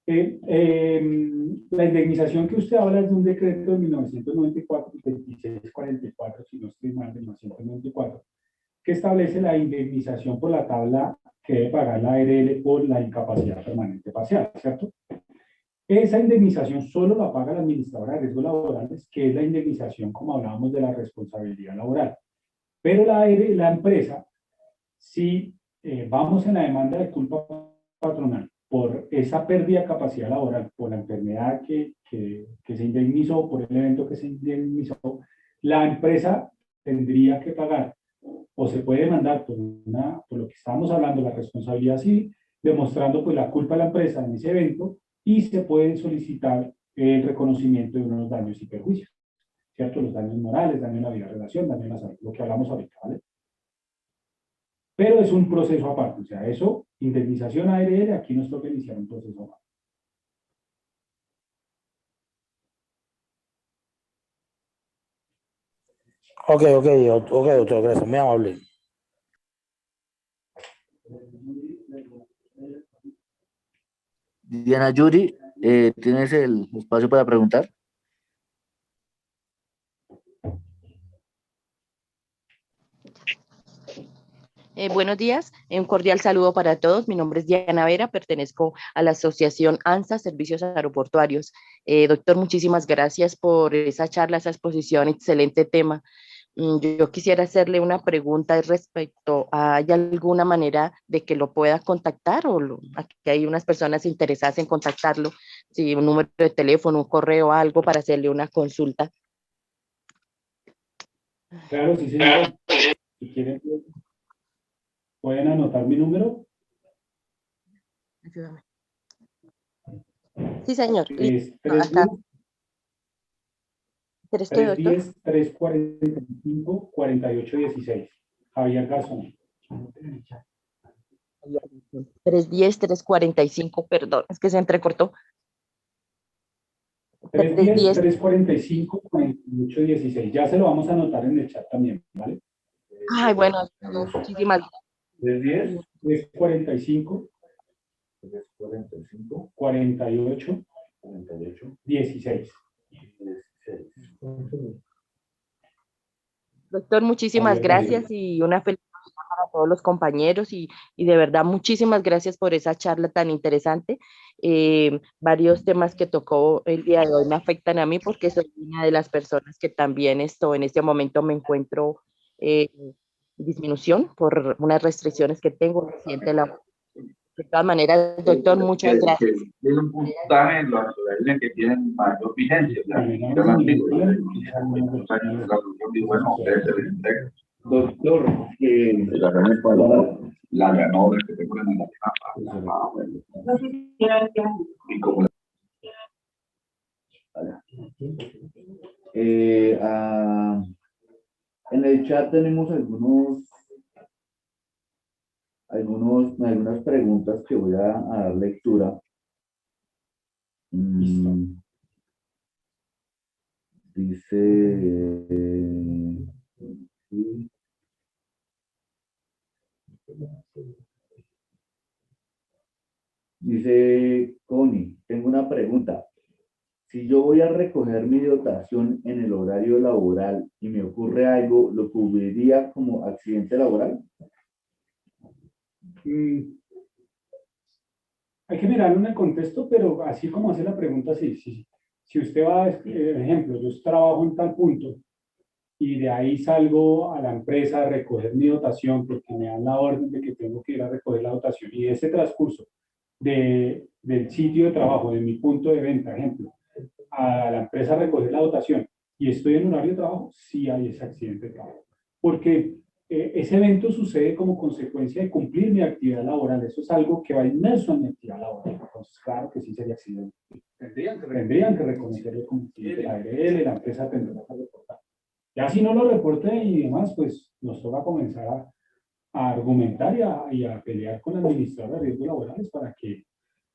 La indemnización que usted habla es de un decreto de 1994, 2644, si no estoy mal, de 1994, que establece la indemnización por la tabla que debe pagar la ARL por la incapacidad permanente parcial, ¿cierto? Esa indemnización solo la paga la administradora de riesgos laborales, que es la indemnización, como hablábamos, de la responsabilidad laboral. Pero la empresa, si vamos en la demanda de culpa patronal por esa pérdida de capacidad laboral, por la enfermedad que se indemnizó, por el evento que se indemnizó, la empresa tendría que pagar o se puede demandar por lo que estábamos hablando, la responsabilidad civil, demostrando pues la culpa de la empresa en ese evento y se puede solicitar el reconocimiento de unos daños y perjuicios, ¿cierto? Los daños morales, daño en la vida de relación, daño en la salud, lo que hablamos ahorita, ¿vale? Pero es un proceso aparte, o sea, eso, indemnización ARL, aquí nos toca iniciar un proceso aparte. Ok, doctor, gracias, muy amable. Diana Yuri, ¿tienes el espacio para preguntar? Buenos días, un cordial saludo para todos. Mi nombre es Diana Vera, pertenezco a la asociación ANSA, Servicios Aeroportuarios. Doctor, muchísimas gracias por esa charla, esa exposición, excelente tema. Yo quisiera hacerle una pregunta respecto a, ¿hay alguna manera de que lo pueda contactar o aquí hay unas personas interesadas en contactarlo? Si un número de teléfono, un correo, algo para hacerle una consulta. Claro, sí, señor. Si quieren, pueden anotar mi número. Ayúdame. Sí, señor. Es Acá. ¿Eres tú, doctor? 310-345-4816. Javier Garzón. 310-345, perdón, es que se entrecortó. 310-345-4816. Ya se lo vamos a anotar en el chat también, ¿vale? Ay, bueno, muchísimas gracias. 310-345. 48. 16. Doctor, muchísimas gracias y una felicitación para todos los compañeros y de verdad muchísimas gracias por esa charla tan interesante. Varios temas que tocó el día de hoy me afectan a mí porque soy una de las personas que también en este momento me encuentro disminución por unas restricciones que tengo reciente De todas maneras, doctor, muchas gracias. Tiene un puntaje en los niveles que tienen mayor vigencia. Doctor, la ganó que tengo en la en el chat tenemos algunas preguntas que voy a dar lectura. Dice Connie, tengo una pregunta. Si yo voy a recoger mi dotación en el horario laboral y me ocurre algo, ¿lo cubriría como accidente laboral? Hay que mirarlo en el contexto, pero así como hace la pregunta, sí. Si usted va, ejemplo, yo trabajo en tal punto y de ahí salgo a la empresa a recoger mi dotación porque me dan la orden de que tengo que ir a recoger la dotación y ese transcurso del sitio de trabajo, de mi punto de venta, ejemplo, a la empresa a recoger la dotación y estoy en horario de trabajo, sí hay ese accidente de trabajo. Porque ese evento sucede como consecuencia de cumplir mi actividad laboral. Eso es algo que va inmerso en mi actividad laboral. Entonces, claro que sí sería accidente. Tendrían que reconocerlo como accidente. La ARL, la empresa tendrá que reportar. Ya si no lo reporte y demás, pues nos toca comenzar a argumentar y a pelear con la administradora de riesgos laborales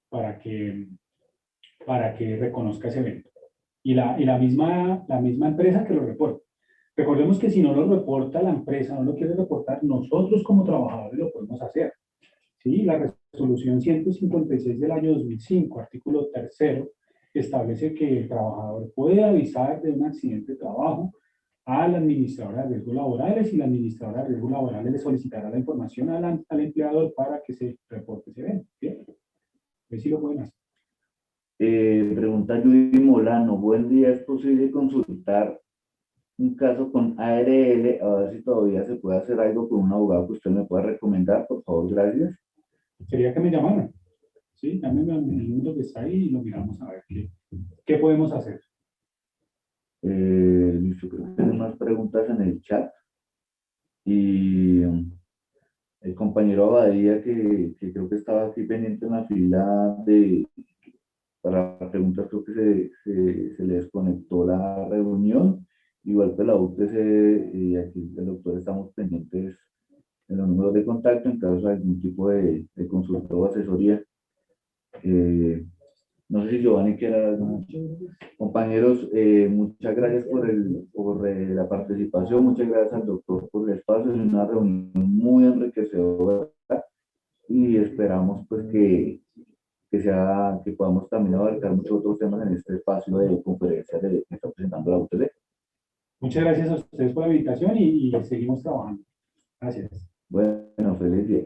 para que reconozca ese evento. Y la misma empresa que lo reporte. Recordemos que si no lo reporta la empresa, no lo quiere reportar, nosotros como trabajadores lo podemos hacer. ¿Sí? La resolución 156 del año 2005, artículo 3, establece que el trabajador puede avisar de un accidente de trabajo a la administradora de riesgos laborales y la administradora de riesgos laborales le solicitará la información al empleador para que se reporte ese evento. ¿Bien? A ver si lo pueden hacer. Pregunta Judy Molano, buen día, ¿es posible consultar un caso con ARL, a ver si todavía se puede hacer algo con un abogado que usted me pueda recomendar, por favor, gracias? Sería que me llamaran, ¿sí? Llámenme al número que está ahí y lo miramos a ver qué podemos hacer. Listo, creo que tenemos más preguntas en el chat. Y el compañero Abadía, que creo que estaba aquí pendiente en la fila para preguntas, creo que se le desconectó la reunión. Igual que la UTC y aquí el doctor estamos pendientes en los números de contacto en caso de algún tipo de consulta o asesoría. No sé si Giovanni quiera. Compañeros, muchas gracias por la participación, muchas gracias al doctor por el espacio, es una reunión muy enriquecedora y esperamos pues que podamos también abarcar muchos otros temas en este espacio de conferencia que está presentando la UTC. Muchas gracias a ustedes por la invitación y seguimos trabajando. Gracias. Bueno, feliz día.